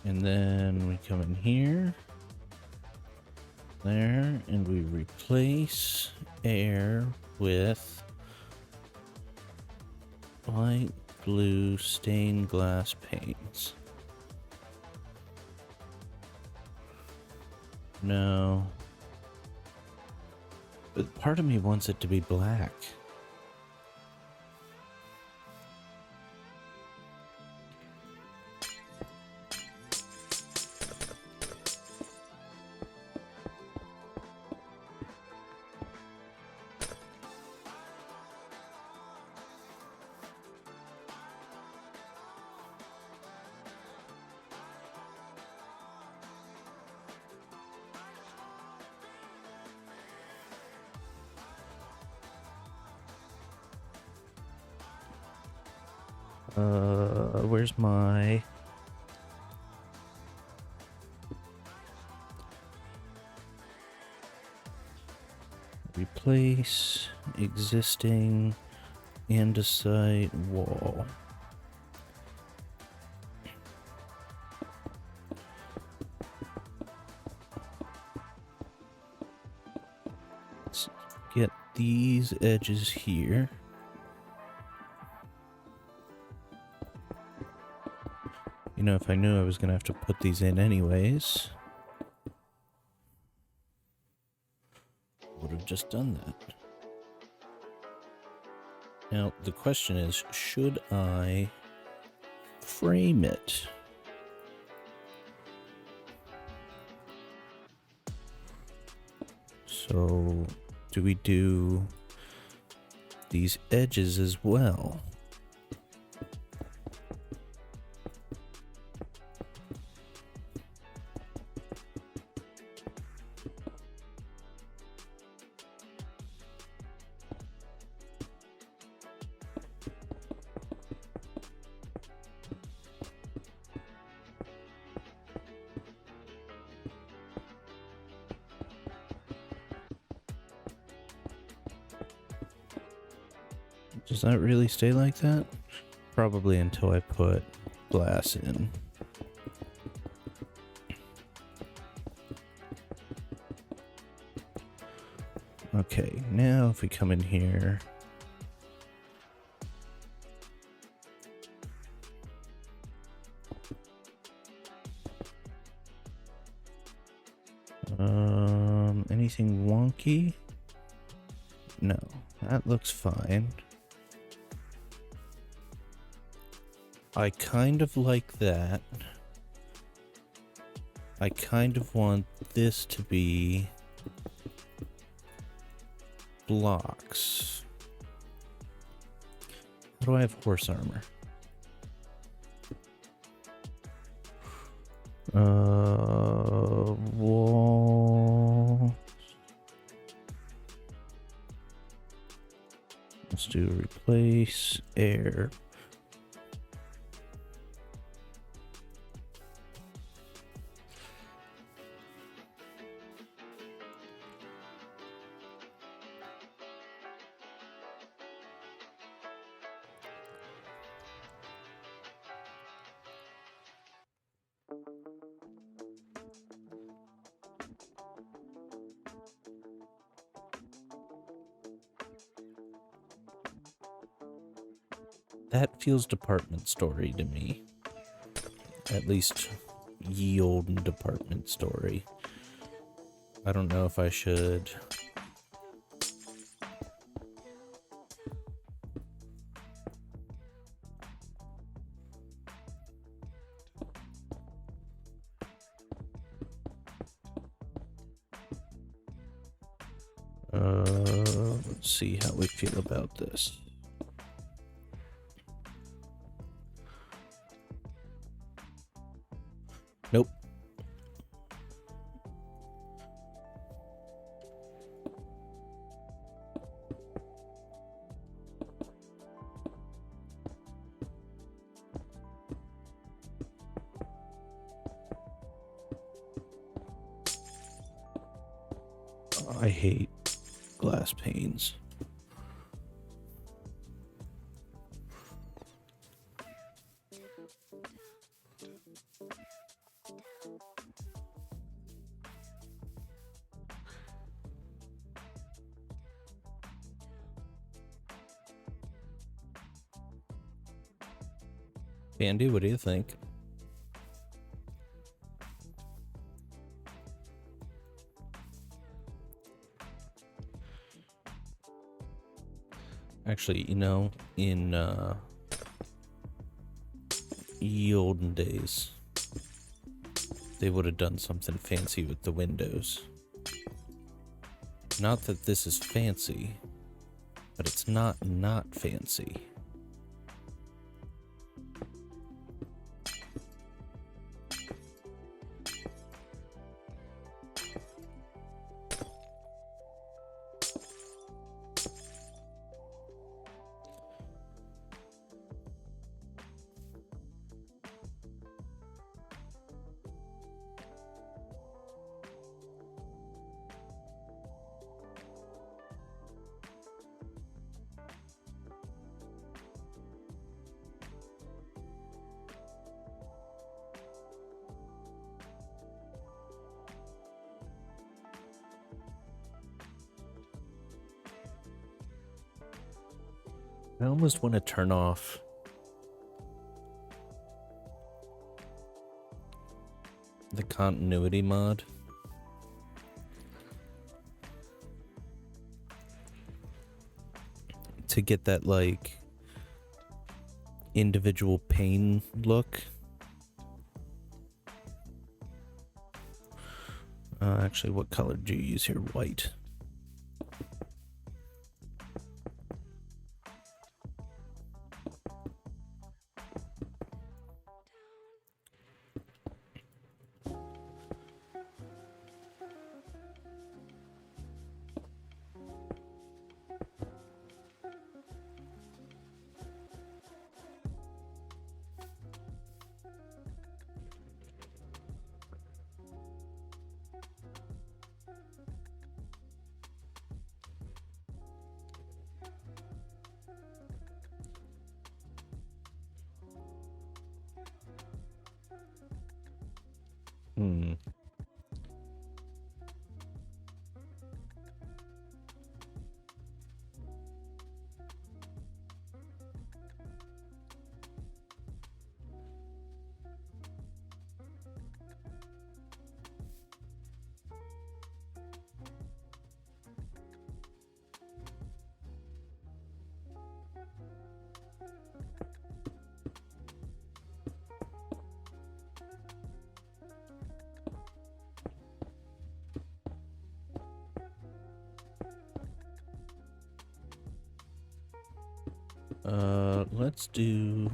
And then we come in here, there, and we replace air with light blue stained glass paints. No. But part of me wants it to be black. Where's my... Replace existing andesite wall. Let's get these edges here. You know, if I knew I was gonna have to put these in anyways, would have just done that. Now, the question is, should I frame it? So, do we do these edges as well? Does that really stay like that? Probably until I put glass in. Okay, now if we come in here, Anything wonky? No, that looks fine. I kind of like that. I kind of want this to be blocks. How do I have horse armor? Wall. Let's do replace air. That feels department story to me. At least ye olden department story. I don't know if I should. Let's see how we feel about this. Nope. I hate glass panes. Andy, what do you think? Actually, you know, in ye olden days, they would have done something fancy with the windows. Not that this is fancy, but it's not fancy. I almost want to turn off the continuity mod. To get that, like, individual pane look. Actually, what color do you use here? White. Hmm. Let's do...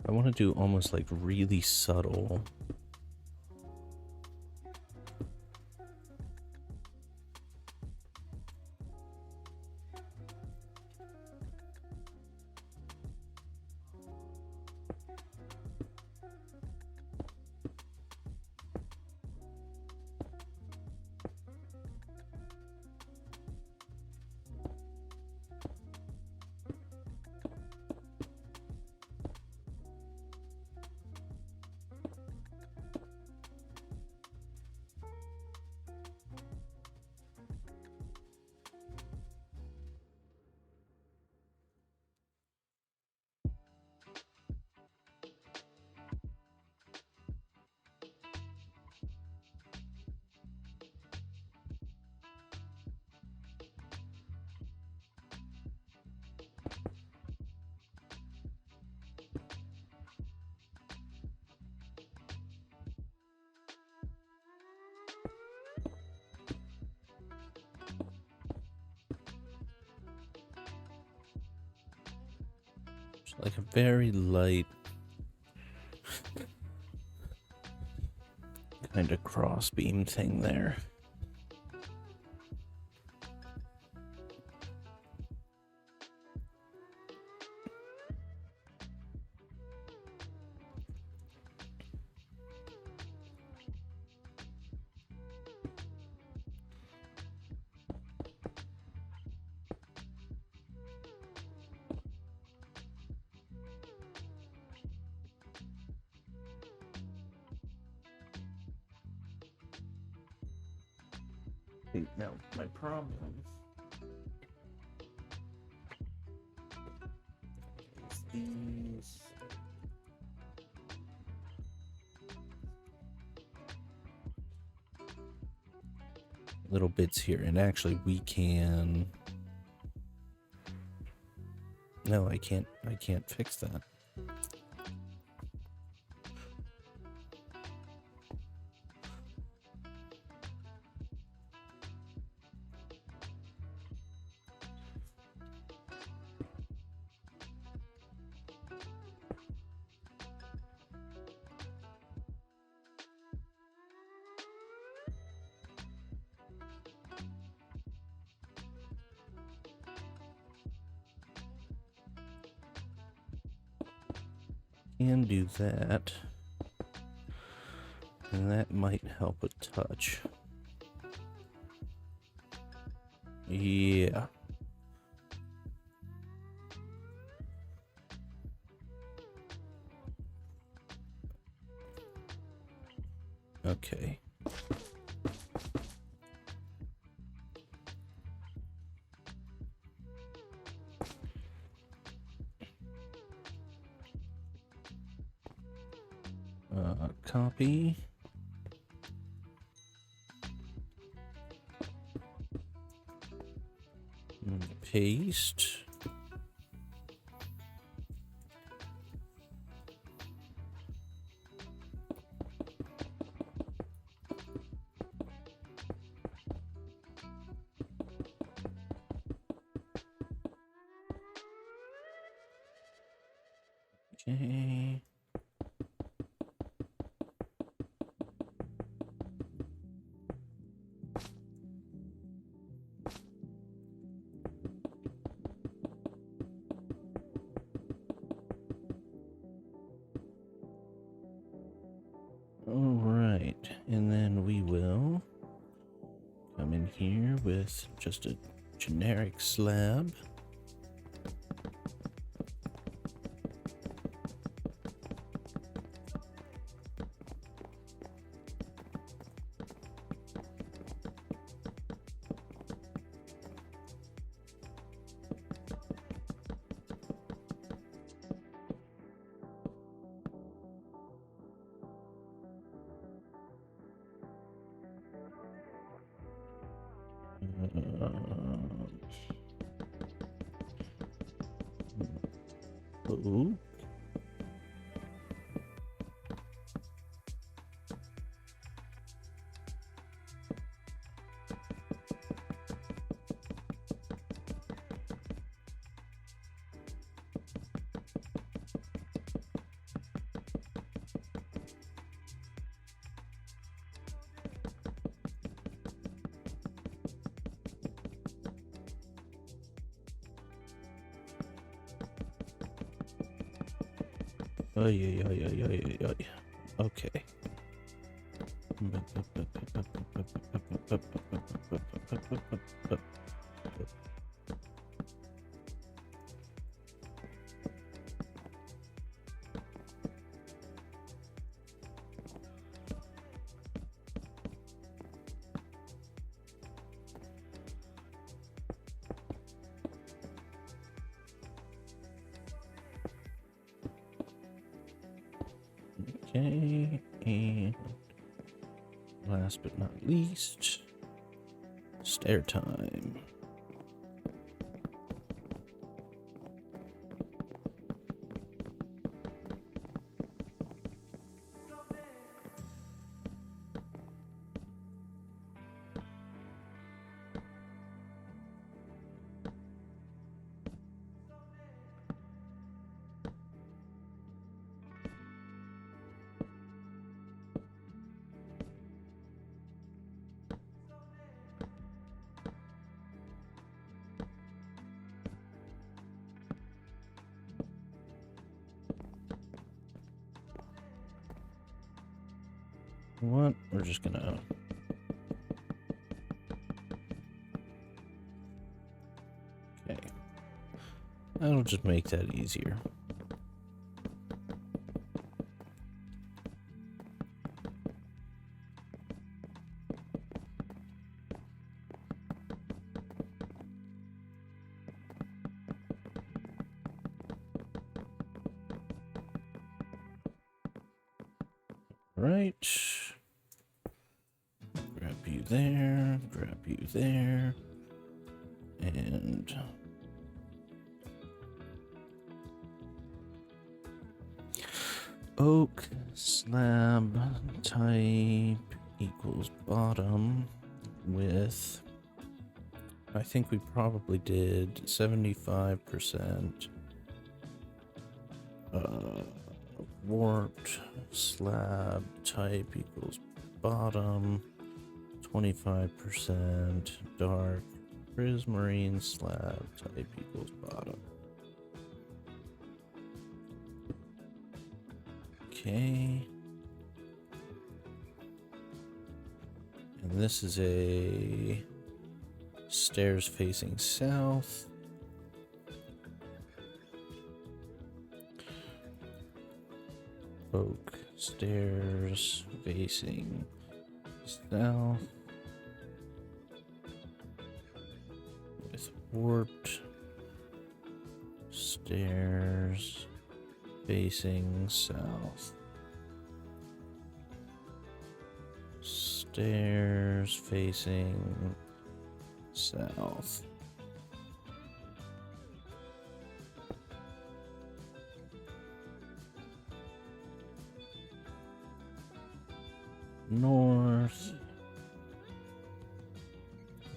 I want to do almost like really subtle. Like a very light kind of cross beam thing there. Now, my problem is these little bits here, and actually we can... No, I can't fix that. Can do that, and that might help a touch. Yeah. Okay. Copy. Paste. Okay. All right, and then we will come in here with just a generic slab. Ooh. Oy, oy, oy, oy, oy, oy. Okay. Okay, and last but not least, stair time. What? We're just gonna... Okay. That'll just make that easier. Right. Grab you there, grab you there, and oak slab type equals bottom with, I think we probably did 75% warped slab type equals bottom, 25% dark prismarine slab type equals bottom. Okay. And this is a stairs facing south. Oak stairs facing south with warped stairs facing south. Stairs facing south. North.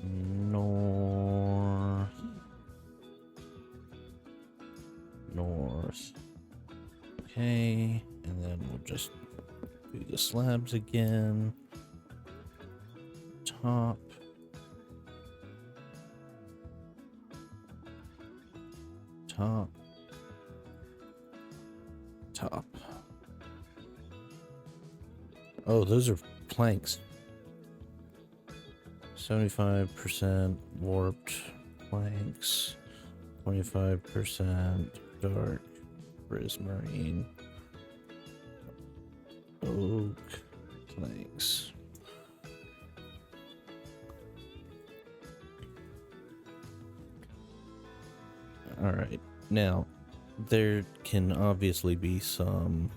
North. North. Okay, and then we'll just do the slabs again. Top. Top. Top. Oh, those are planks. 75% warped planks. 25% dark prismarine oak planks. All right. Now, there can obviously be some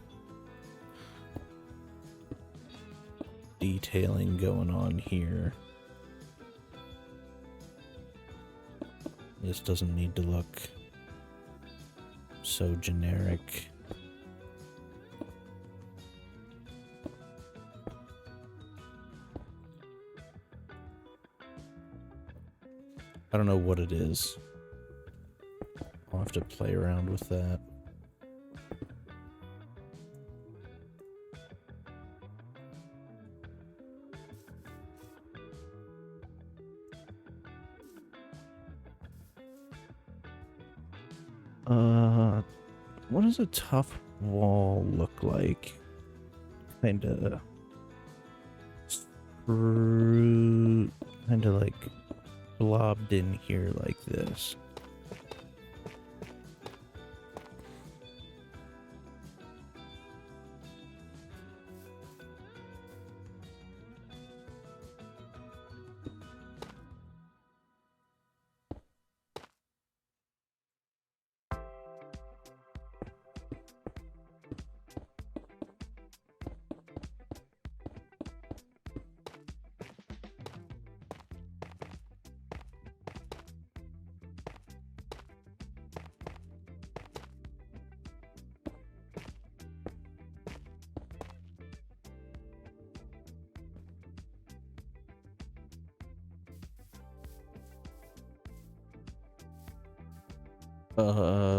detailing going on here. This doesn't need to look so generic. I don't know what it is. I'll have to play around with that. What does a tough wall look like? Kinda like blobbed in here like this.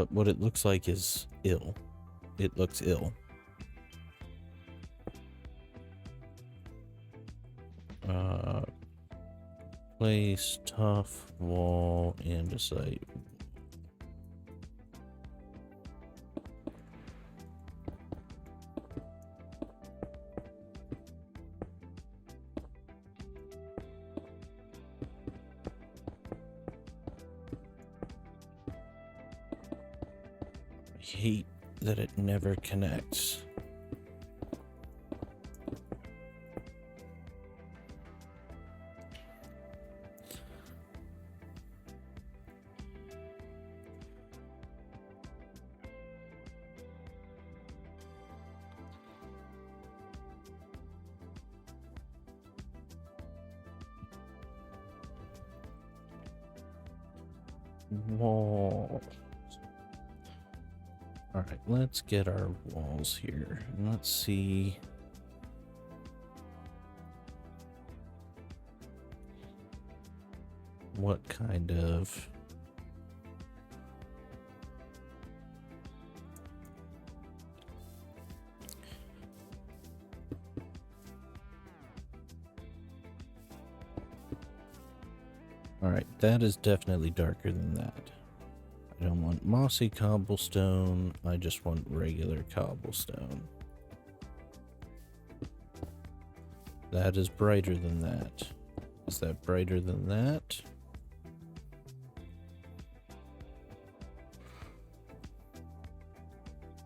What it looks like is ill. It looks ill. Place tough wall andesite. I hate that it never connects. Walls. All right, let's get our walls here. And let's see. What kind of... Alright, that is definitely darker than that. I don't want mossy cobblestone, I just want regular cobblestone. That is brighter than that. Is that brighter than that?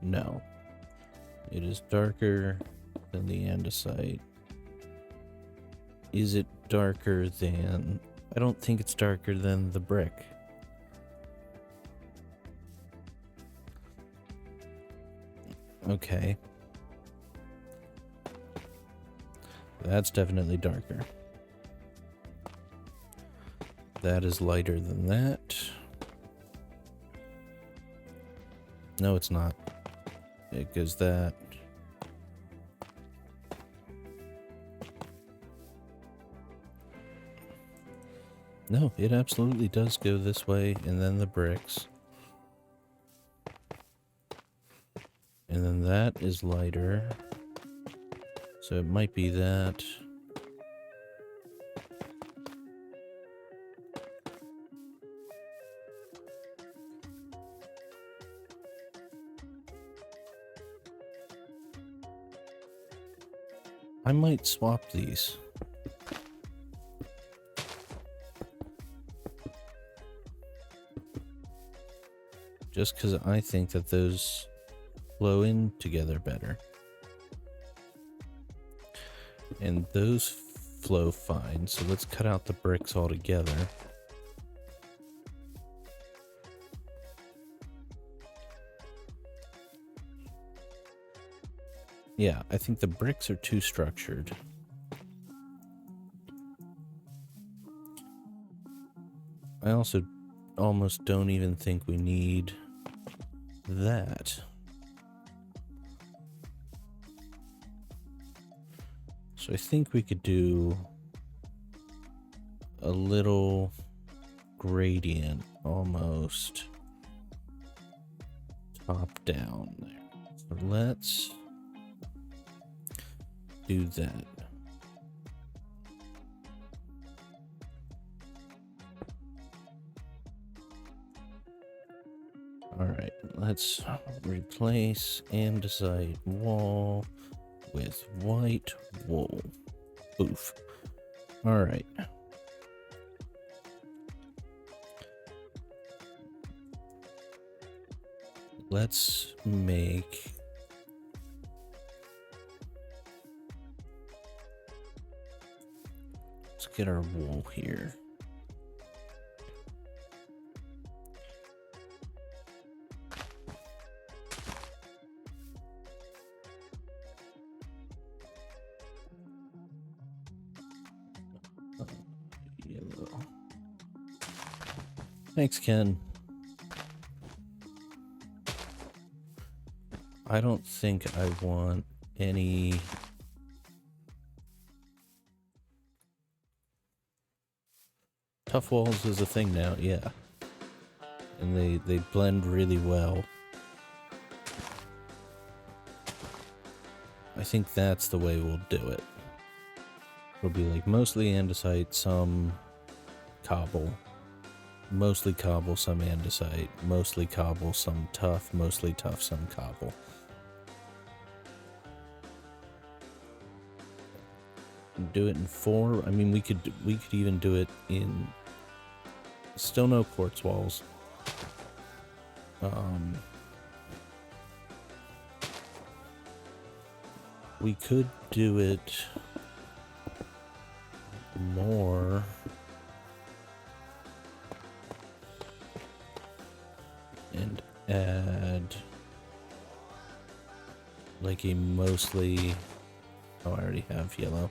No. It is darker than the andesite. Is it darker than... I don't think it's darker than the brick. Okay. That's definitely darker. That is lighter than that. No, it's not. It goes that. No, it absolutely does go this way, and then the bricks. And then that is lighter. So it might be that. I might swap these. Just because I think that those flow in together better. And those flow fine, so let's cut out the bricks altogether. Yeah, I think the bricks are too structured. I also almost don't even think we need that. So I think we could do a little gradient almost top down there. So let's do that. Alright, let's replace andesite wall with white wool. Oof. Alright. Let's make let's get our wool here. Yellow. Thanks, Ken. I don't think I want any tough walls is a thing now, yeah. And they blend really well. I think that's the way we'll do it. It'll be like mostly andesite, some cobble. Mostly cobble, some andesite. Mostly cobble, some tough. Mostly tough, some cobble. Do it in 4. I mean, we could even do it in still no quartz walls. We could do it more and add like a mostly, oh, I already have yellow.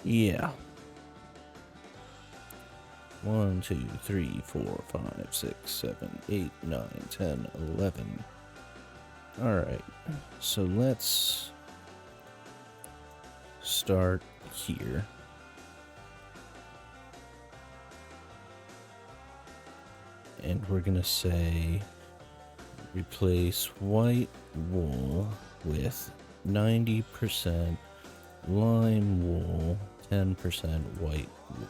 Yeah. 1, 2, 3, 4, 5, 6, 7, 8, 9, 10, 11. Alright, so let's start here. And we're gonna say replace white wool with 90% lime wool, 10% white wool.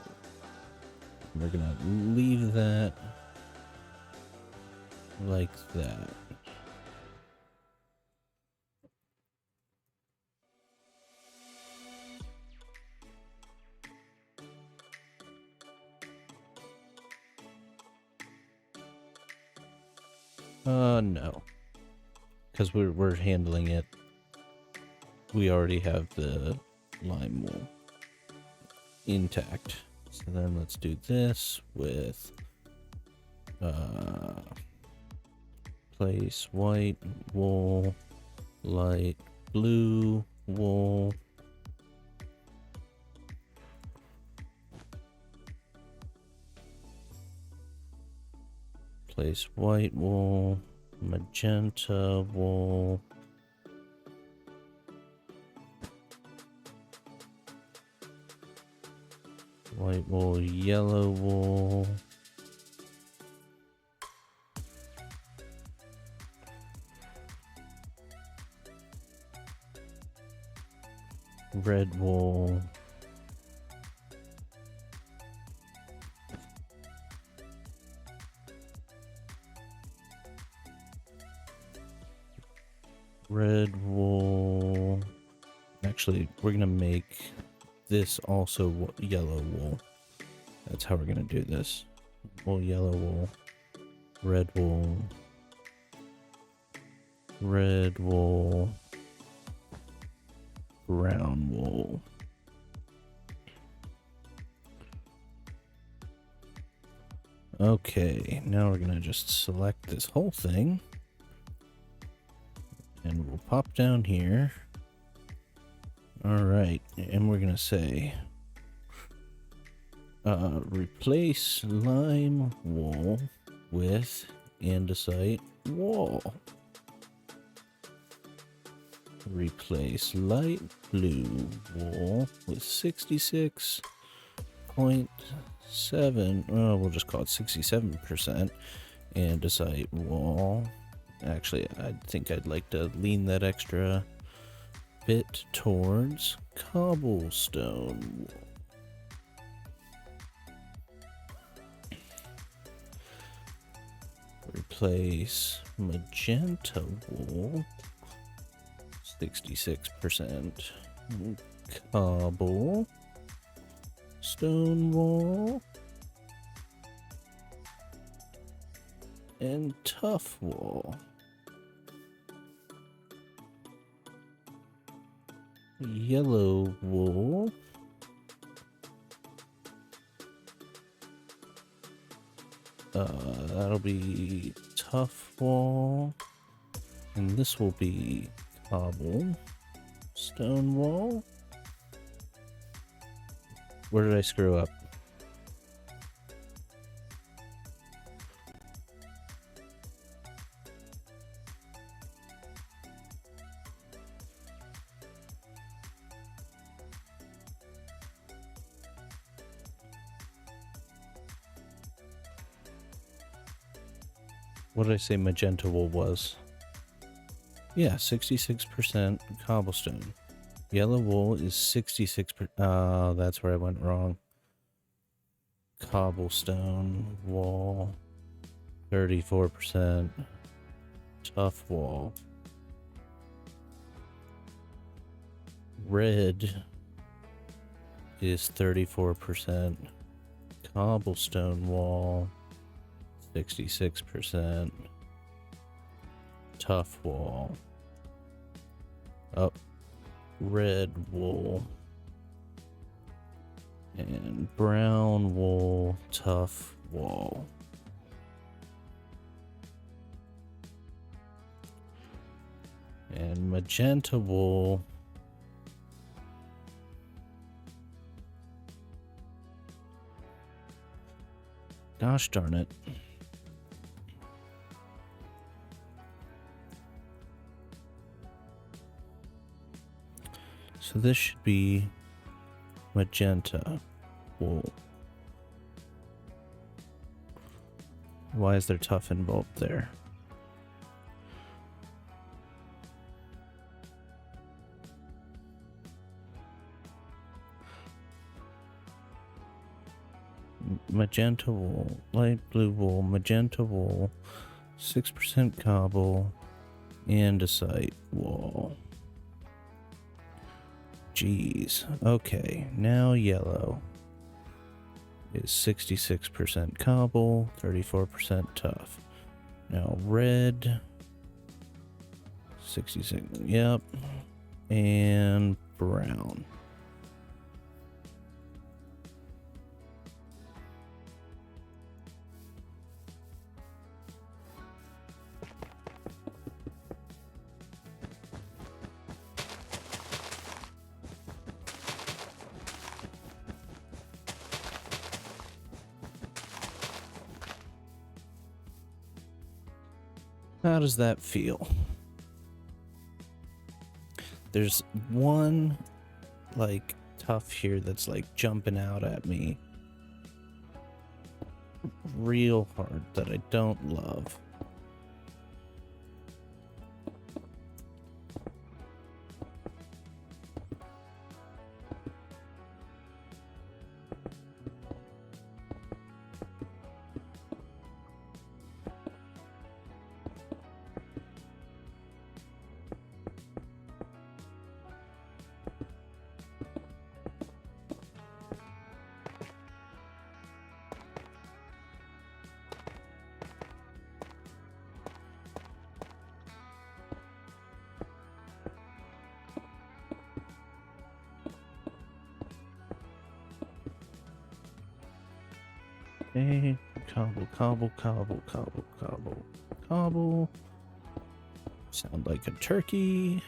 We're gonna leave that like that. No. Because we're handling it. We already have the lime wool intact. So then let's do this with place white wool, light blue wool, place white wool, magenta wool, white wool, yellow wool, red wool, red wool. Actually, we're gonna make this also yellow wool. That's how we're gonna do this. Wool, yellow wool, red wool, red wool, brown wool. Okay, now we're gonna just select this whole thing. And we'll pop down here. Alright, and we're gonna say replace lime wall with andesite wall. Replace light blue wall with 66.7, we'll just call it 67% andesite wall. Actually, I think I'd like to lean that extra bit towards cobblestone wall. Replace magenta wool, 66% cobble stone wall, and tough wall. Yellow wool, that'll be tough wall, and this will be cobble stone wall. Where did I screw up? What did I say magenta wool was? Yeah, 66% cobblestone. Yellow wool is 66%. Oh, that's where I went wrong. Cobblestone wall, 34%. Tough wall. Red is 34%. Cobblestone wall, 66%. Tough wall. Oh, red wool. And brown wool, tough wall. And magenta wool. Gosh darn it. So this should be magenta wool. Why is there tough involved there? Magenta wool, light blue wool, magenta wool, 6% cobble, andesite wool. Jeez. Okay, now yellow is 66% cobble, 34% tough. Now red, 66, yep, and brown. How does that feel? There's one, like, tough here that's, like, jumping out at me real hard that I don't love. Okay, Cobble, cobble, cobble, cobble, cobble, cobble. Sound like a turkey.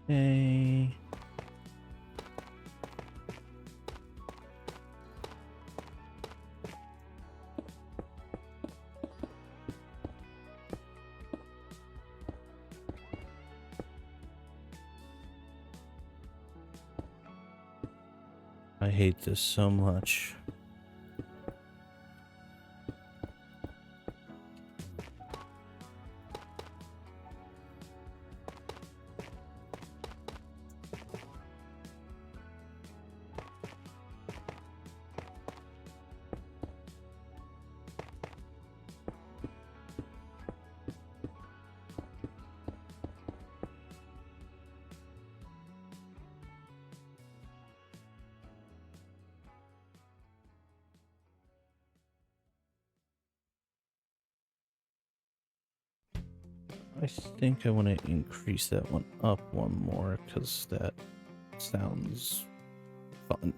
Okay. I hate this so much. I think I want to increase that one up one more because that sounds fun.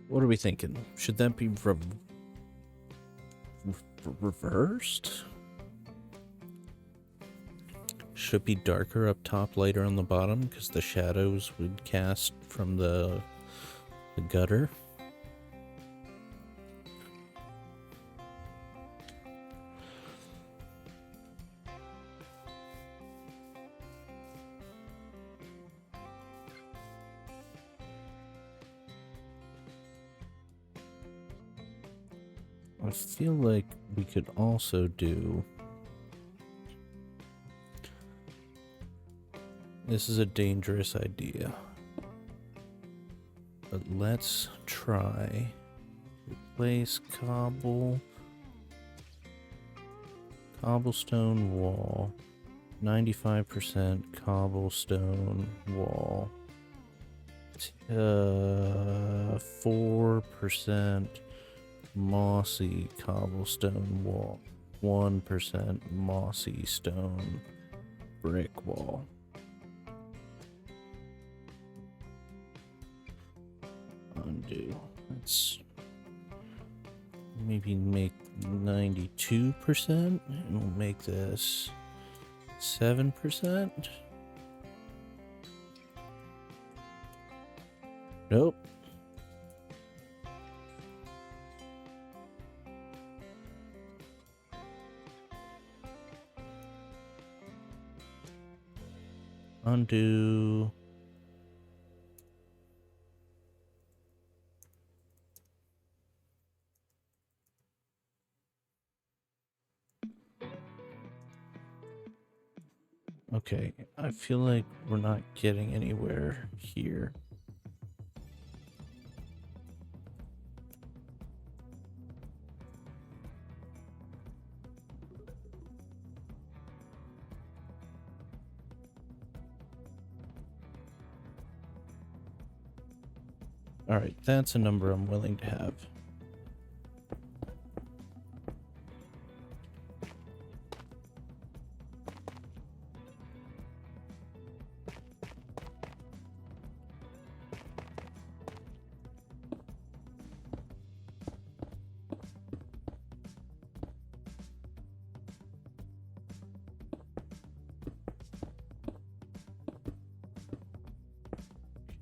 What are we thinking? Should that be reversed? Should be darker up top, lighter on the bottom, because the shadows would cast from the gutter. I feel like we could also do... This is a dangerous idea. But let's try... Replace cobblestone wall. 95% cobblestone wall. 4% mossy cobblestone wall. 1% mossy stone brick wall. Undo. Let's maybe make 92%, and we'll make this 7%. Nope. Undo. Okay, I feel like we're not getting anywhere here. Alright, that's a number I'm willing to have.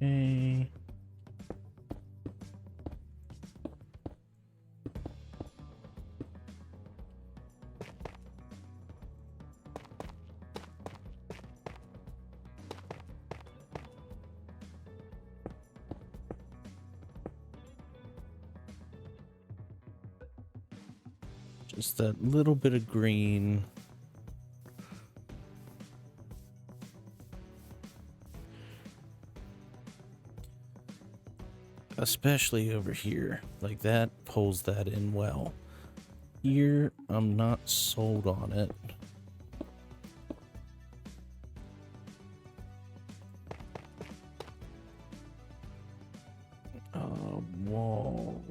Okay. Just that little bit of green. Especially over here. Like that pulls that in well. here, I'm not sold on it. Wall.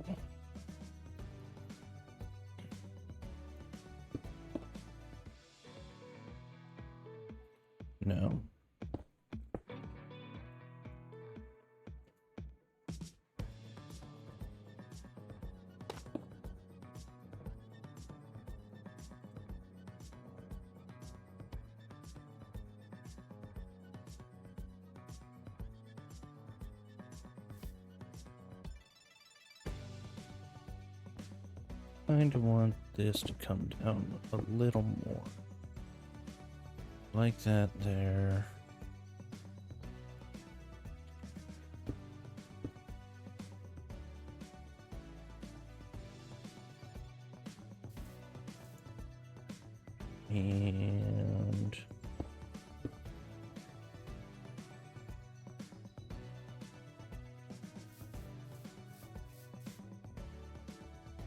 No. Kind of want this to come down a little more. Like that there. And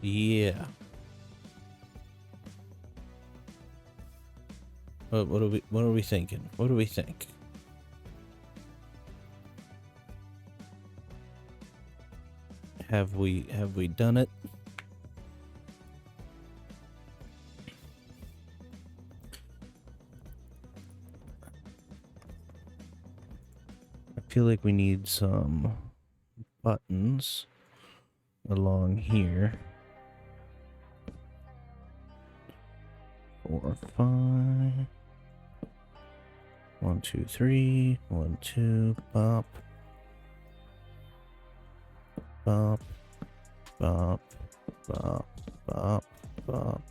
yeah. What are we thinking? What do we think? Have we done it? I feel like we need some buttons along here. 4, 5. 1, 2, 3. 1, 2. Bop. Bop. Bop. Bop. Bop. Bop.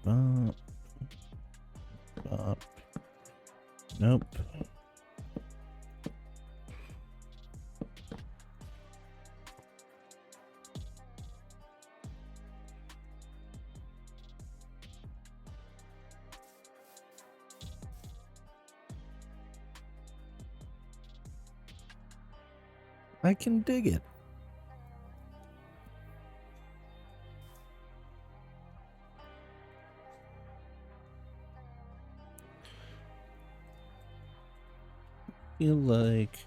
Bop. Bop. Nope. I can dig it. Feel like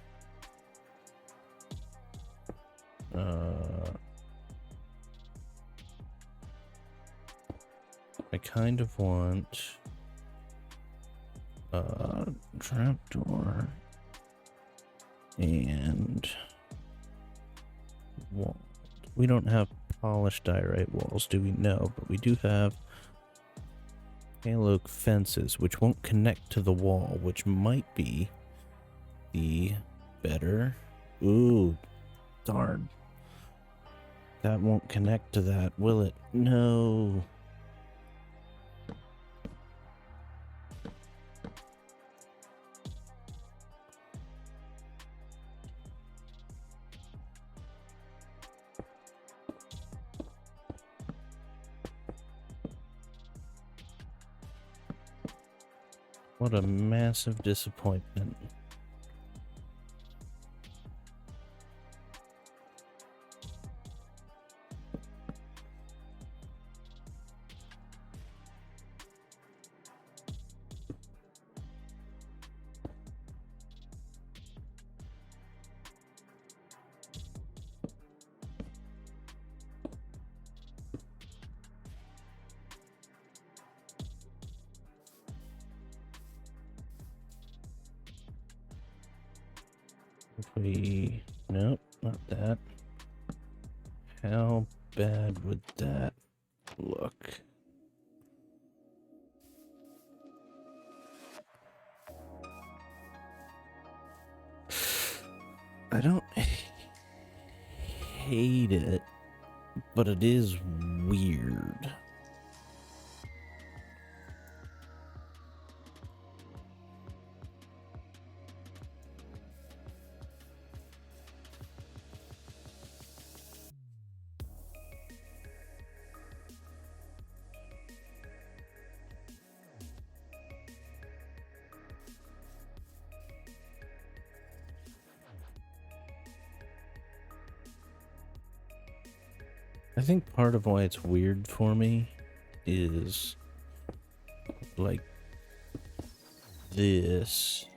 I kind of want trapdoor and wall. We don't have polished diorite walls, do we? No, but we do have halo fences, which won't connect to the wall, which might be the better. Ooh, darn. That won't connect to that, will it? No. What a massive disappointment. Nope, not that. How bad would that look? I don't hate it, but it is weird. I think part of why it's weird for me is like this.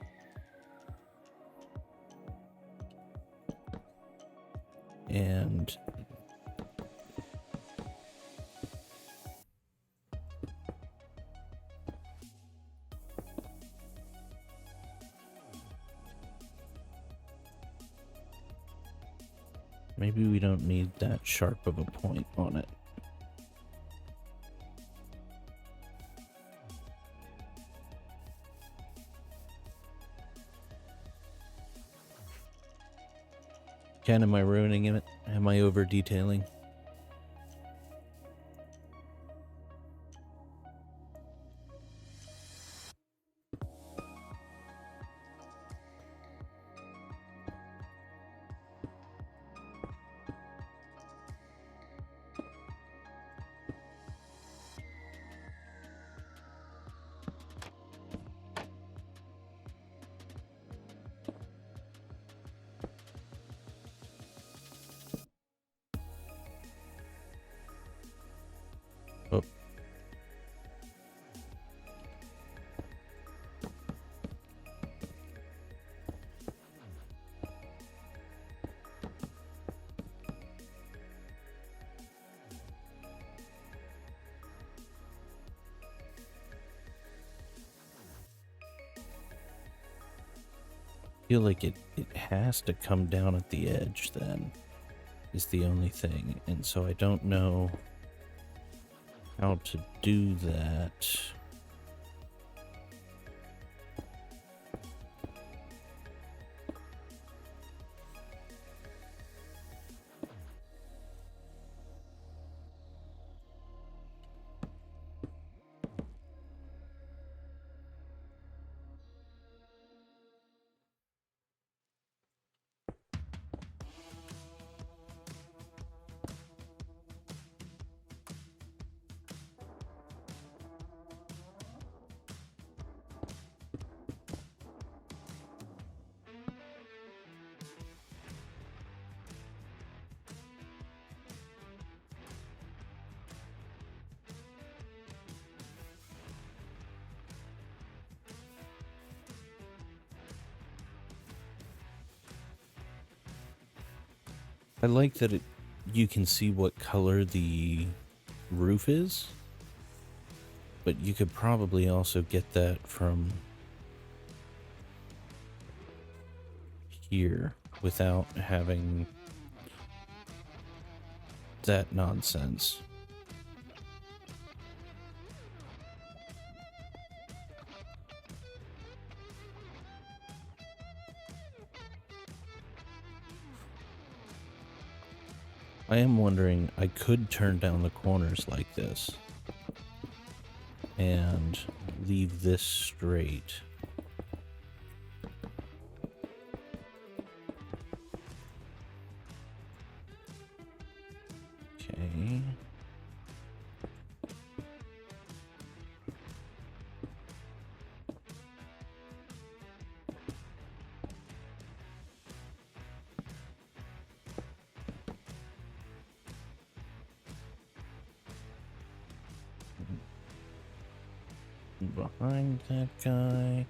And maybe we don't need that sharp of a point on it. Ken, am I ruining it? Am I over detailing? Oh. Feel like it has to come down at the edge then, is the only thing. And so I don't know how to do that. I like that you can see what color the roof is, but you could probably also get that from here without having that nonsense. I am wondering, I could turn down the corners like this and leave this straight. Okay. Behind that guy.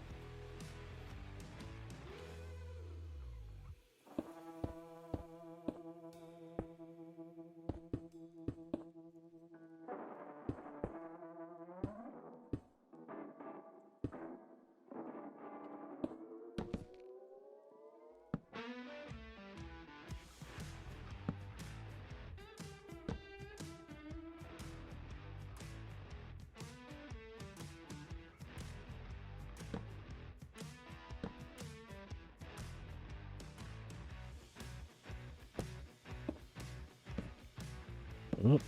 Oop.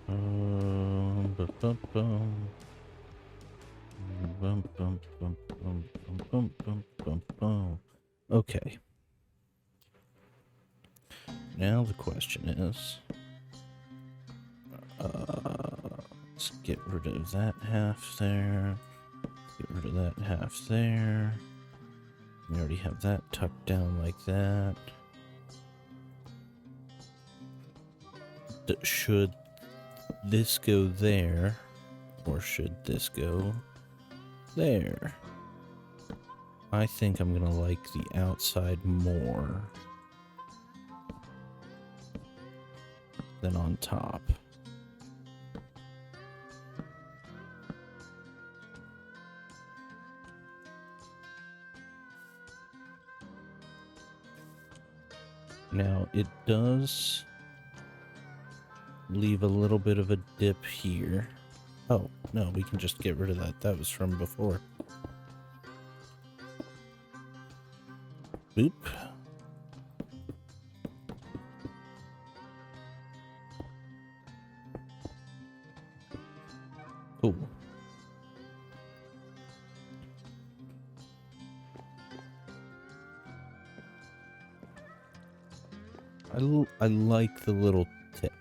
Bum, bum, bum. Bum, bum, bum, bum, bum, bum, bum, bum. Okay. Now the question is, let's get rid of that half there. Get rid of that half there. We already have that tucked down like that. Should this go there, or should this go there? I think I'm gonna like the outside more than on top. Now, it does leave a little bit of a dip here. Oh, no, we can just get rid of that. That was from before. Boop. Cool. I like the little tip.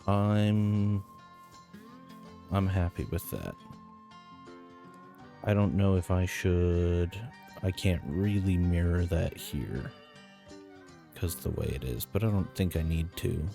I'm happy with that. I don't know if I should. I can't really mirror that here because the way it is, but I don't think I need to.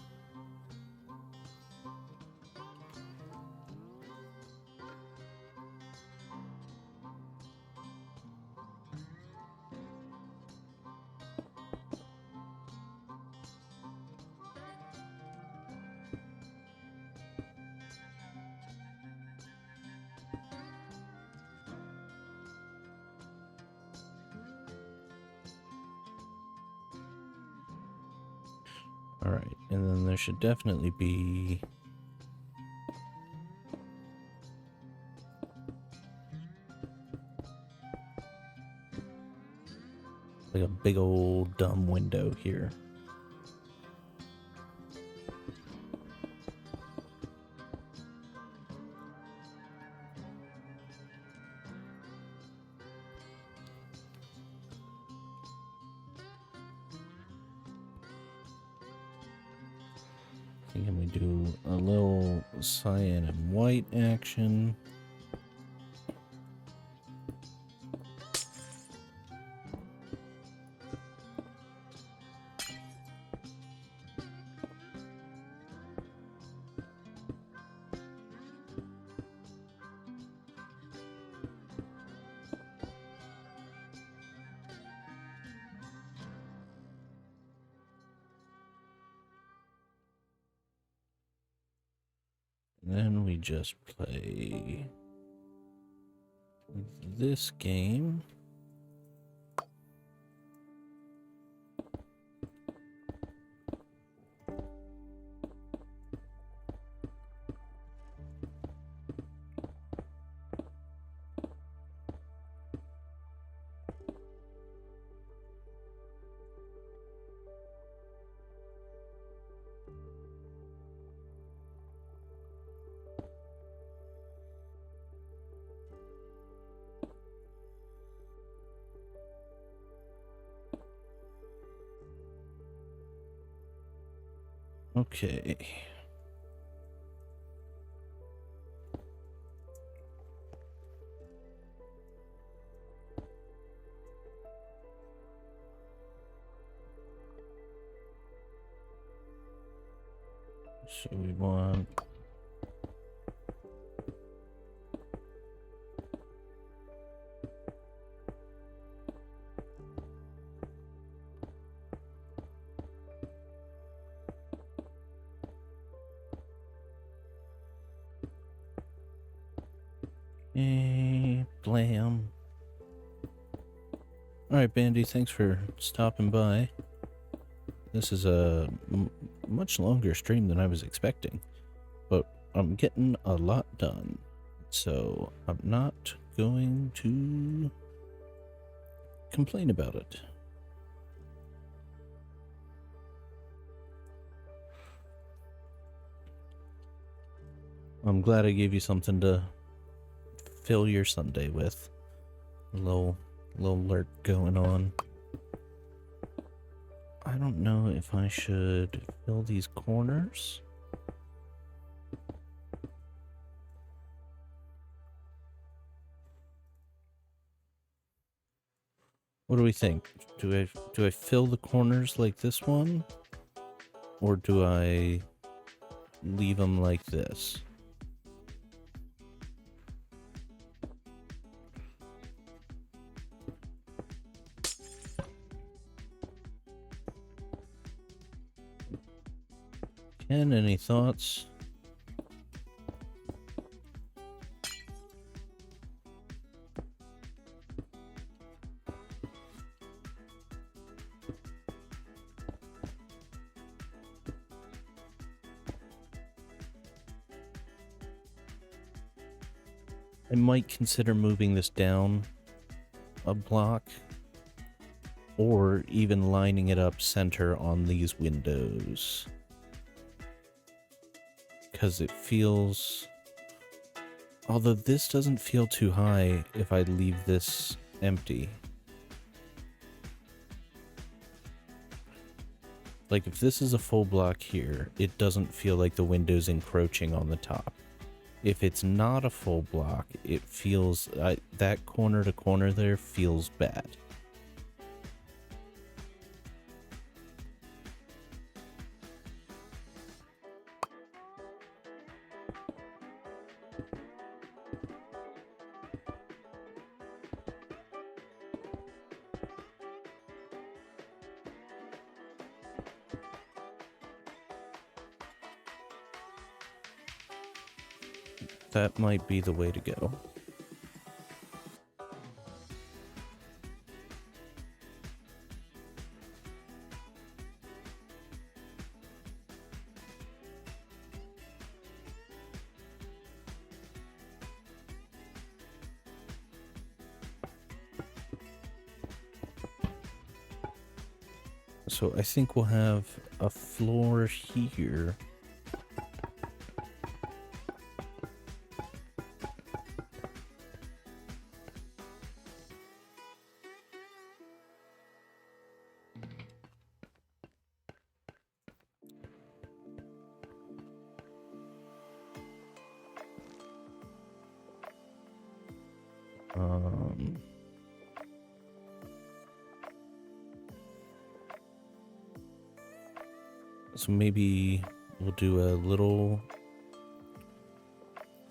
Alright, and then there should definitely be like a big old dumb window here. I think I'm gonna do a little cyan and white action. Then we just play this game. Okay. So we want blam. Alright, Bandy, thanks for stopping by. This is a much longer stream than I was expecting, but I'm getting a lot done, so I'm not going to complain about it. I'm glad I gave you something to fill your Sunday with. A little lurk going on. I don't know if I should fill these corners. What do we think? Do I fill the corners like this one? Or do I leave them like this? Ken, any thoughts? I might consider moving this down a block, or even lining it up center on these windows. Because it feels... Although this doesn't feel too high if I leave this empty. Like, if this is a full block here, it doesn't feel like the window's encroaching on the top. If it's not a full block, it feels... that corner to corner there feels bad. That might be the way to go. So I think we'll have a floor here. So maybe we'll do a little,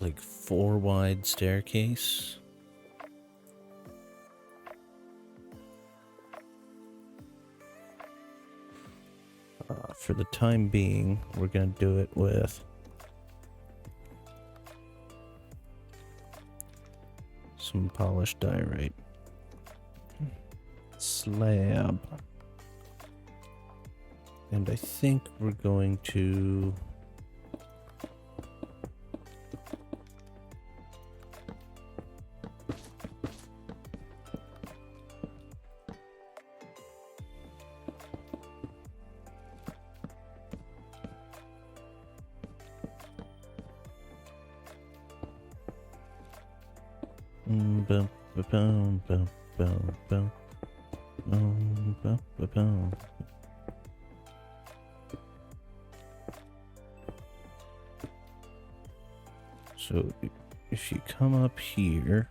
like, 4 wide staircase. For the time being, we're gonna do it with some polished diorite. Slab. And I think we're going to... Bum, ba-bum, bum, bum, bum. Bum, ba-bum. So if you come up here,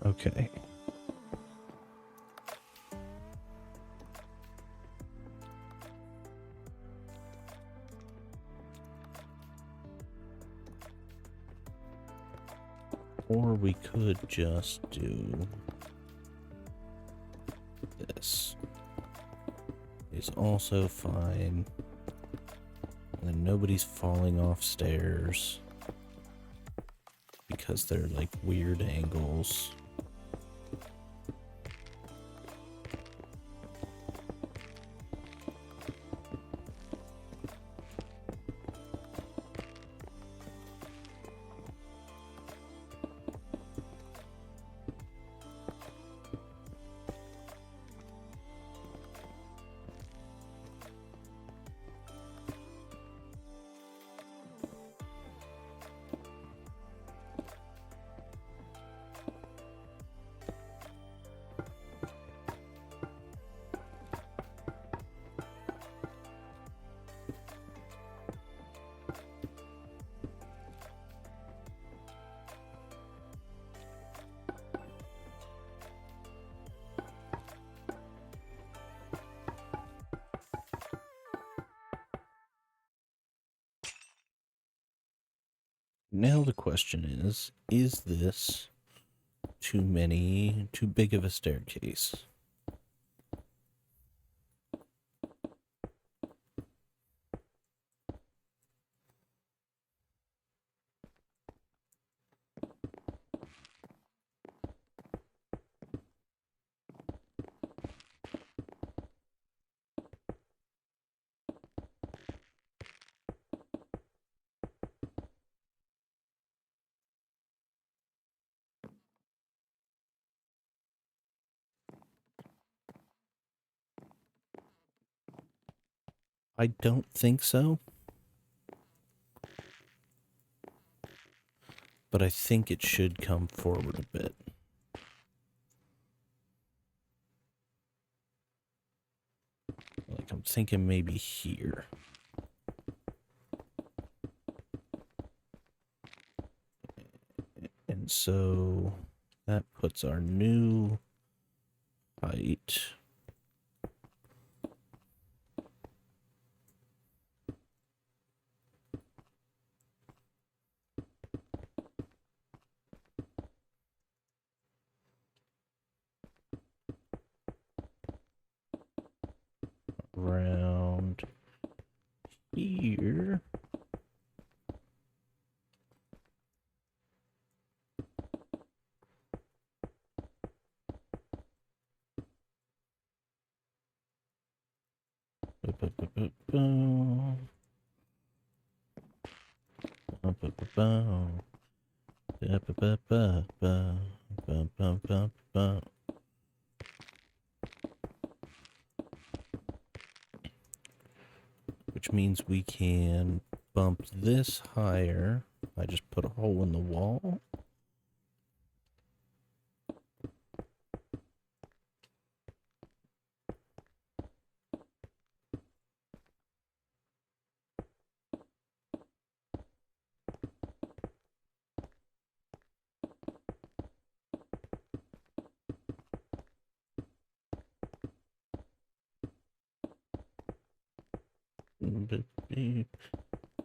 okay. Or we could just do this. It's also fine. And then nobody's falling off stairs because they're like weird angles. Now the question is this too big of a staircase? I don't think so. But I think it should come forward a bit. Like, I'm thinking maybe here. And so that puts our new height. Around here. Which means we can bump this higher. I just put a hole in the wall.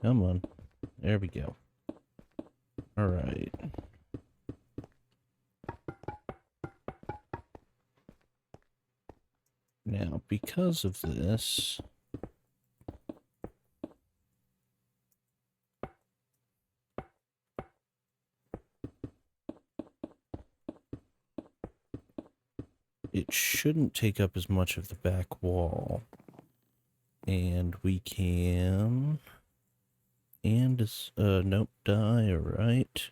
Come on. There we go. All right. Now, because of this, it shouldn't take up as much of the back wall. And we can... And, nope, die, alright.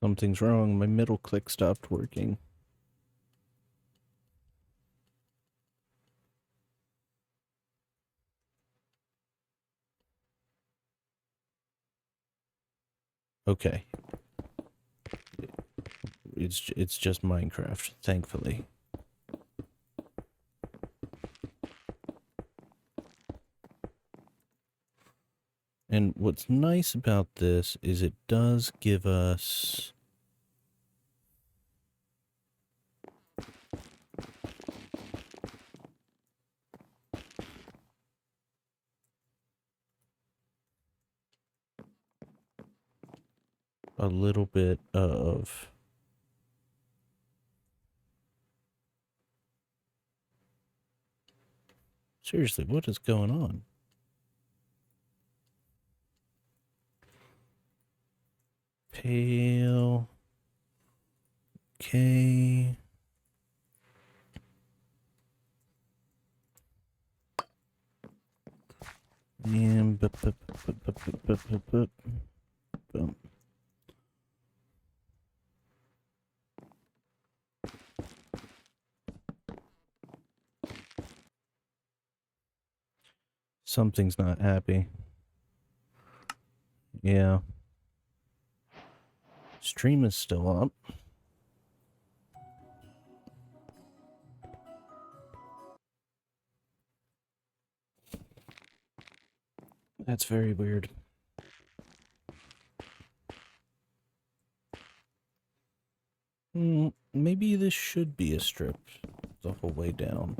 Something's wrong. My middle click stopped working. Okay. It's just Minecraft, thankfully. And what's nice about this is it does give us a little bit of seriously, what is going on? Pale. Okay. And boom. Something's not happy. Yeah. It's stream is still up. That's very weird. Maybe this should be a strip the whole way down.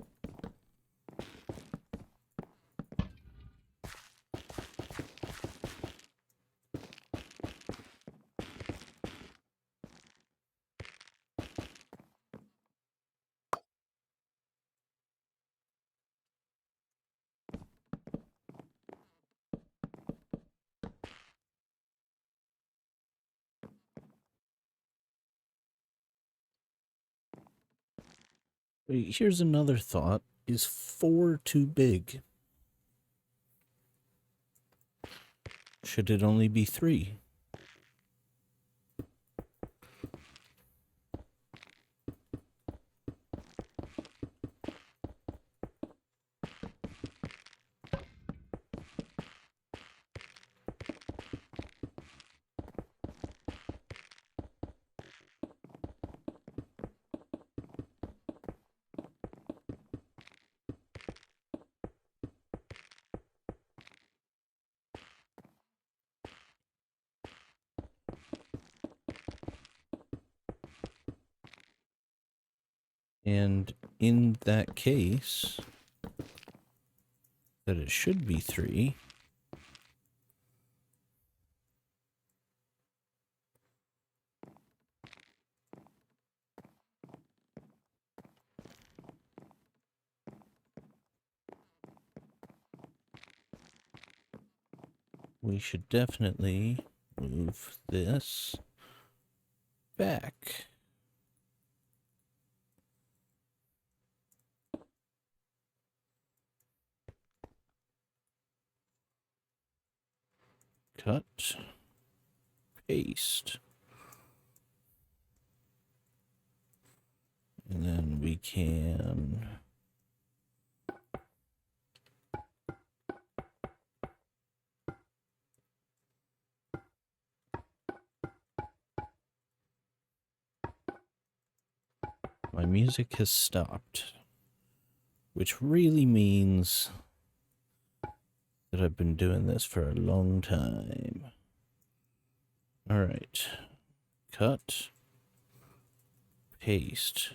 Wait, here's another thought. Is 4 too big? Should it only be 3? And in that case, that it should be 3. We should definitely move this back. Cut, paste. And then we can... My music has stopped, which really means that I've been doing this for a long time. All right, cut, paste.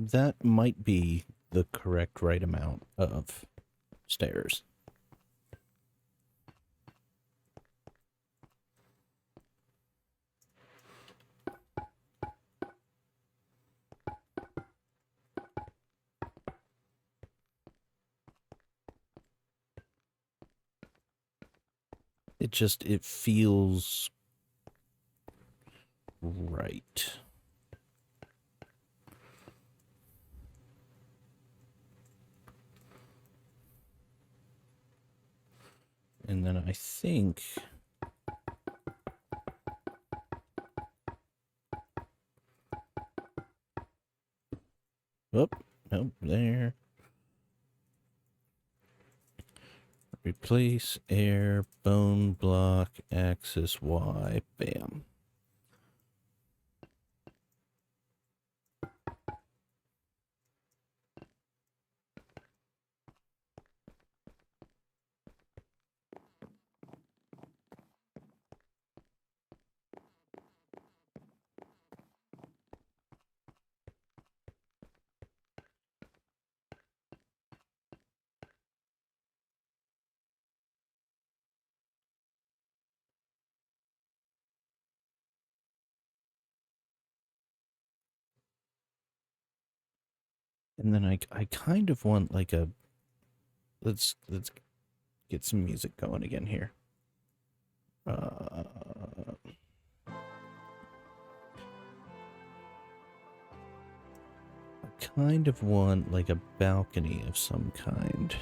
That might be the correct right amount of stairs. It feels right. And then I think... Whoop, nope, there. Replace air, bone block, axis Y, bam. And then I kind of want like a... Let's get some music going again here. Uh, I kind of want like a balcony of some kind.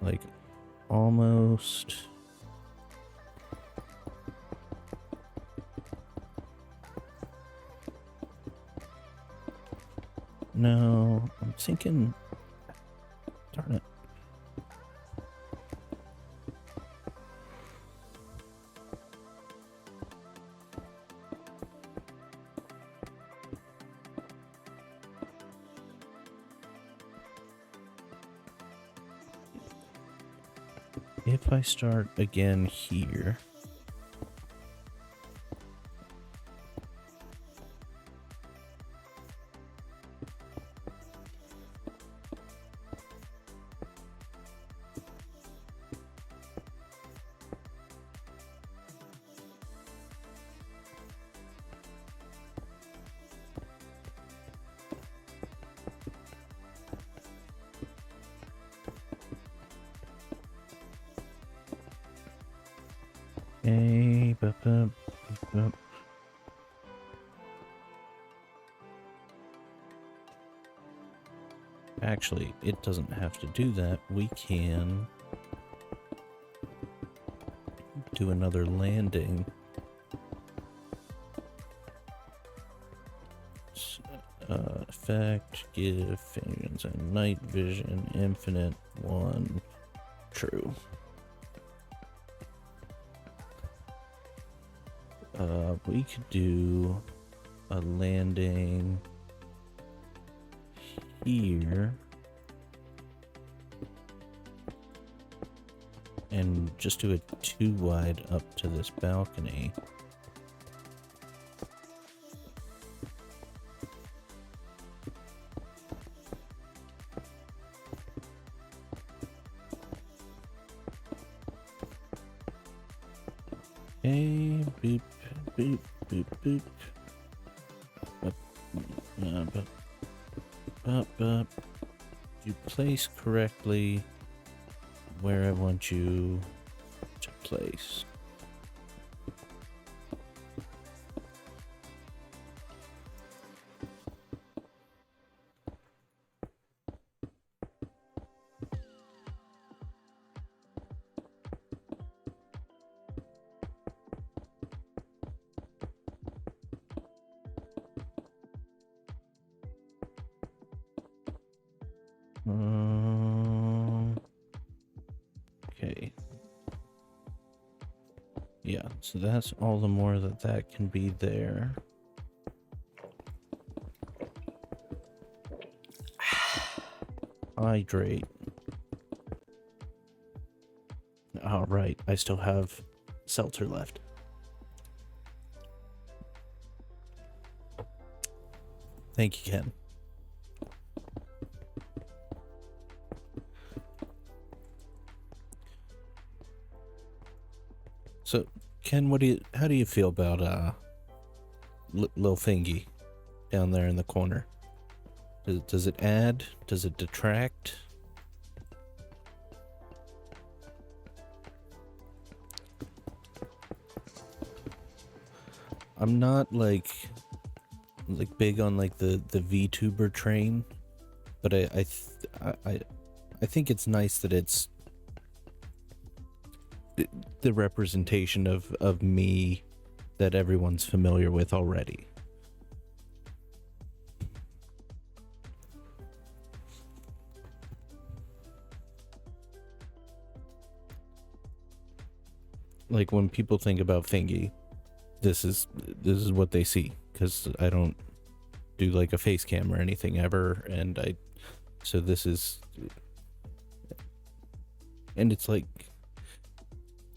Like almost. No, I'm thinking. Darn it. If I start again here. Hey, Actually, it doesn't have to do that. We can do another landing. Effect, give fingers and night vision, infinite, 1, true. We could do a landing here and just do it 2 wide up to this balcony. Hey, boop, boop, boop, boop. Up. You place correctly where I want you to place. Okay. Yeah, so that's all the more that can be there. Hydrate. All right, I still have seltzer left. Thank you, Ken. So, Ken, how do you feel about Lil Fingy down there in the corner? Does it add? Does it detract? I'm not like big on like the VTuber train, but I think it's nice that it's the representation of me that everyone's familiar with already. Like when people think about Fingy, this is what they see, because I don't do like a face cam or anything ever, and so this is, and it's like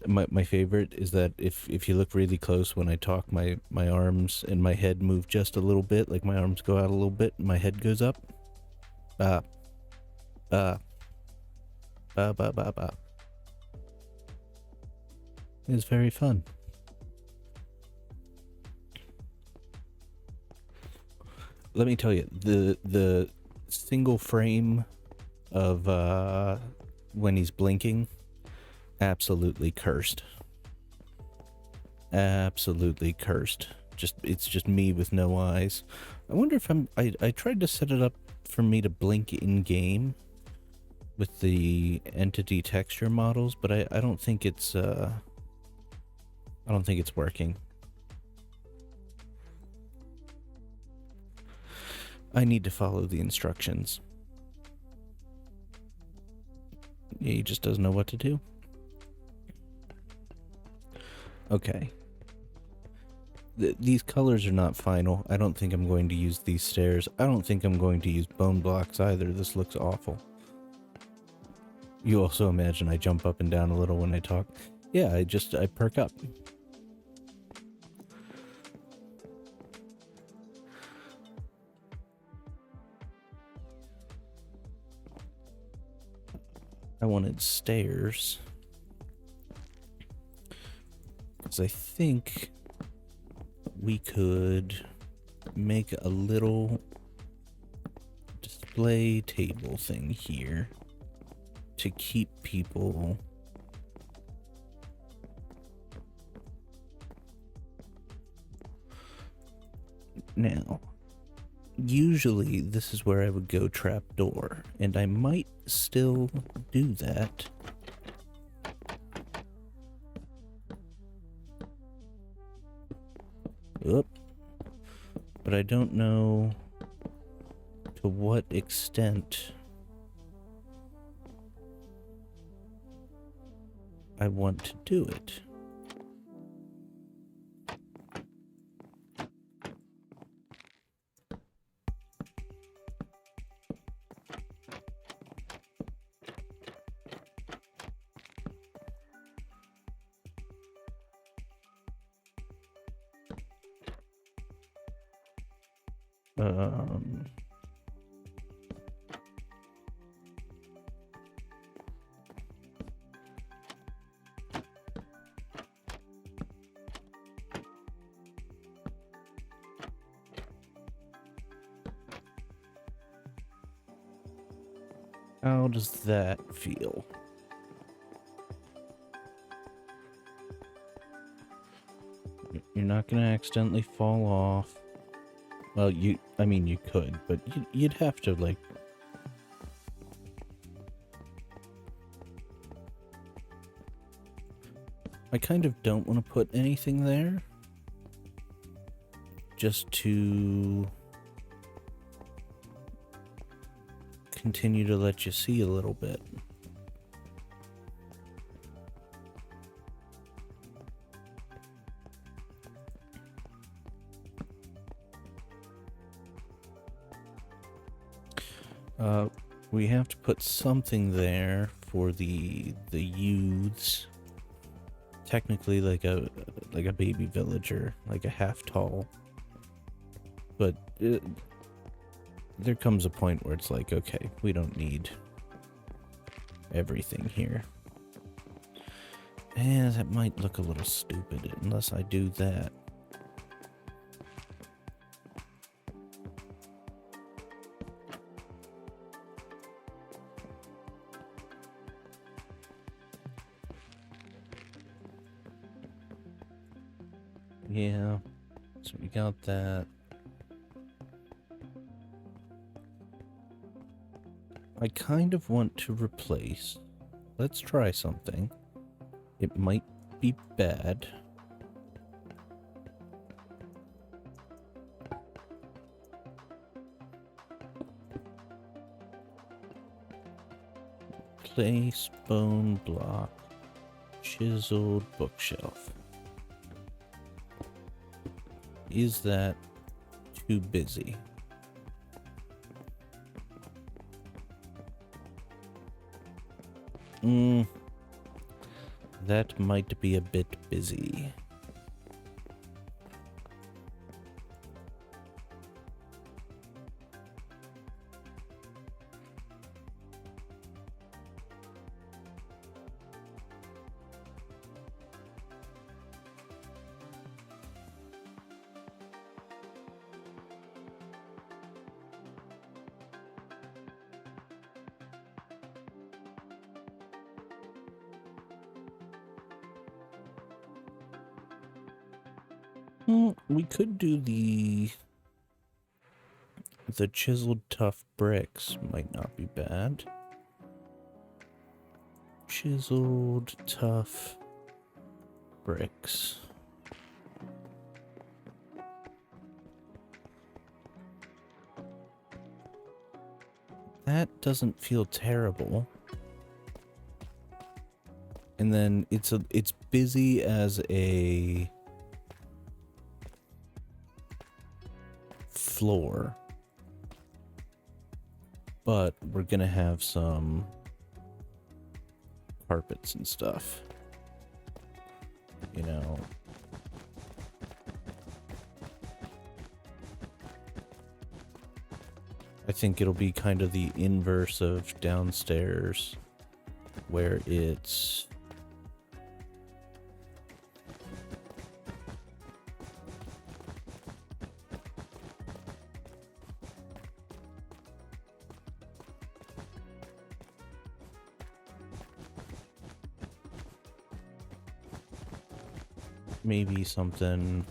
my favorite is that if you look really close when I talk, my arms and my head move just a little bit, like my arms go out a little bit and my head goes up. Ba. It's very fun. Let me tell you, the single frame of when he's blinking, absolutely cursed. Absolutely cursed. It's just me with no eyes. I wonder if I tried to set it up for me to blink in game with the entity texture models, but I don't think it's working. I need to follow the instructions. He just doesn't know what to do. Okay. These colors are not final. I don't think I'm going to use these stairs. I don't think I'm going to use bone blocks either. This looks awful. You also imagine I jump up and down a little when I talk. Yeah, I perk up. I wanted stairs. Because I think we could make a little display table thing here to keep people now. Usually this is where I would go trapdoor, and I might still do that. Oop. But I don't know to what extent I want to do it. How does that feel? You're not gonna accidentally fall off. Well, I mean, you could, but you'd have to, like... I kind of don't want to put anything there. Just to continue to let you see a little bit. We have to put something there for the youths. Technically like a baby villager, like a half tall. But there comes a point where it's like, okay, we don't need everything here. And that might look a little stupid unless I do that. Yeah, so we got that. I kind of want to replace. Let's try something. It might be bad. Place bone block. Chiseled bookshelf. Is that too busy? That might be a bit busy. We could do the chiseled tough bricks. Might not be bad. Chiseled tough bricks. That doesn't feel terrible. And then it's busy as a floor. But we're gonna have some carpets and stuff. You know. I think it'll be kind of the inverse of downstairs, where it's maybe something.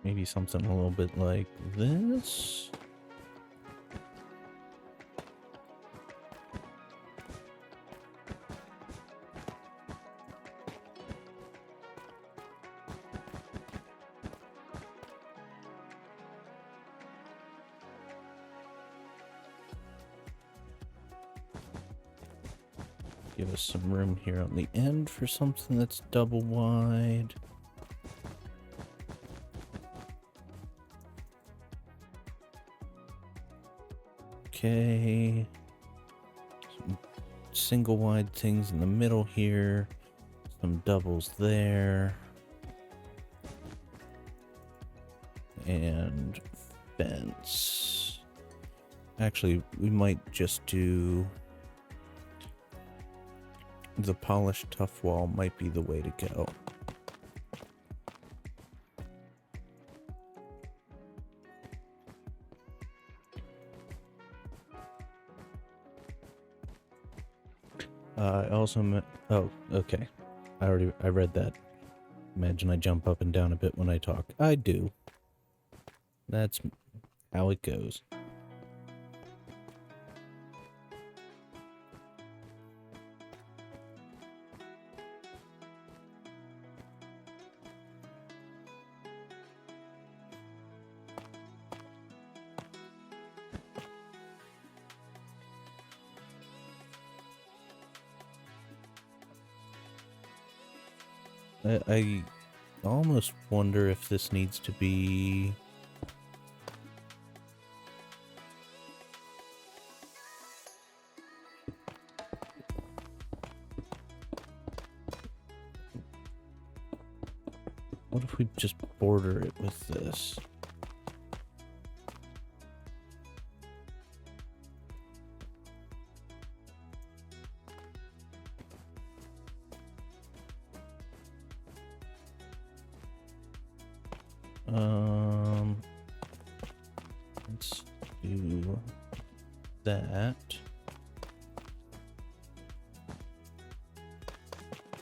Maybe something a little bit like this. Give us some room here on the end for something that's double wide. Okay. Some single wide things in the middle here. Some doubles there. And fence. Actually, we might just do the polished tough wall might be the way to go. I also meant, oh, okay. I read that. Imagine I jump up and down a bit when I talk. I do. That's how it goes. I almost wonder if this needs to be... What if we just border it with this? Let's do that.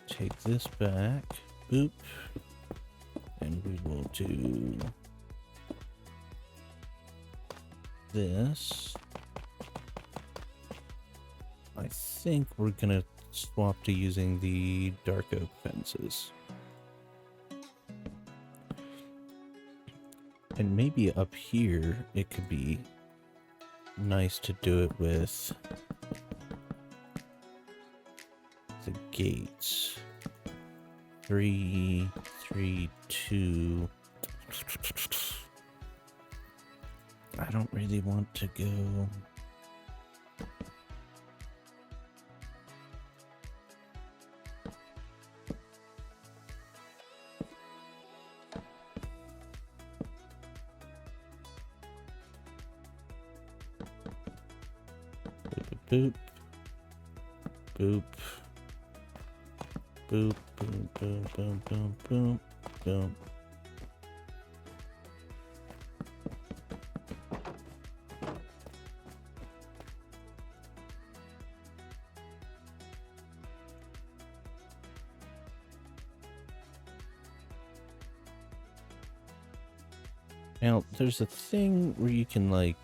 Take this back. Boop. And we will do this. I think we're gonna swap to using the dark oak fences. And maybe up here, it could be nice to do it with the gates. 3, 3, 2. I don't really want to go. Boop. Boop. Boop. Boom. Boom. Boom. Boom. Boom. Boom. Now, there's a thing where you can, like...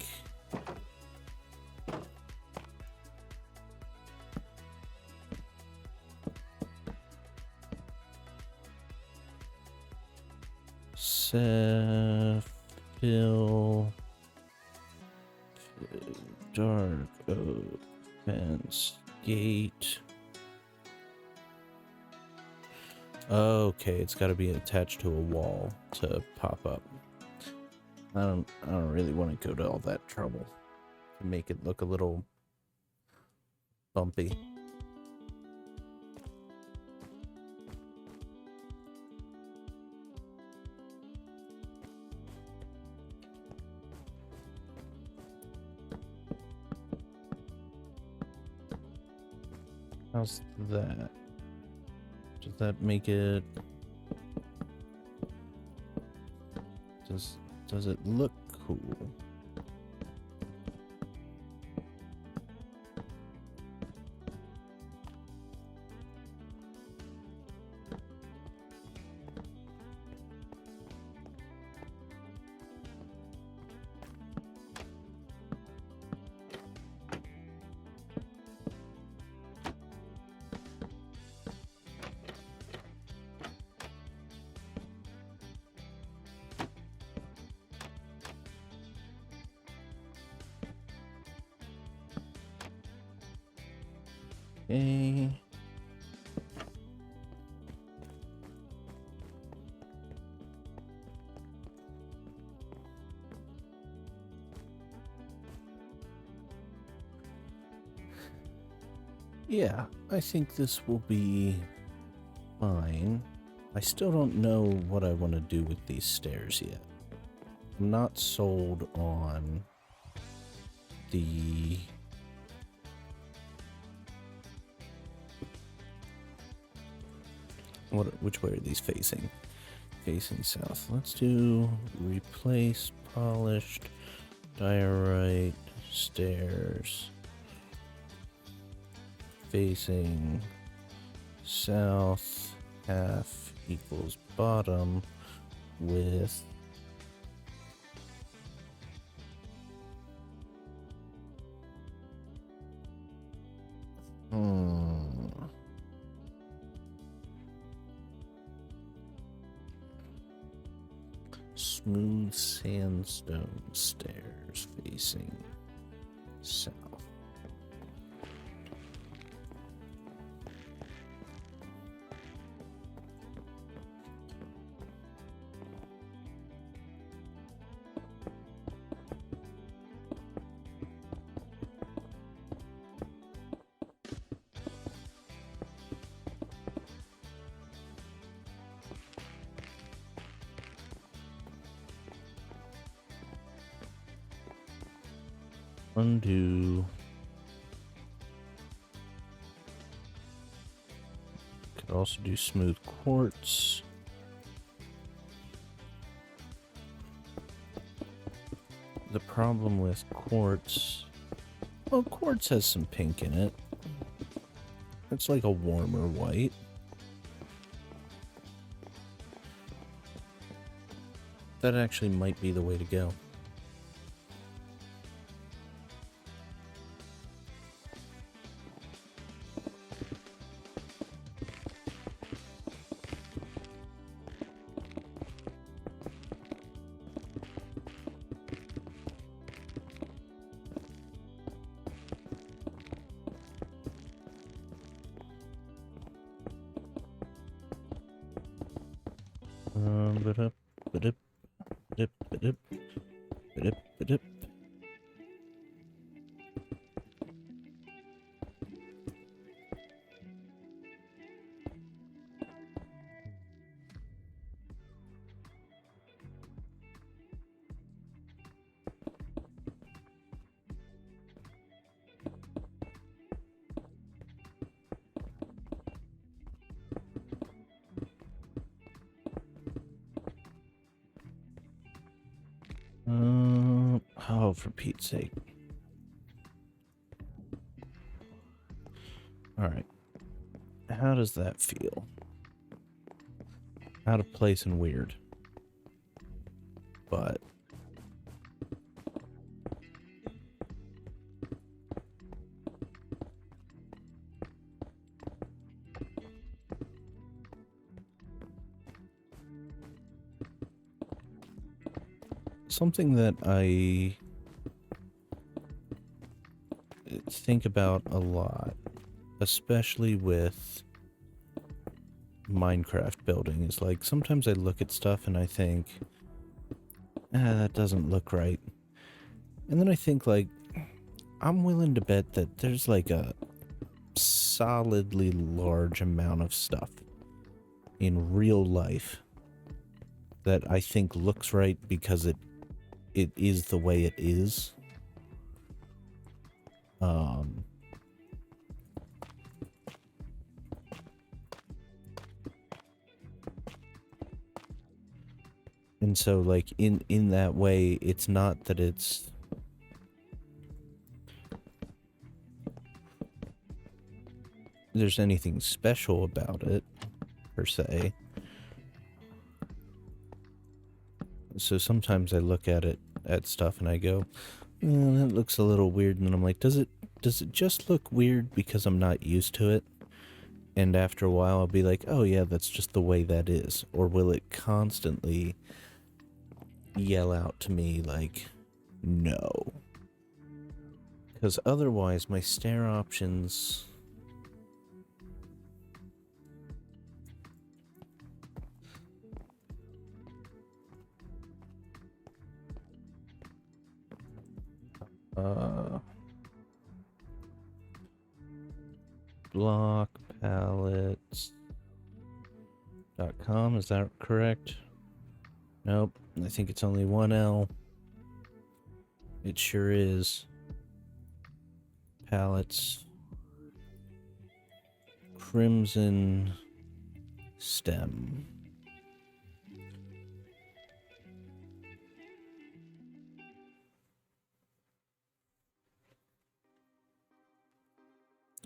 fill... dark oak fence gate. Okay, it's got to be attached to a wall to pop up. I don't really want to go to all that trouble to make it look a little bumpy. How's that? Does that make it... Does it look cool? Okay. Yeah, I think this will be fine. I still don't know what I want to do with these stairs yet. I'm not sold on the... Which way are these facing? Facing south. Let's do replace, polished, diorite, stairs. Facing south, half equals bottom with smooth sandstone stairs facing south. Undo. Could also do smooth quartz. The problem with quartz, well, quartz has some pink in it. It's like a warmer white. That actually might be the way to go. for Pete's sake. Alright. How does that feel? Out of place and weird. But something that I think about a lot, especially with Minecraft building, is like sometimes I look at stuff and I think, that doesn't look right. And then I think, like, I'm willing to bet that there's like a solidly large amount of stuff in real life that I think looks right because it is the way it is. And so, like, in that way, it's not that there's anything special about it, per se. So sometimes I look at stuff and I go, that looks a little weird, and then I'm like, does it just look weird because I'm not used to it? And after a while I'll be like, oh yeah, that's just the way that is. Or will it constantly yell out to me like, no? Because otherwise my stair options blockpalettes.com, is that correct? Nope, I think it's only one L. It sure is. Palettes. Crimson Stem.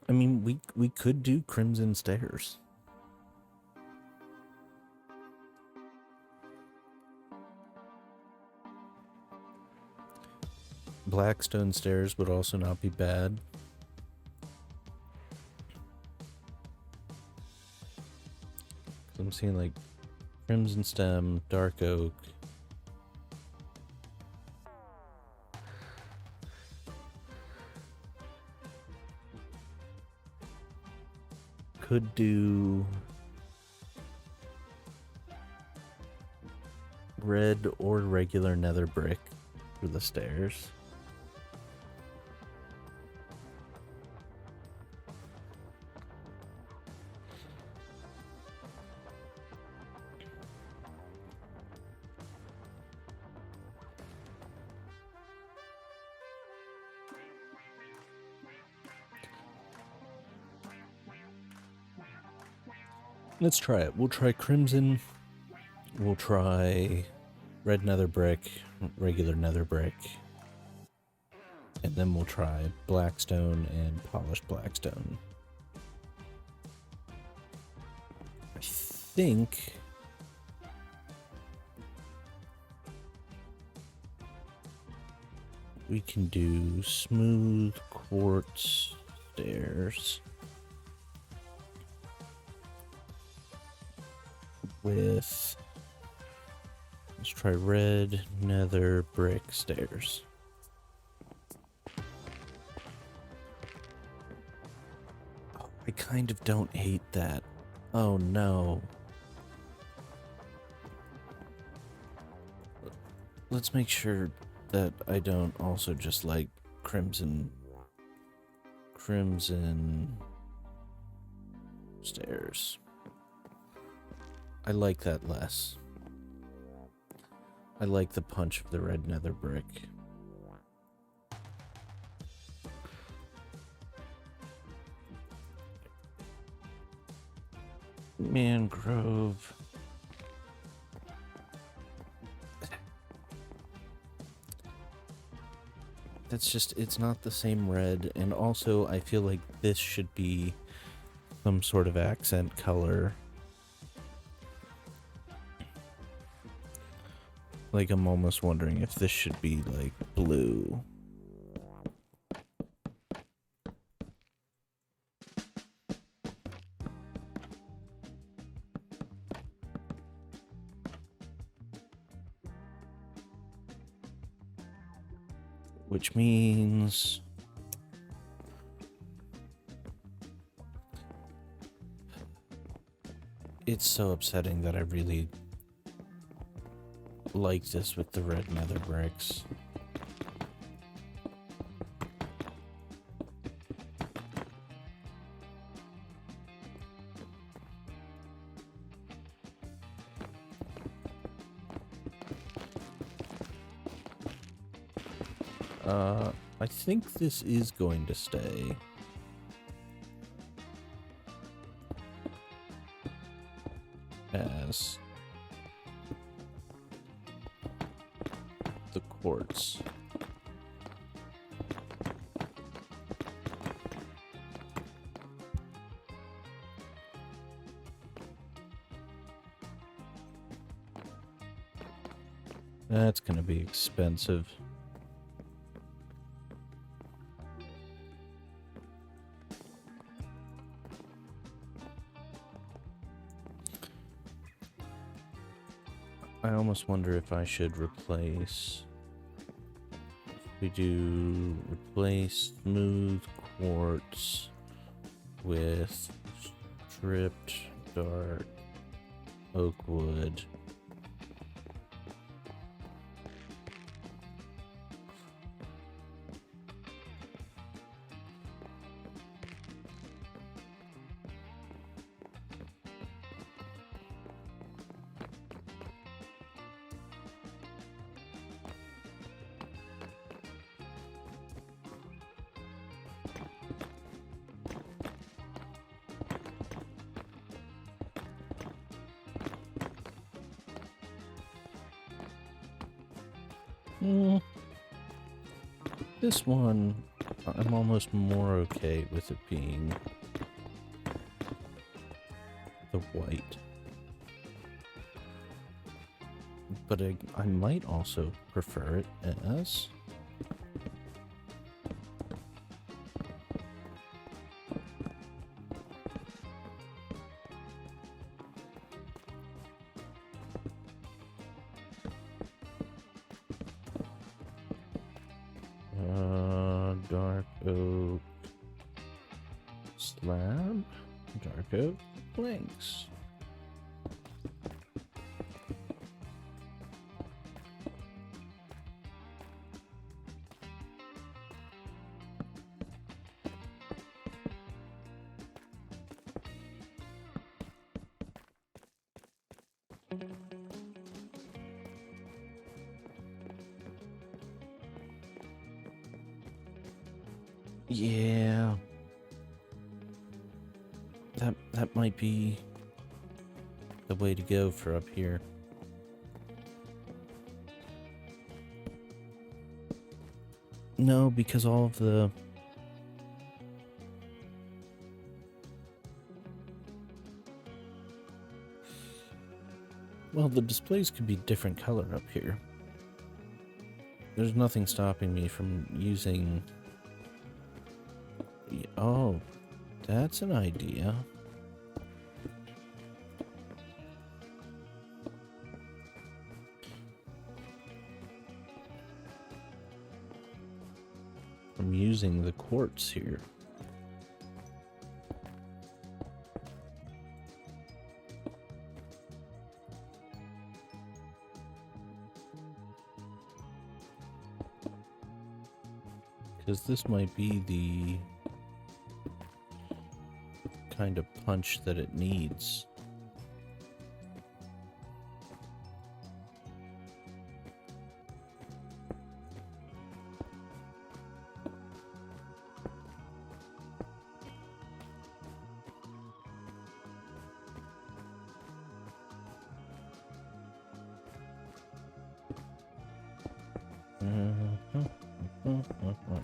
I mean, we could do Crimson Stairs. Blackstone Stairs would also not be bad. I'm seeing like Crimson Stem, Dark Oak. Could do red or regular nether brick for the stairs. Let's try it. We'll try Crimson. We'll try red nether brick, regular nether brick. And then we'll try Blackstone and polished Blackstone. I think we can do smooth quartz stairs with, let's try red nether brick stairs. Oh, I kind of don't hate that. Oh no. Let's make sure that I don't also just like crimson stairs. I like that less. I like the punch of the red nether brick. Mangrove. That's just, it's not the same red, and also I feel like this should be some sort of accent color. Like, I'm almost wondering if this should be, like, blue. Which means... it's so upsetting that I really like this with the red nether bricks. I think this is going to stay. As the quartz. That's gonna be expensive. I almost wonder if I should replace... we do replace smooth quartz with stripped dark oak wood. This one, I'm almost more okay with it being the white. But I might also prefer it as... dark oak slab, dark oak planks. Yeah, that might be the way to go for up here. No, because all of the... well, the displays could be different color up here. There's nothing stopping me from using... oh, that's an idea. I'm using the quartz here. Because this might be the kind of punch that it needs. Uh-huh.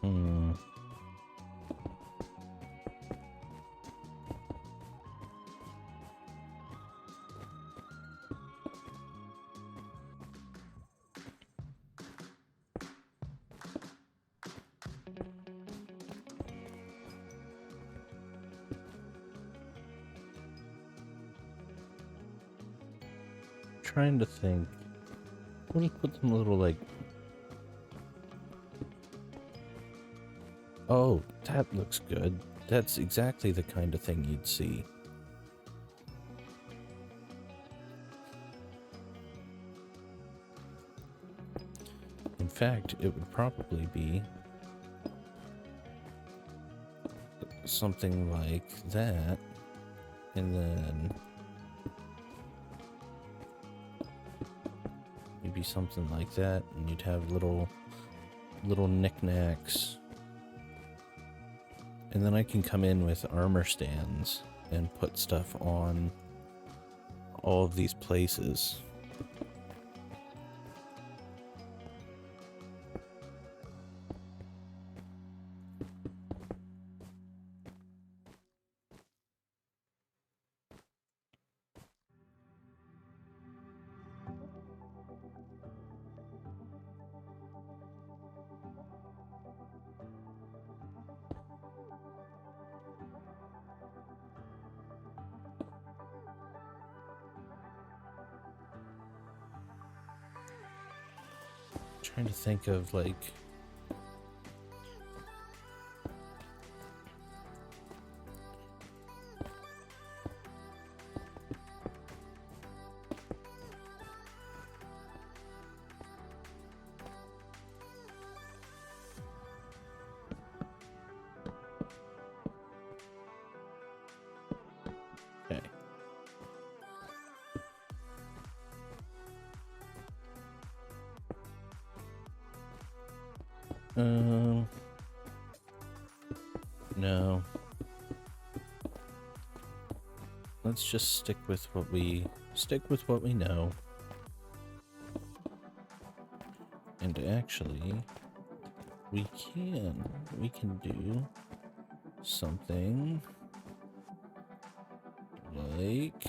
Hmm. Trying to think. Let me put some little like. Oh, that looks good. That's exactly the kind of thing you'd see. In fact, it would probably be something like that, and then maybe something like that, and you'd have little knickknacks. And then I can come in with armor stands and put stuff on all of these places. Trying to think of like okay. No. Let's just stick with what we know. And actually, we can do something like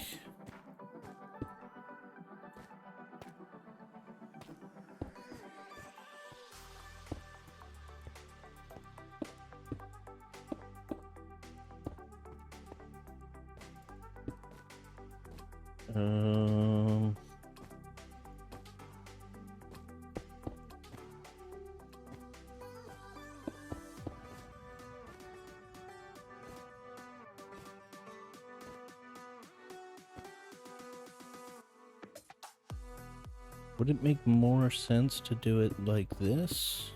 would it make more sense to do it like this?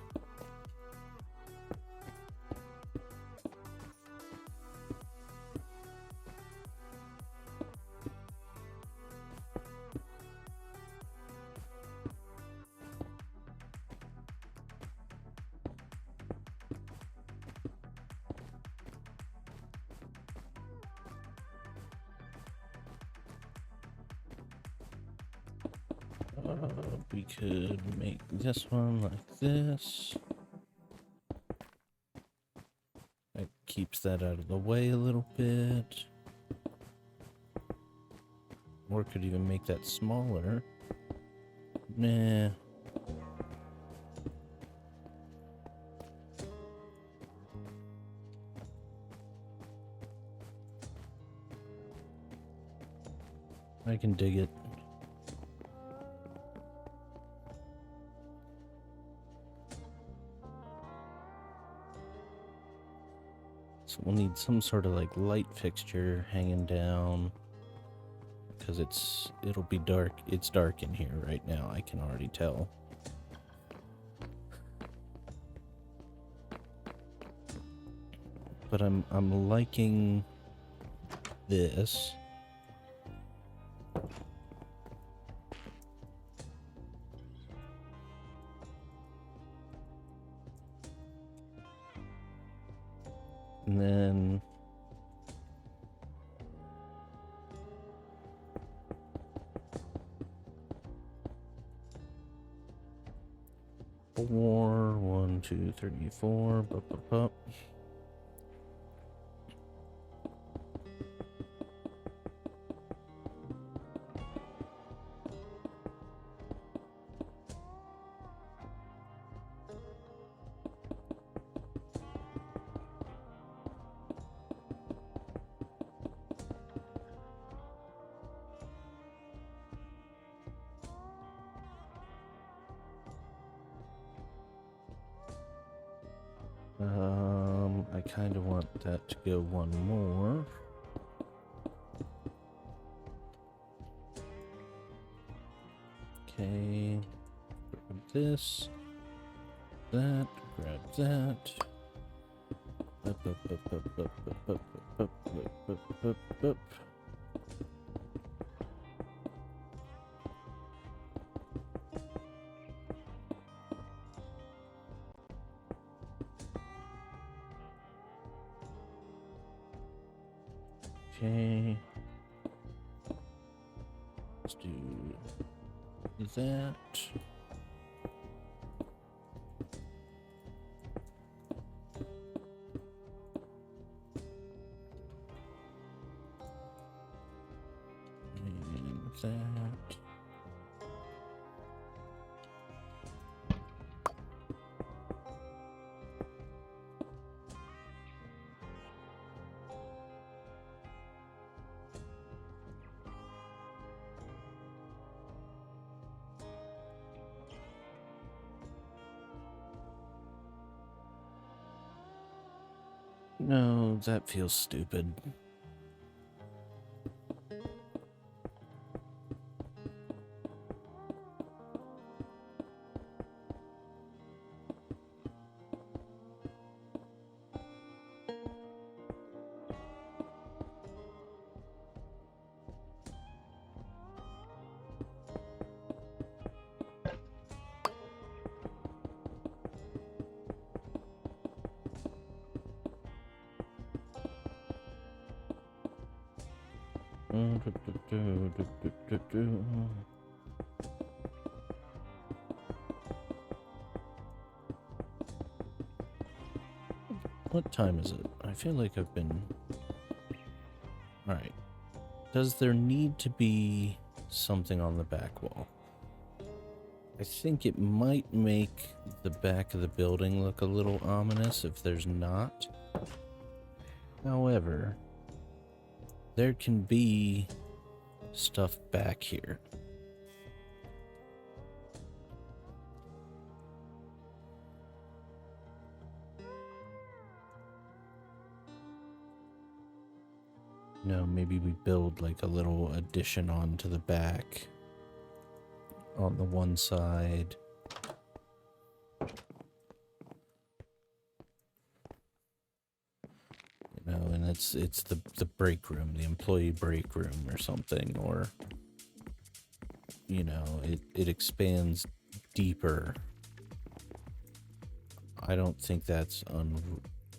We could make this one like this. That keeps that out of the way a little bit. Or could even make that smaller. Nah. I can dig it. we'll need some sort of like light fixture hanging down, because it'll be dark. It's dark in here right now, I can already tell. But I'm liking this. And then four, 1, 2, 3, 4, bup, bup, bup. I kind of want that to go one more. Okay, grab this, that, grab that. Up, up, up, up, up, up, up, up, up, up, up, up. Okay. Let's do that. And that. No, that feels stupid. What time is it? I feel like I've been... Alright. Does there need to be something on the back wall? I think it might make the back of the building look a little ominous if there's not. However, there can be stuff back here. No, maybe we build like a little addition onto the back on the one side. You know, and it's the break room, the employee break room or something, or you know, it expands deeper. I don't think that's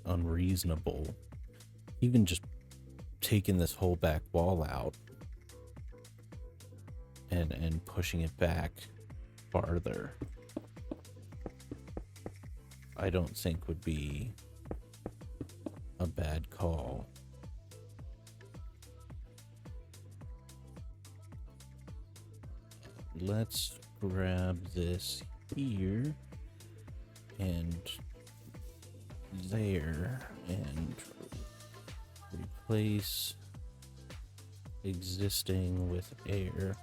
unreasonable. Even just taking this whole back wall out and pushing it back farther, I don't think would be a bad call. Let's grab this here and there and replace existing with air.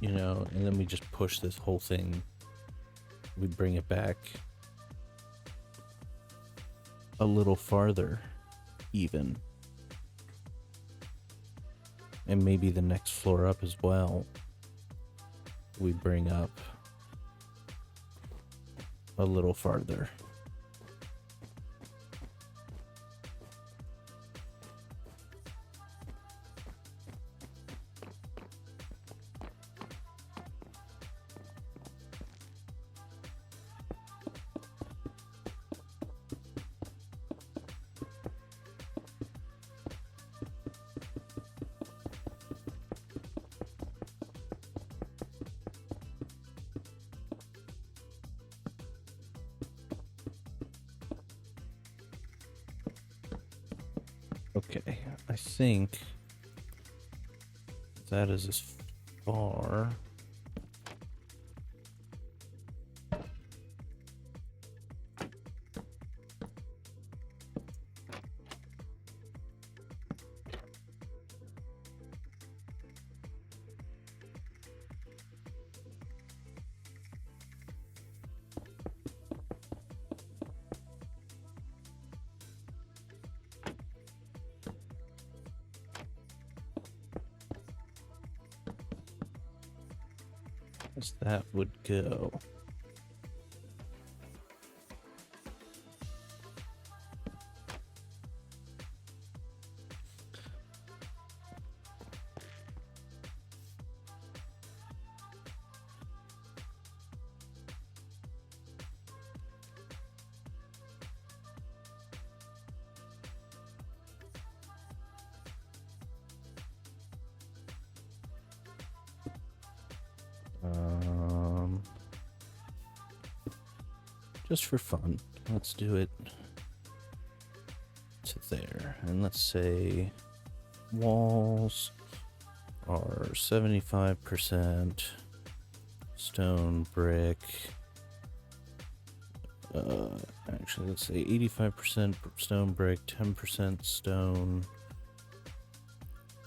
you know, and then we just push this whole thing. We bring it back a little farther, even. And maybe the next floor up as well, we bring up a little farther. Okay, I think that is as far. As that would go. Just for fun, let's do it to there. And let's say walls are 75% stone brick. Actually, let's say 85% stone brick, 10% stone,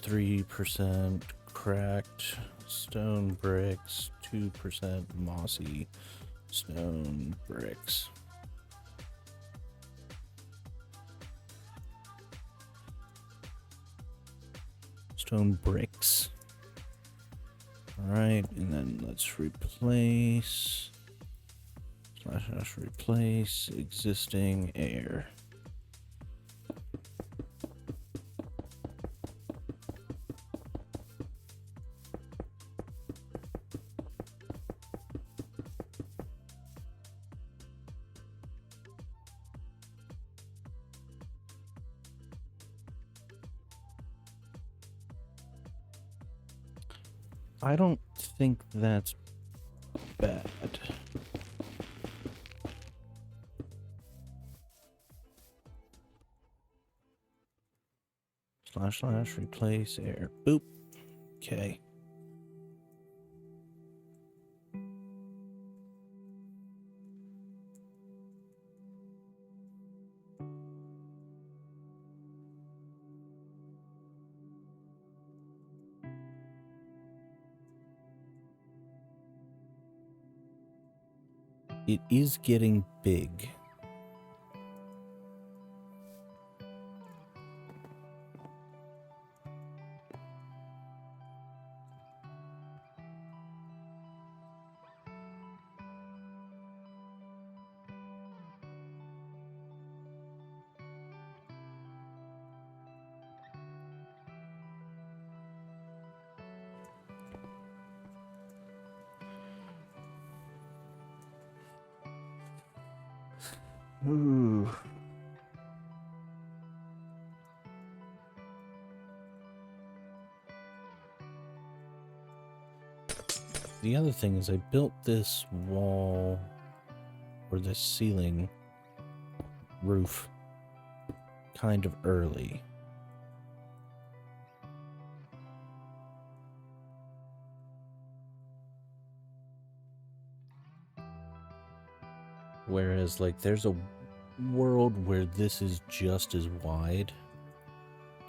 3% cracked stone bricks, 2% mossy stone bricks. Stone bricks. Alright, and then let's replace / replace existing air. I don't think that's bad. / replace air. Boop. Okay. It is getting big. Ooh. The other thing is I built this wall or this ceiling roof kind of early. Whereas, like, there's a world where this is just as wide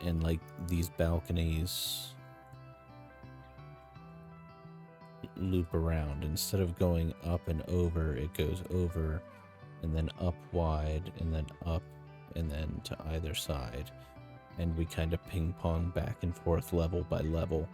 and, like, these balconies, loop around. Instead of going up and over, it goes over and then up wide and then up and then to either side. And we kind of ping pong back and forth level by level.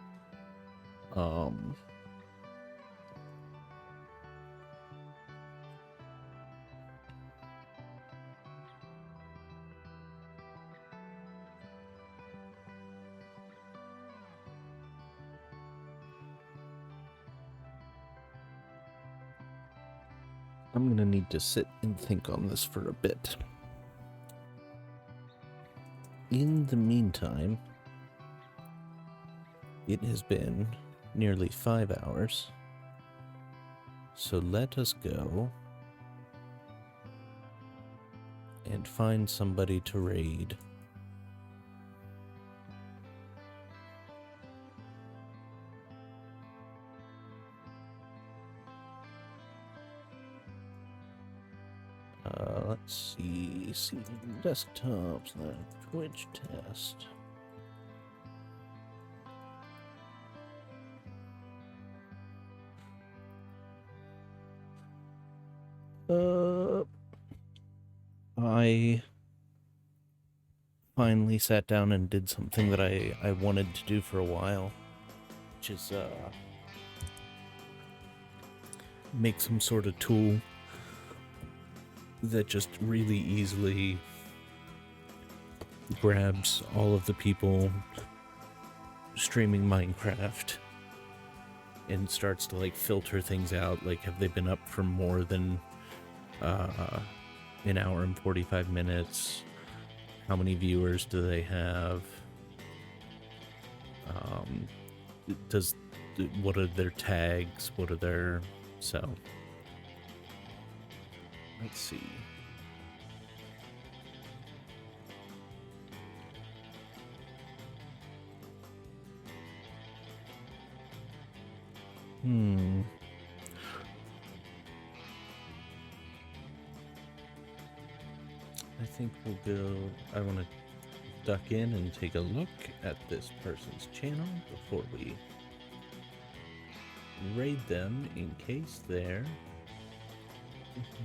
I'm gonna need to sit and think on this for a bit. In the meantime, it has been nearly 5 hours, so let us go and find somebody to raid. Let's see desktops, Twitch test. I finally sat down and did something that I wanted to do for a while, which is make some sort of tool that just really easily grabs all of the people streaming Minecraft and starts to like filter things out, like have they been up for more than an hour and 45 minutes, how many viewers do they have, what are their tags, what are their, so let's see. I think we'll go, I want to duck in and take a look at this person's channel before we raid them in case they're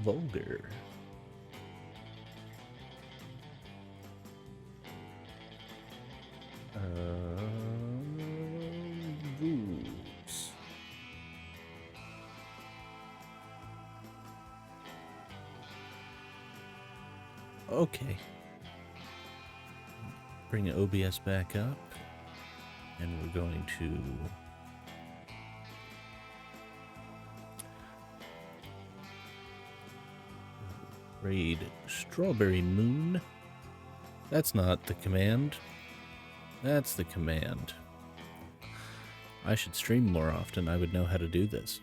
vulgar. Rules. Okay. Bring OBS back up, and we're going to raid Strawberry Moon. That's not the command. That's the command. I should stream more often. I would know how to do this.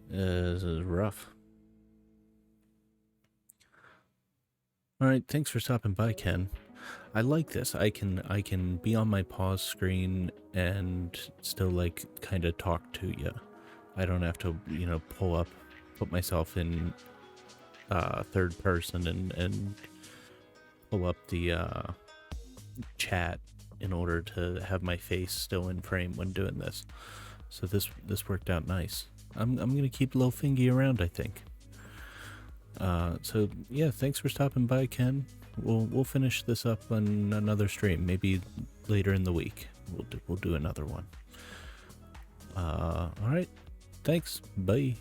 This is rough. Alright, thanks for stopping by, Ken. I like this. I can be on my pause screen and still like kind of talk to you. I don't have to, you know, put myself in third person and pull up the chat in order to have my face still in frame when doing this. So this worked out nice. I'm gonna keep Lil Fingy around, I think. So yeah, thanks for stopping by, Ken. We'll finish this up on another stream, maybe later in the week. We'll do another one. All right, thanks. Bye.